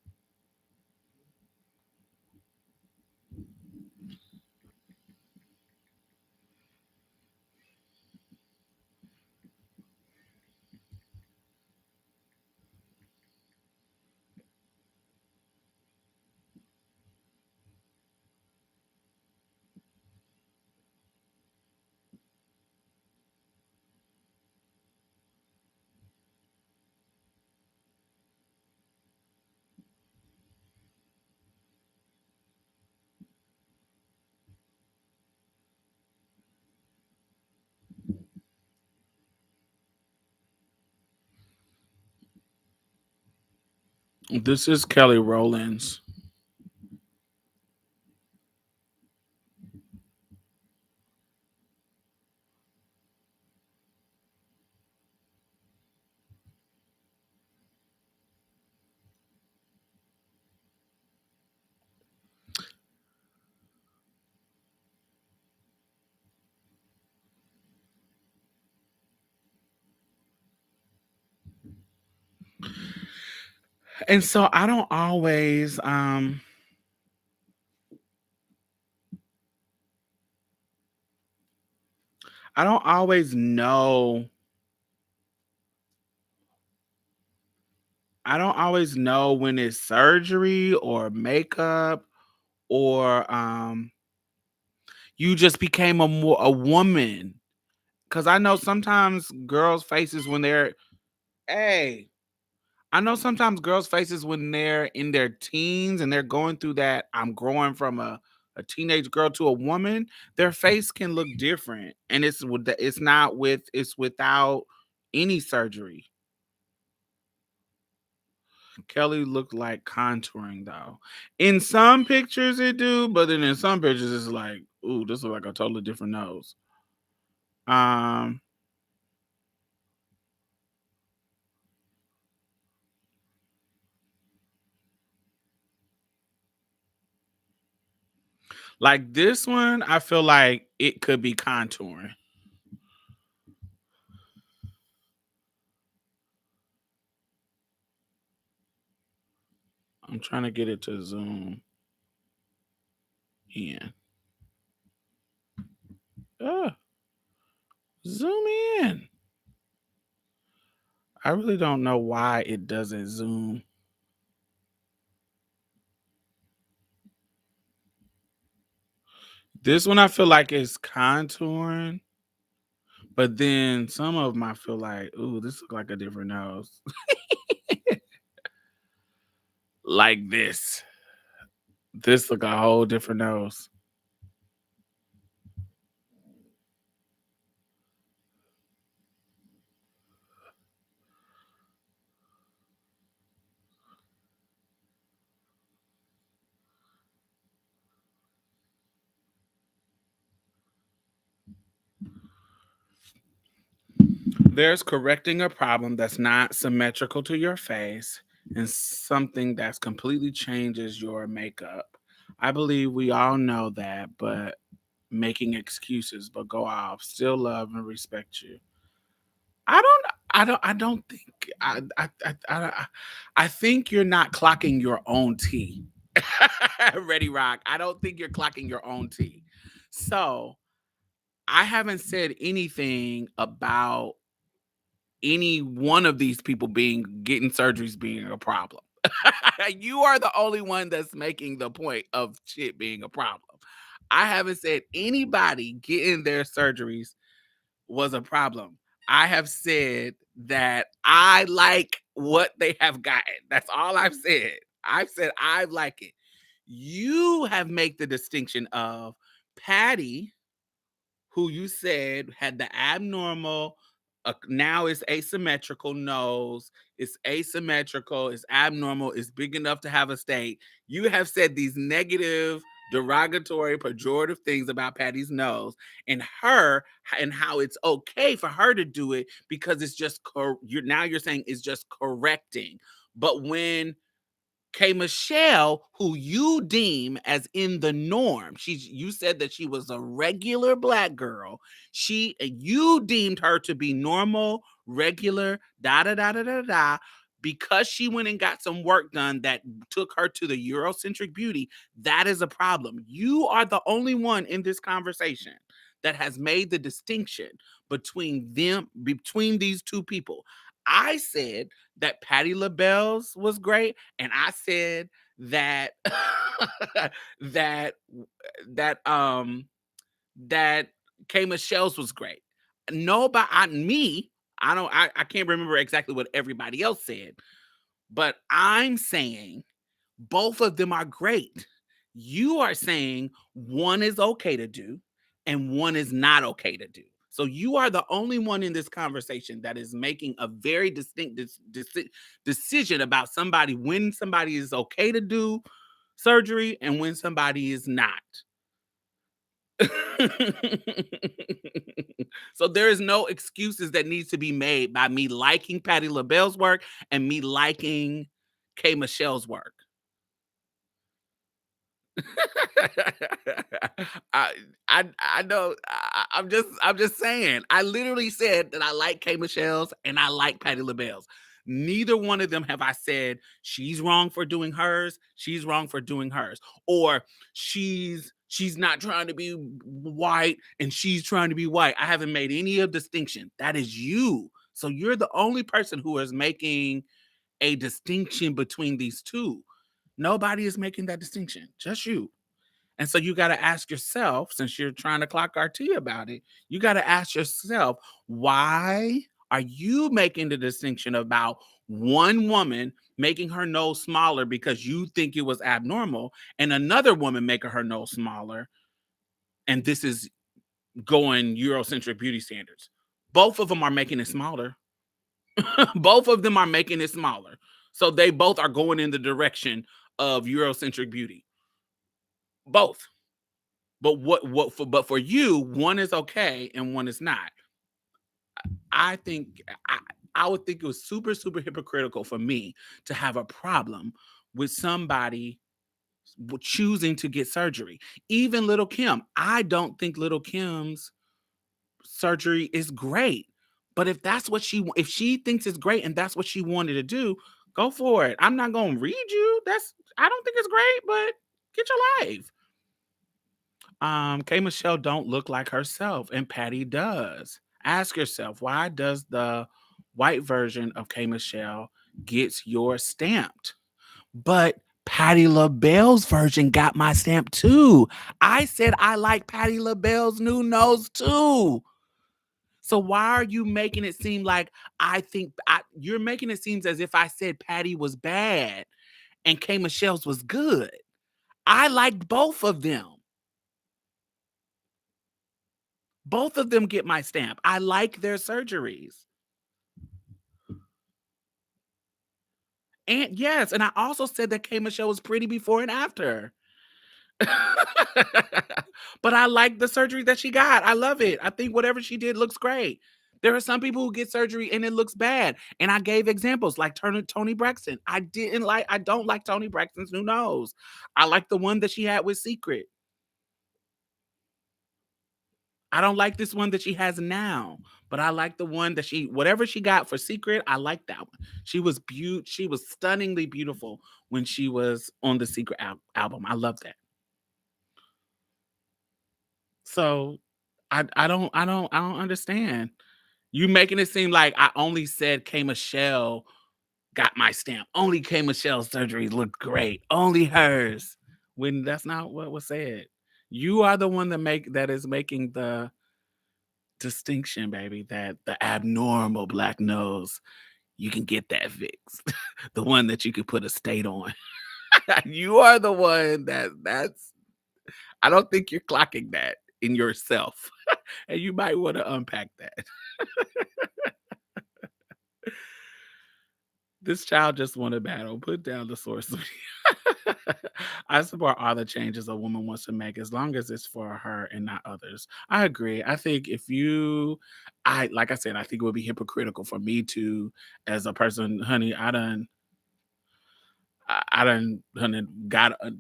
This is Kelly Rowland's. And so I don't always know I don't always know when it's surgery or makeup or you just became a woman. Cause I know sometimes girls' faces when they're hey, I know sometimes girls' faces when they're in their teens and they're going through that I'm growing from a teenage girl to a woman, their face can look different. And it's without any surgery. Kelly looked like contouring though. In some pictures it do, but then in some pictures it's like, ooh, this looks like a totally different nose. Um like this one, I feel like it could be contouring. I'm trying to get it to zoom in. Ah, zoom in. I really don't know why it doesn't zoom. This one I feel like is contouring, but then some of them I feel like, ooh, this look like a different nose. Like this. This look a whole different nose. There's correcting a problem that's not symmetrical to your face and something that's completely changes your makeup. I believe we all know that, but making excuses, but go off. Still love and respect you. I don't think I think you're not clocking your own tea. Ready Rock. I don't think you're clocking your own tea. So I haven't said anything about any one of these people being getting surgeries being a problem. You are the only one that's making the point of shit being a problem. I haven't said anybody getting their surgeries was a problem. I have said that I like what they have gotten. That's all I've said. I've said I like it. You have made the distinction of Patty, who you said had the abnormal, now it's asymmetrical nose, it's asymmetrical, it's abnormal, it's big enough to have a state. You have said these negative, derogatory, pejorative things about Patty's nose and her, and how it's okay for her to do it because it's just you're saying it's just correcting. But when K Michelle, who you deem as in the norm, you said that she was a regular black girl. You deemed her to be normal, regular, da da da da da da. Because she went and got some work done that took her to the Eurocentric beauty, that is a problem. You are the only one in this conversation that has made the distinction between these two people. I said that Patty LaBelle's was great, and I said that that that K Michelle's was great. Nobody, I can't remember exactly what everybody else said, but I'm saying both of them are great. You are saying one is okay to do and one is not okay to do. So you are the only one in this conversation that is making a very distinct decision about somebody, when somebody is okay to do surgery and when somebody is not. So there is no excuses that needs to be made by me liking Patti LaBelle's work and me liking K Michelle's work. I I know. I'm just saying. I literally said that I like K Michelle's and I like Patti LaBelle's. Neither one of them have I said she's wrong for doing hers. She's wrong for doing hers, or she's not trying to be white and she's trying to be white. I haven't made any of distinction. That is you. So you're the only person who is making a distinction between these two. Nobody is making that distinction. Just you. And so you got to ask yourself, since you're trying to clock RT about it, you got to ask yourself, why are you making the distinction about one woman making her nose smaller because you think it was abnormal and another woman making her nose smaller? And this is going Eurocentric beauty standards. Both of them are making it smaller. Both of them are making it smaller. So they both are going in the direction of Eurocentric beauty. Both. But for you, one is okay and one is not. I think I would think it was super, super hypocritical for me to have a problem with somebody choosing to get surgery. Even Little Kim. I don't think Little Kim's surgery is great. But if she thinks it's great and that's what she wanted to do, go for it. I'm not gonna read you. I don't think it's great, but get your life. K Michelle don't look like herself, and Patty does. Ask yourself, why does the white version of K Michelle gets your stamped, but Patti LaBelle's version got my stamp too? I said I like Patti LaBelle's new nose too. So why are you making it seem like you're making it seem as if I said Patty was bad and K Michelle's was good? I liked both of them. Both of them get my stamp. I like their surgeries. And yes, and I also said that K Michelle was pretty before and after. But I like the surgery that she got. I love it. I think whatever she did looks great. There are some people who get surgery and it looks bad. And I gave examples like Tony Braxton. I don't like Tony Braxton's new nose. I like the one that she had with Secret. I don't like this one that she has now, but I like the one that whatever she got for Secret, I like that one. She was stunningly beautiful when she was on the Secret album. I love that. So I don't understand. You making it seem like I only said K Michelle got my stamp. Only K Michelle's surgery looked great. Only hers. When that's not what was said. You are the one that is making the distinction, baby, that the abnormal black nose, you can get that fixed. The one that you could put a state on. You are the one that's I don't think you're clocking that in yourself. And you might want to unpack that. This child just won a battle. Put down the source. I support all the changes a woman wants to make as long as it's for her and not others. I agree. I think like I said, I think it would be hypocritical for me to, as a person, honey, honey, got a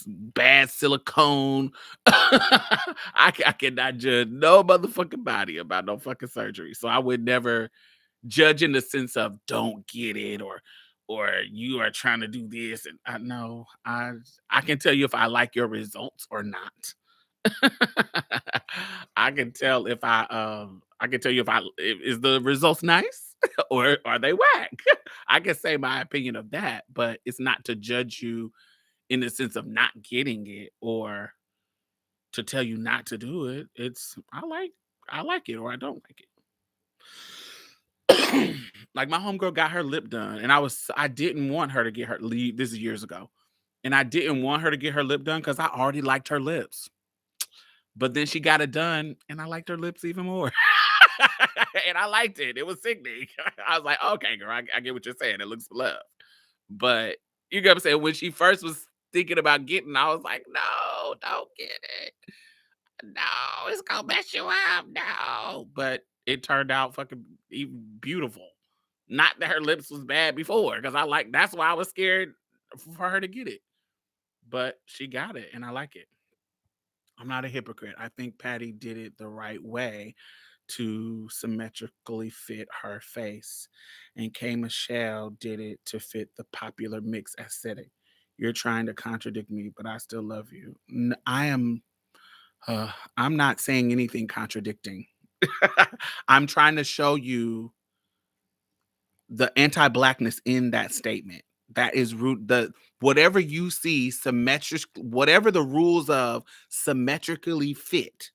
bad silicone. I cannot judge no motherfucking body about no fucking surgery. So I would never judge in the sense of don't get it or you are trying to do this. And I know I can tell you if I like your results or not. I can tell you if is the results nice or are they whack. I can say my opinion of that, but it's not to judge you in the sense of not getting it or to tell you not to do it. It's I like it or I don't like it. Like my homegirl got her lip done, and I didn't want her to get her leave. This is years ago, and I didn't want her to get her lip done because I already liked her lips. But then she got it done, and I liked her lips even more. And I liked it. It was sickening. I was like, okay, girl, I get what you're saying. It looks love. But you get what I'm saying? When she first was thinking about getting, I was like, no, don't get it. No, it's gonna mess you up. No. But it turned out fucking even beautiful. Not that her lips was bad before, because I like that's why I was scared for her to get it. But she got it and I like it. I'm not a hypocrite. I think Patty did it the right way to symmetrically fit her face. And K. Michelle did it to fit the popular mix aesthetic. You're trying to contradict me, but I still love you. I am I'm not saying anything contradicting. I'm trying to show you the anti-blackness in that statement. That is root the whatever you see symmetric, whatever the rules of symmetrically fit,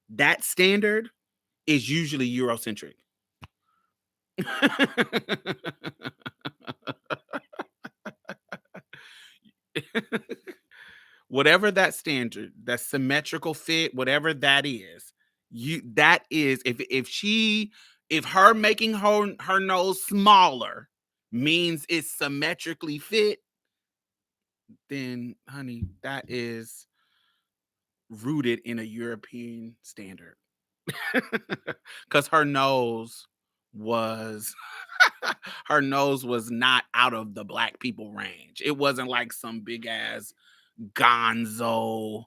that standard is usually Eurocentric. Whatever that standard, that symmetrical fit, whatever that is, you that is if her making her nose smaller means it's symmetrically fit, then honey, that is rooted in a European standard. Cuz was her nose was not out of the black people range. It wasn't like some big ass gonzo.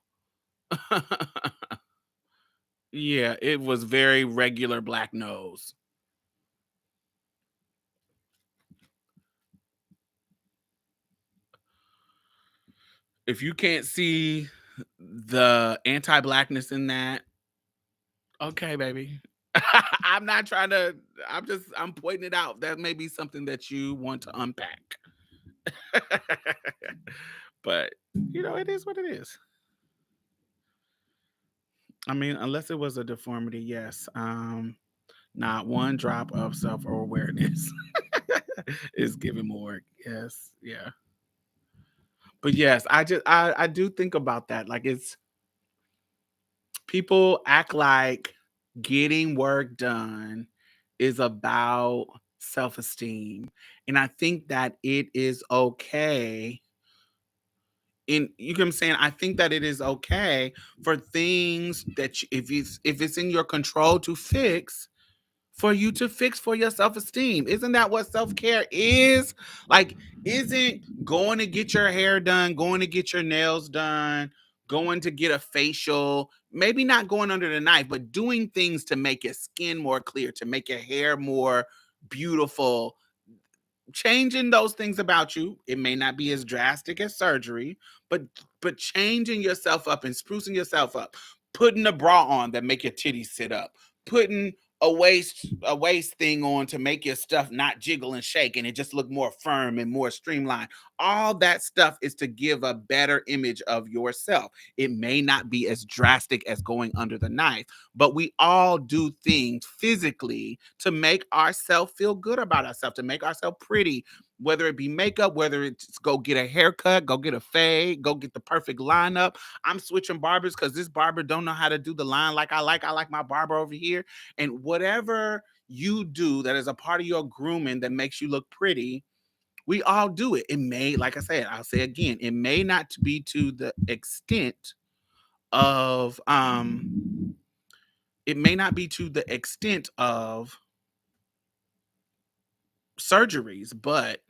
Yeah, it was very regular black nose. If you can't see the anti-blackness in that, okay, baby. I'm not trying to, I'm pointing it out. That may be something that you want to unpack. But it is what it is. I mean, unless it was a deformity, yes. Not one drop of self-awareness is given more. Yes, yeah. But yes, I do think about that. Like it's people act like getting work done is about self-esteem. And I think that it is okay. And you know what I'm saying? I think that it is okay for things that if it's in your control to fix, for you to fix for your self-esteem. Isn't that what self-care is? Like, isn't going to get your hair done, going to get your nails done, going to get a facial, maybe not going under the knife, but doing things to make your skin more clear, to make your hair more beautiful, changing those things about you. It may not be as drastic as surgery, but changing yourself up and sprucing yourself up, putting a bra on that make your titties sit up, putting a waist thing on to make your stuff not jiggle and shake and it just look more firm and more streamlined. All that stuff is to give a better image of yourself. It may not be as drastic as going under the knife, but we all do things physically to make ourselves feel good about ourselves, to make ourselves pretty, whether it be makeup, whether it's go get a haircut, go get a fade, go get the perfect lineup. I'm switching barbers because this barber don't know how to do the line like I like. I like my barber over here. And whatever you do that is a part of your grooming that makes you look pretty, we all do it. It may, like I said, I'll say again, it may not be to the extent of it may not be to the extent of surgeries, but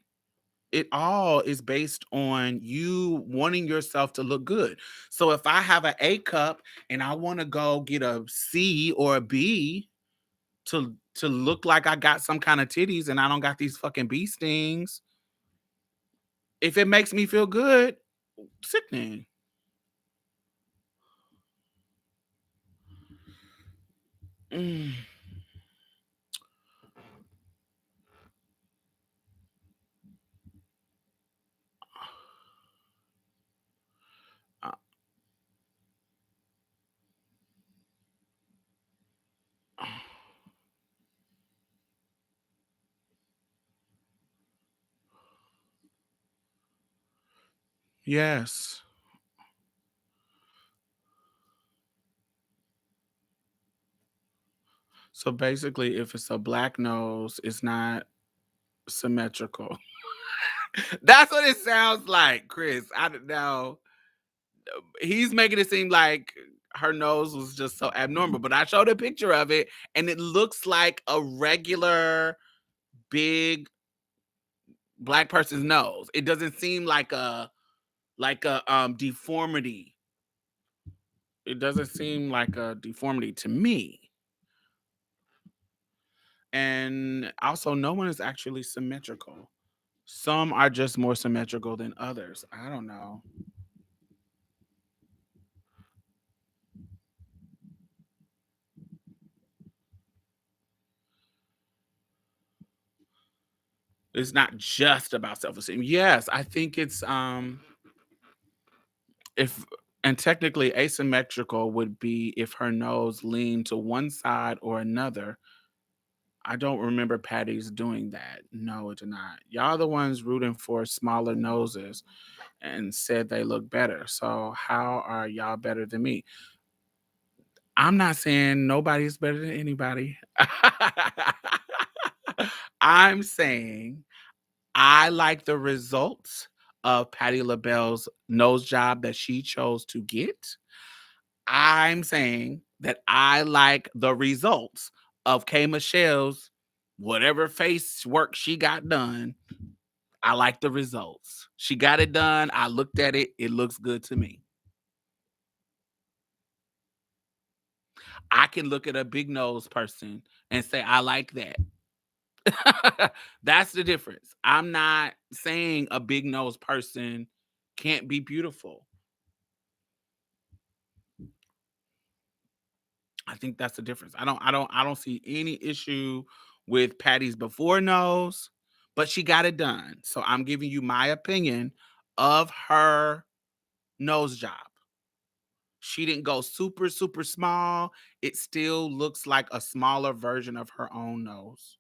it all is based on you wanting yourself to look good. So if I have an A cup and I want to go get a C or a B to look like I got some kind of titties and I don't got these fucking bee stings, if it makes me feel good, sickening. Mm. Uh, yes. So basically, if it's a black nose, it's not symmetrical. That's what it sounds like, Chris. I don't know. He's making it seem like her nose was just so abnormal, but I showed a picture of it and it looks like a regular big black person's nose. It doesn't seem like a deformity. It doesn't seem like a deformity to me. And also, no one is actually symmetrical. Some are just more symmetrical than others. I don't know. It's not just about self-esteem. Yes, I think it's if and technically asymmetrical would be if her nose leaned to one side or another. I don't remember Patty's doing that. No, it did not. Y'all the ones rooting for smaller noses and said they look better. So how are y'all better than me? I'm not saying nobody's better than anybody. I'm saying I like the results of Patty LaBelle's nose job that she chose to get. I'm saying that I like the results of K Michelle's whatever face work she got done. I like the results. She got it done. I looked at it. It looks good to me. I can look at a big nose person and say, I like that. That's the difference. I'm not saying a big nose person can't be beautiful. I think that's the difference. I don't see any issue with Patty's before nose, but she got it done. So I'm giving you my opinion of her nose job. She didn't go super, super small. It still looks like a smaller version of her own nose.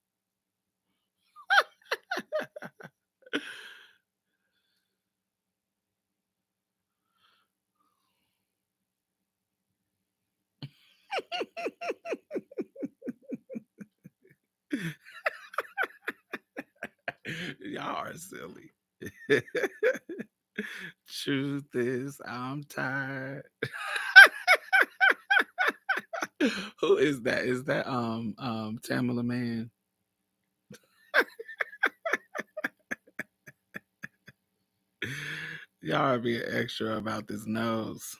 Y'all are silly. Truth is, I'm tired. Who is that? Is that Tamala Man? Y'all are being extra about this nose.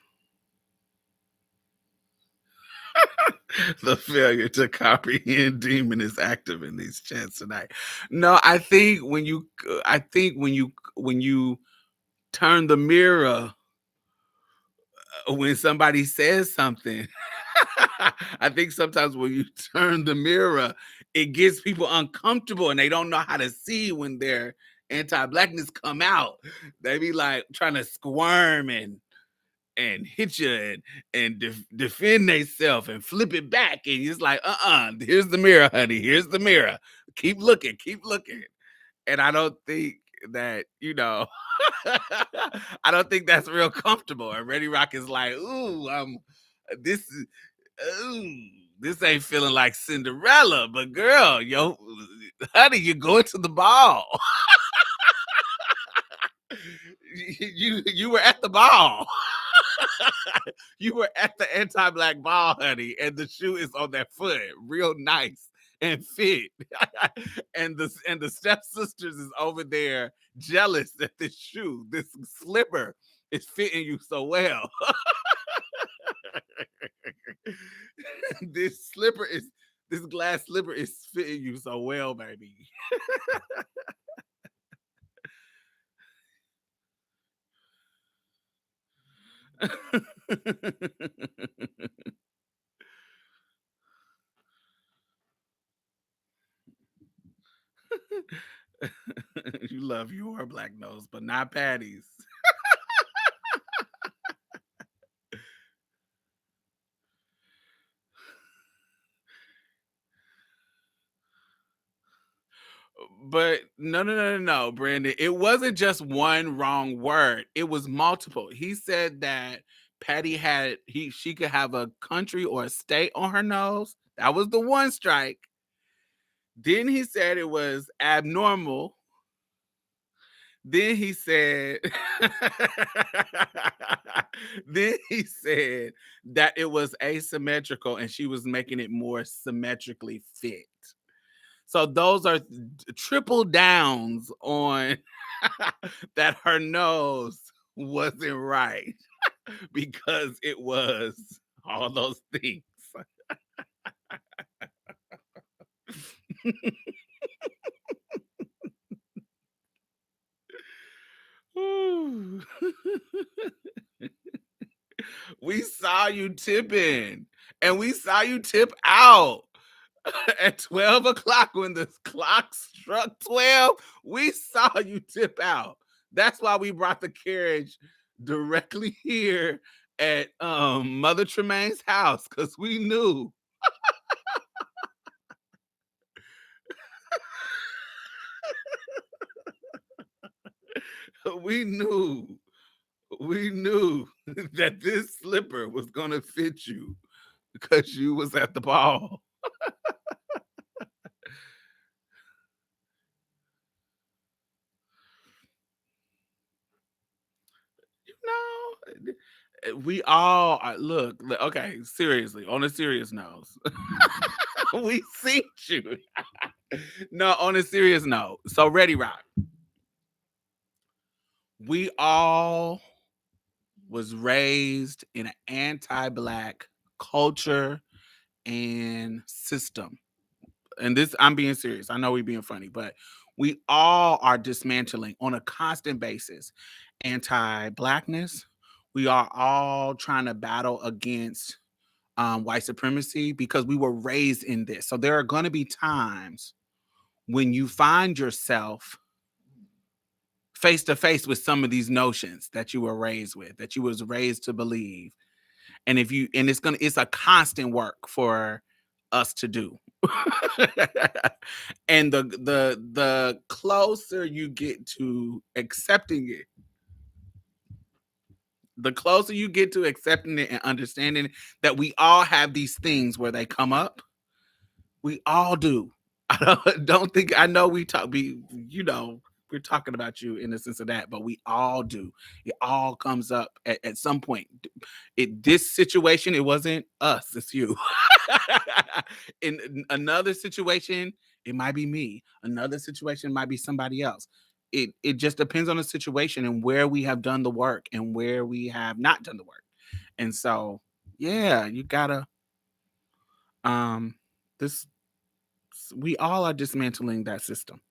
The failure to comprehend demon is active in these chats tonight. No, I think when you turn the mirror when somebody says something. I think sometimes when you turn the mirror, it gets people uncomfortable and they don't know how to see when their anti-blackness come out. They be like trying to squirm and hit you and defend themselves and flip it back. And it's like, here's the mirror, honey. Here's the mirror. Keep looking, keep looking. And I don't think that, I don't think that's real comfortable. And Ready Rock is like, this is, ooh, this ain't feeling like Cinderella, but girl, yo, honey, you're going to the ball. You were at the ball. You were at the anti-black ball, honey, and the shoe is on that foot, real nice and fit. And the stepsisters is over there jealous that this shoe, this slipper, is fitting you so well. This glass slipper is fitting you so well, baby. You love your black nose, but not Patty's. But no, Brandon. It wasn't just one wrong word. It was multiple. He said that Patty had she could have a country or a state on her nose. That was the one strike. Then he said it was abnormal. Then he said then he said that it was asymmetrical and she was making it more symmetrically fit. So those are triple downs on that her nose wasn't right because it was all those things. We saw you tipping and we saw you tip out at 12 o'clock when the clock struck 12. We saw you tip out. That's why we brought the carriage directly here at Mother Tremaine's house because we knew. we knew we knew that this slipper was gonna fit you because you was at the ball. You know, we all look. Okay, seriously. On a serious note, we seen you. No, on a serious note. So, Ready Rock, we all was raised in an anti-black culture and system. And this, I'm being serious. I know we're being funny, but we all are dismantling on a constant basis anti-blackness. We are all trying to battle against white supremacy because we were raised in this. So there are going to be times when you find yourself face to face with some of these notions that you were raised with, that you was raised to believe. And if you and it's a constant work for us to do. And the closer you get to accepting it, the closer you get to accepting it and understanding that we all have these things where they come up. We all do. I don't think I know we're talking about you in the sense of that, but we all do. It all comes up at some point. This situation, it wasn't us, it's you. In another situation, it might be me. Another situation might be somebody else. It just depends on the situation and where we have done the work and where we have not done the work. And so, yeah, you gotta um this we all are dismantling that system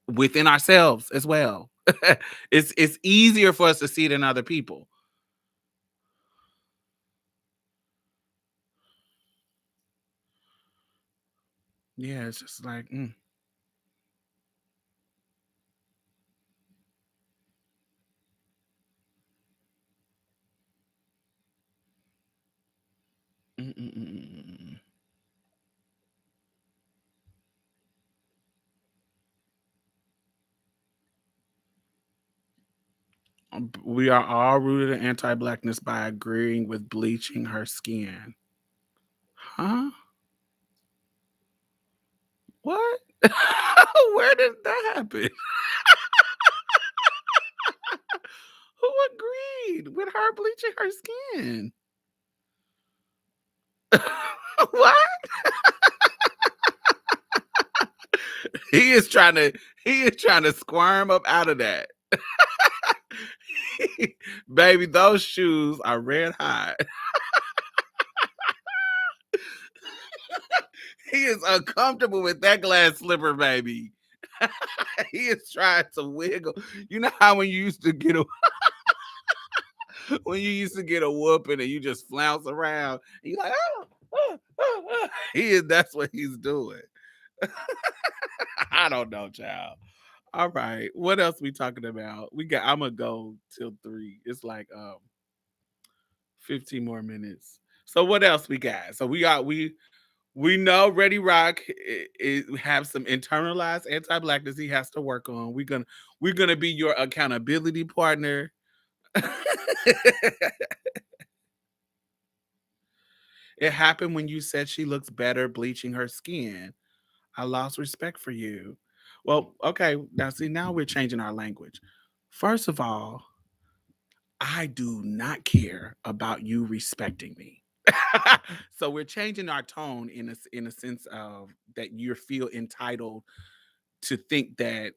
within ourselves as well. It's easier for us to see it in other people. Yeah, it's just like mm, mm, mm, mm, we are all rooted in anti-blackness by agreeing with bleaching her skin. Huh? What? Where did that happen? Who agreed with her bleaching her skin? What? He is trying to he is trying to squirm up out of that. Baby, those shoes are red hot. He is uncomfortable with that glass slipper, baby. He is trying to wiggle. You know how when you used to get a when you used to get a whooping and you just flounce around, and you're like, He is that's what he's doing. I don't know, child. All right. What else we talking about? I'm gonna go till 3. It's like 15 more minutes. So what else we got? So we know Ready Rock have some internalized anti-blackness he has to work on. We're gonna be your accountability partner. It happened when you said she looks better bleaching her skin. I lost respect for you. Well, okay, now see, now we're changing our language. First of all, I do not care about you respecting me. So we're changing our tone in a sense of that you feel entitled to think that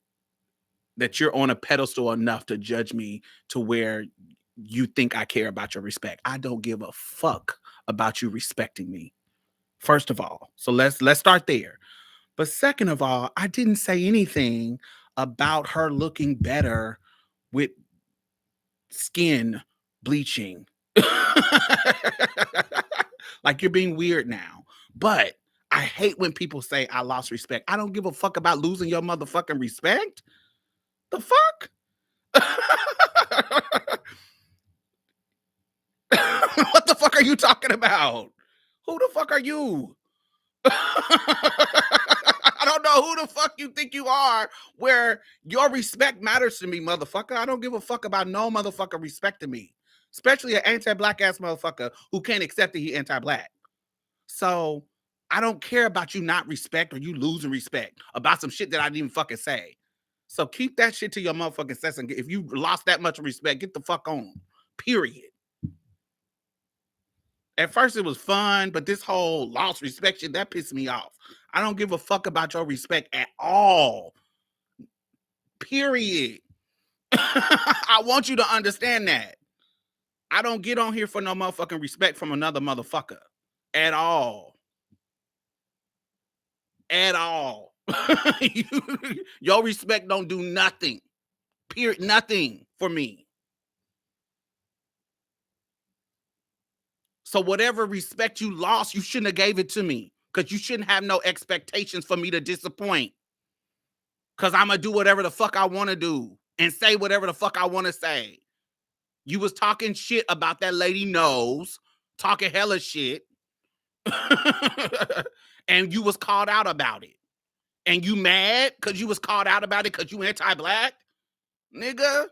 you're on a pedestal enough to judge me to where you think I care about your respect. I don't give a fuck about you respecting me. First of all. So let's start there. But second of all, I didn't say anything about her looking better with skin bleaching. Like you're being weird now. But I hate when people say I lost respect. I don't give a fuck about losing your motherfucking respect. The fuck? What the fuck are you talking about? Who the fuck are you? I don't know who the fuck you think you are, where your respect matters to me, motherfucker. I don't give a fuck about no motherfucker respecting me, especially an anti-black ass motherfucker who can't accept that he anti-black. So I don't care about you not respect or you losing respect about some shit that I didn't even fucking say. So keep that shit to your motherfucking sense. And if you lost that much respect, get the fuck on. Period. At first it was fun, but this whole lost respect shit, that pissed me off. I don't give a fuck about your respect at all. Period. I want you to understand that. I don't get on here for no motherfucking respect from another motherfucker. At all. At all. Your respect don't do nothing. Period. Nothing for me. So whatever respect you lost, you shouldn't have gave it to me. Because you shouldn't have no expectations for me to disappoint. Because I'm going to do whatever the fuck I want to do. And say whatever the fuck I want to say. You was talking shit about that lady nose. Talking hella shit. And you was called out about it. And you mad because you was called out about it because you anti-black? Nigga.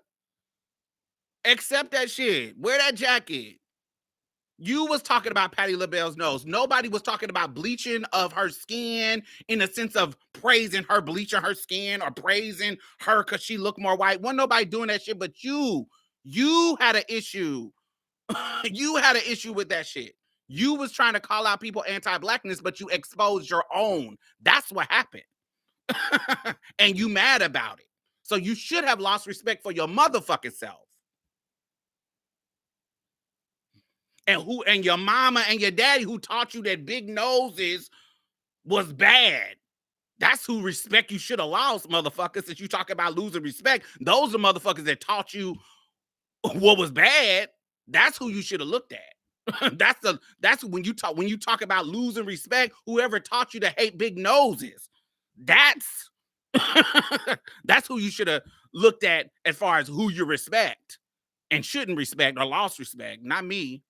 Accept that shit. Wear that jacket. You was talking about Patti LaBelle's nose. Nobody was talking about bleaching of her skin in the sense of praising her bleaching her skin or praising her because she looked more white. Wasn't nobody doing that shit but you. You had an issue. You had an issue with that shit. You was trying to call out people anti-blackness, but you exposed your own. That's what happened. And you mad about it. So you should have lost respect for your motherfucking self. And your mama and your daddy who taught you that big noses was bad. That's who respect you should have lost, motherfuckers. Since you talk about losing respect, those are motherfuckers that taught you what was bad. That's who you should have looked at. That's when you talk about losing respect. Whoever taught you to hate big noses, that's that's who you should have looked at as far as who you respect and shouldn't respect or lost respect. Not me.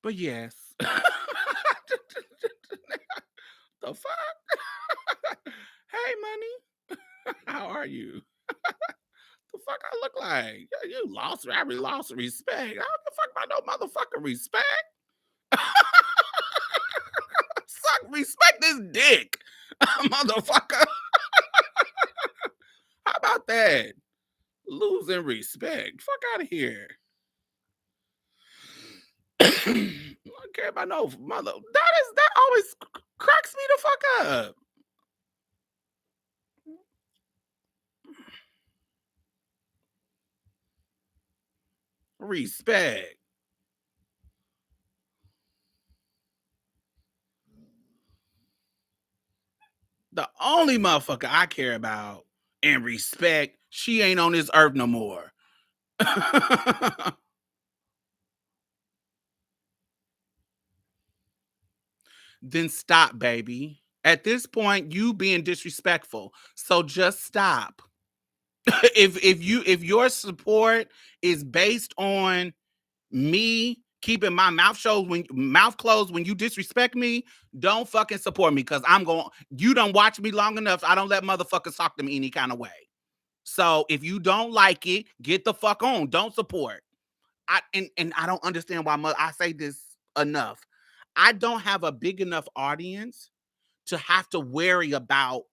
But yes. The fuck? Hey, money. How are you? The fuck I look like? You lost, I really lost respect. I don't give a fuck about no motherfucking respect. Suck, respect this dick, motherfucker. How about that? Losing respect. Fuck out of here. I don't care about no mother. That always cracks me the fuck up. Respect. The only motherfucker I care about and respect, she ain't on this earth no more. Then stop, baby. At this point, you being disrespectful. So just stop. if your support is based on me keeping my mouth closed when you disrespect me, don't fucking support me because you don't watch me long enough. I don't let motherfuckers talk to me any kind of way. So if you don't like it, get the fuck on. Don't support. And I don't understand why I say this enough. I don't have a big enough audience to have to worry about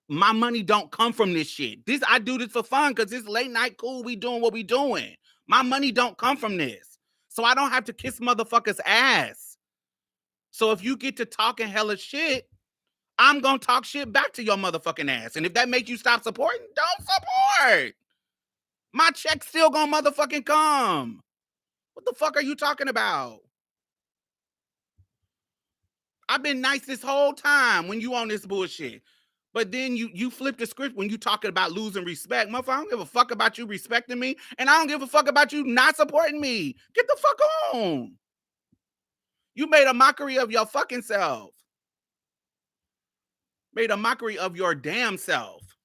my money don't come from this shit. I do this for fun because it's late night cool. We doing what we doing. My money don't come from this. So I don't have to kiss motherfuckers' ass. So if you get to talking hella shit, I'm gonna talk shit back to your motherfucking ass. And if that makes you stop supporting, don't support. My check's still gonna motherfucking come. What the fuck are you talking about? I've been nice this whole time when you on this bullshit. But then you flip the script when you talking about losing respect. Motherfucker, I don't give a fuck about you respecting me, and I don't give a fuck about you not supporting me. Get the fuck on. You made a mockery of your fucking self. Made a mockery of your damn self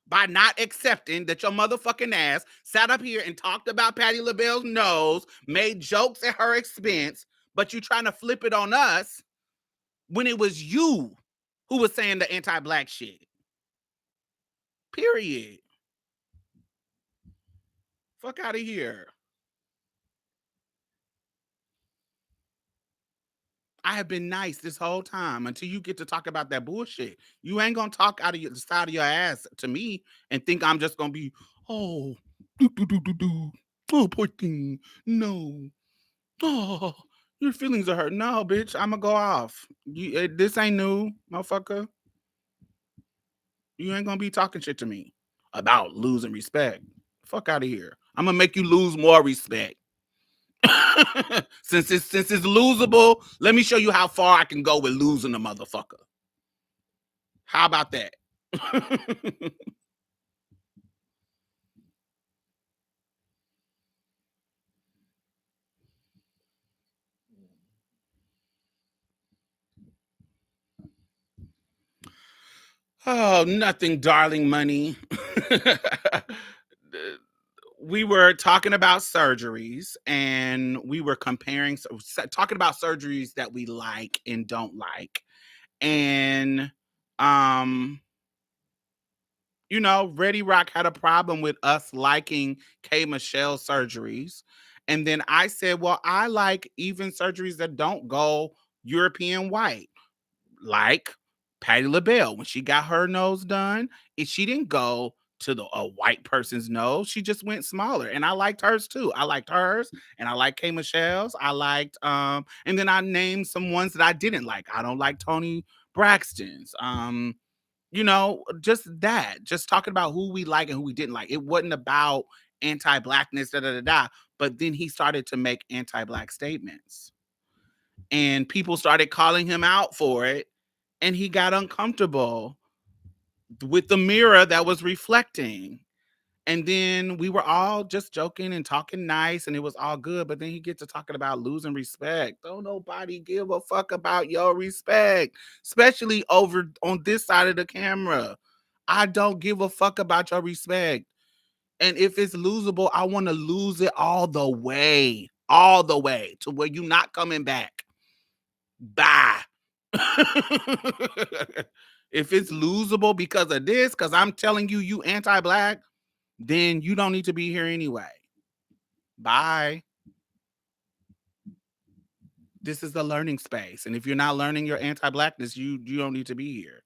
by not accepting that your motherfucking ass sat up here and talked about Patti LaBelle's nose, made jokes at her expense, but you trying to flip it on us when it was you who was saying the anti-black shit. Period. Fuck out of here. I have been nice this whole time until you get to talk about that bullshit. You ain't gonna talk out of the side of your ass to me and think I'm just gonna be, oh, oh, poor thing. No. Oh, your feelings are hurt. No, bitch, I'm gonna go off. This ain't new, motherfucker. You ain't gonna be talking shit to me about losing respect. Fuck out of here. I'm gonna make you lose more respect. since it's losable, let me show you how far I can go with losing a motherfucker. How about that? Oh, nothing, darling money. We were talking about surgeries and we were talking about surgeries that we like and don't like. And Ready Rock had a problem with us liking K Michelle surgeries. And then I said, well, I like even surgeries that don't go European white, like Patti LaBelle. When she got her nose done, she didn't go to a white person's nose. She just went smaller. And I liked hers too. I liked hers and I liked K Michelle's. I liked and then I named some ones that I didn't like. I don't like Toni Braxton's. Just that. Just talking about who we like and who we didn't like. It wasn't about anti-blackness, da da da da. But then he started to make anti-black statements. And people started calling him out for it. And he got uncomfortable with the mirror that was reflecting. And then we were all just joking and talking nice, and it was all good. But then he gets to talking about losing respect. Don't nobody give a fuck about your respect, especially over on this side of the camera. I don't give a fuck about your respect. And if it's losable, I want to lose it all the way to where you're not coming back. Bye. If it's losable because of this, because I'm telling you anti-black, then you don't need to be here anyway. Bye. This is the learning space. And if you're not learning your anti-blackness, you don't need to be here.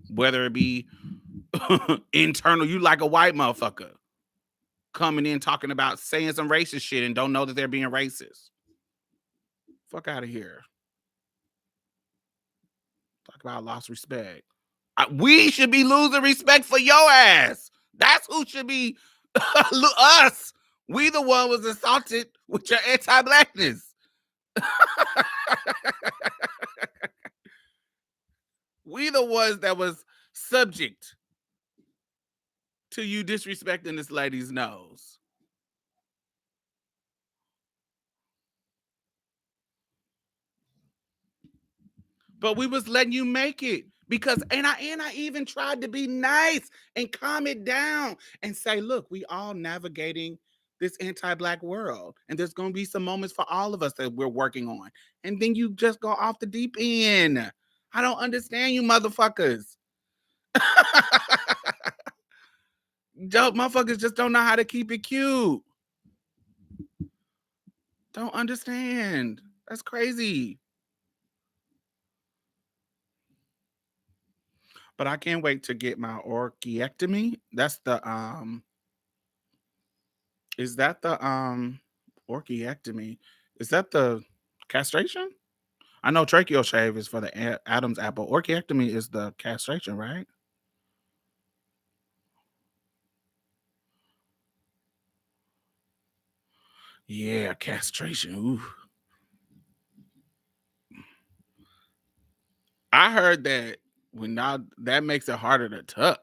Whether it be internal, you like a white motherfucker coming in talking about saying some racist shit and don't know that they're being racist. Fuck out of here. Talk about lost respect. We should be losing respect for your ass. That's who should be us. We the one was assaulted with your anti-blackness. We the ones that was subject to you disrespecting this lady's nose. But we was letting you make it because I even tried to be nice and calm it down and say, look, we all navigating this anti-black world. And there's going to be some moments for all of us that we're working on. And then you just go off the deep end. I don't understand you motherfuckers. Motherfuckers just don't know how to keep it cute. Don't understand. That's crazy. But I can't wait to get my orchiectomy. That's the is that the orchiectomy? Is that the castration? I know tracheal shave is for the Adam's apple. Orchiectomy is the castration, right? Yeah, castration. Ooh. I heard that when now that makes it harder to tuck.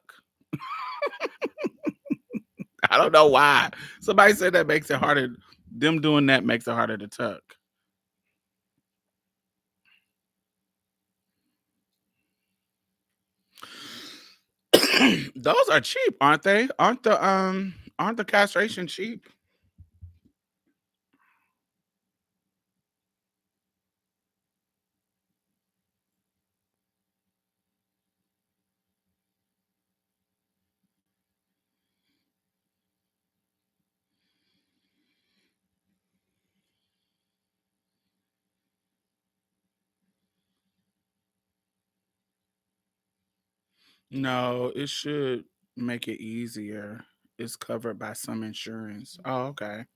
I don't know why. Somebody said that makes it harder. Them doing that makes it harder to tuck. Those are cheap, aren't they? Aren't the castration cheap? No, it should make it easier. It's covered by some insurance. Oh, okay.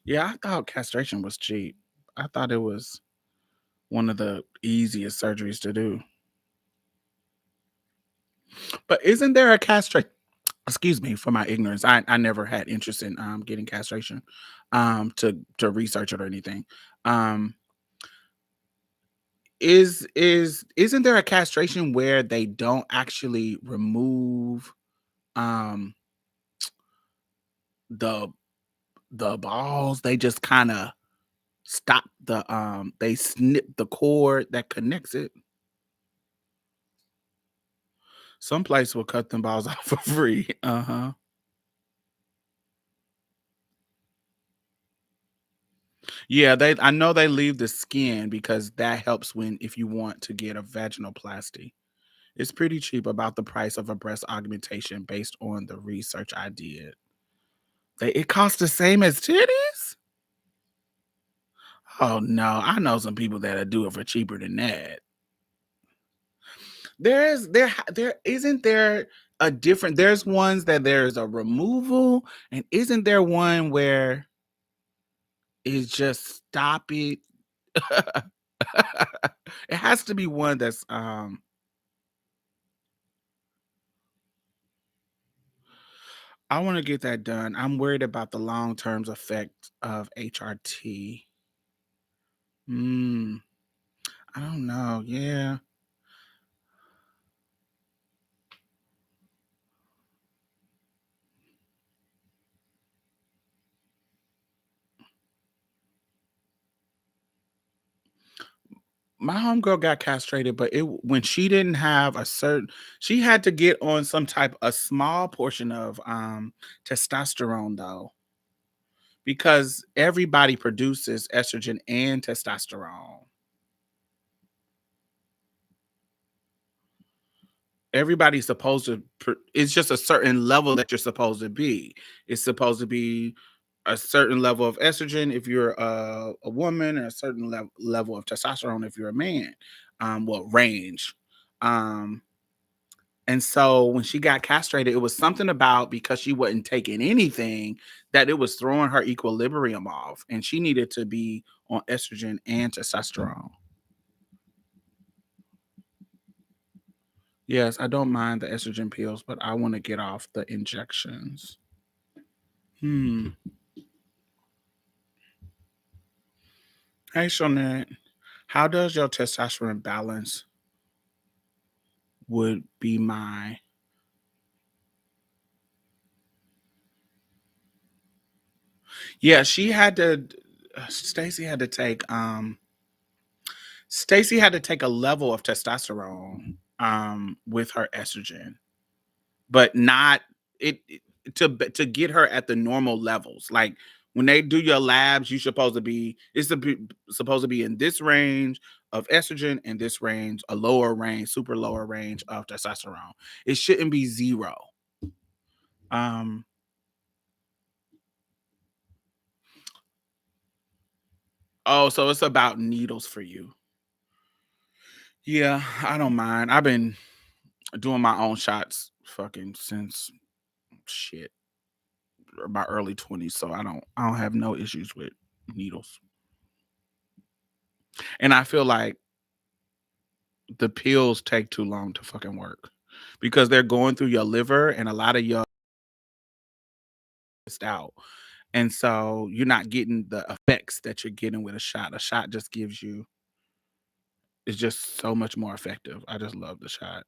Yeah, I thought castration was cheap. I thought it was one of the easiest surgeries to do. But isn't there a castration? Excuse me for my ignorance. I never had interest in getting castration to research it or anything. Um isn't there a castration where they don't actually remove um the the balls? They just kind of stop they snip the cord that connects it. Some place will cut them balls off for free. Uh-huh. Yeah, I know they leave the skin because that helps when if you want to get a vaginoplasty. It's pretty cheap, about the price of a breast augmentation based on the research I did. It costs the same as titties? Oh no, I know some people that'll do it for cheaper than that. There isn't there a different there's ones that there's a removal, and isn't there one where it's just stop it? It has to be one that's I want to get that done. I'm worried about the long term effect of HRT. Mm, I don't know. Yeah. My homegirl got castrated, but it when she didn't have a certain she had to get on some type a small portion of testosterone though, because everybody produces estrogen and testosterone. Everybody's supposed to it's just a certain level that you're supposed to be. It's supposed to be a certain level of estrogen if you're a woman, and a certain level of testosterone if you're a man. Well, range. Um, and so when she got castrated, it was something about because she wasn't taking anything that it was throwing her equilibrium off, and she needed to be on estrogen and testosterone. Yes, I don't mind the estrogen pills, but I want to get off the injections. Hmm. Hey, Shonette, how does your testosterone balance? Would be my yeah. She had to. Stacy had to take. Stacy had to take a level of testosterone with her estrogen, but not it to get her at the normal levels. Like When they do your labs, you supposed to be supposed to be in this range of estrogen and this range, a lower range, super lower range of testosterone. It shouldn't be zero. Um, oh, so it's about needles for you. Yeah, I don't mind. I've been doing my own shots fucking since shit my early 20s, so I don't have no issues with needles. And I feel like the pills take too long to fucking work because they're going through your liver and a lot of your out. And so you're not getting the effects that you're getting with a shot. A shot just gives you it's just so much more effective. I just love the shot.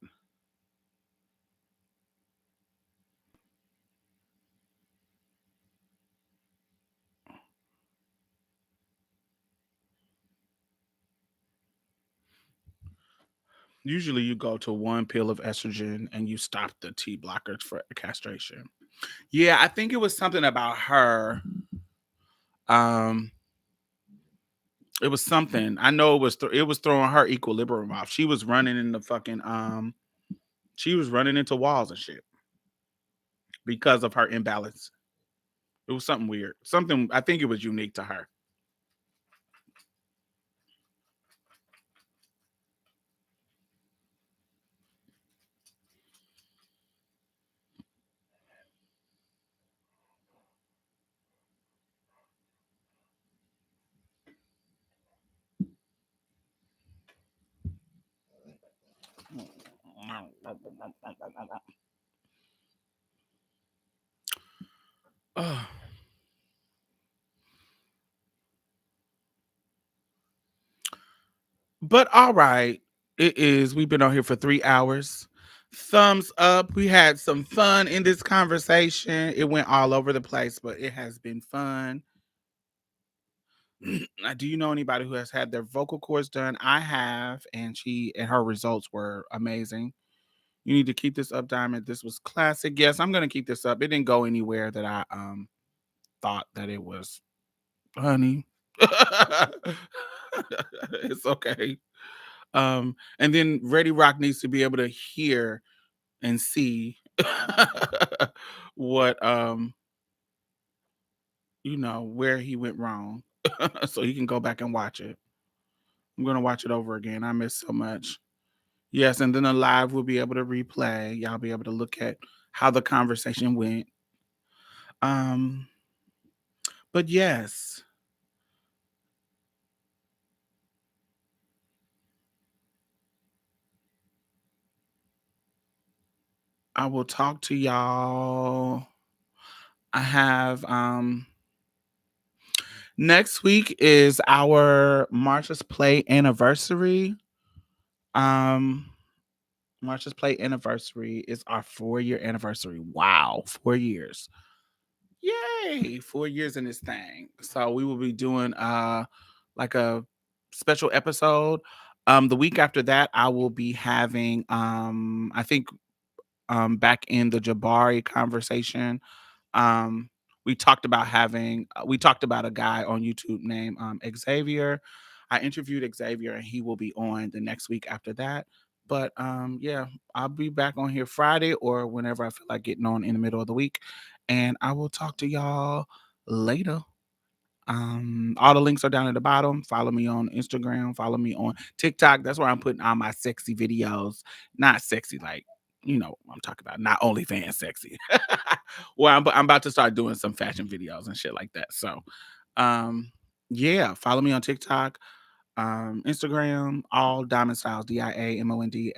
Usually you go to one pill of estrogen and you stop the T blockers for castration. Yeah, I think it was something about her. Um, it was something. I know it was throwing her equilibrium off. She was running in the fucking she was running into walls and shit because of her imbalance. It was something weird. Something I think it was unique to her. Ugh. But all right, it is. We've been on here for 3 hours. Thumbs up. We had some fun in this conversation. It went all over the place, but it has been fun. Do you know anybody who has had their vocal cords done? I have, and her results were amazing. You need to keep this up, Diamond. This was classic. Yes, I'm gonna keep this up. It didn't go anywhere that I thought that it was, honey. It's okay. And then Ready Rock needs to be able to hear and see what where he went wrong. So he can go back and watch it. I'm gonna watch it over again. I missed so much. Yes, and then the live will be able to replay. Y'all be able to look at how the conversation went. Um, but yes, I will talk to y'all. I have next week is our Marsha's Play anniversary. Um Marsha's Play anniversary is our 4-year anniversary. Wow, 4 years. Yay! 4 years in this thing. So we will be doing like a special episode. The week after that, I will be having I think back in the Jabari conversation. Um, we talked about a guy on YouTube named Xavier. I interviewed Xavier and he will be on the next week after that. But yeah, I'll be back on here Friday or whenever I feel like getting on in the middle of the week. And I will talk to y'all later. All the links are down at the bottom. Follow me on Instagram, follow me on TikTok. That's where I'm putting all my sexy videos. Not sexy, like you know what I'm talking about, not OnlyFans sexy. Well, I'm about to start doing some fashion videos and shit like that. So yeah, follow me on TikTok, Instagram, all Diamond Styles, DIAMONDSTYLZ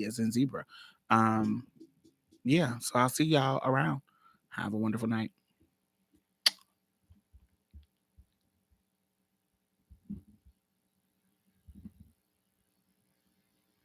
as in zebra. Yeah, so I'll see y'all around. Have a wonderful night.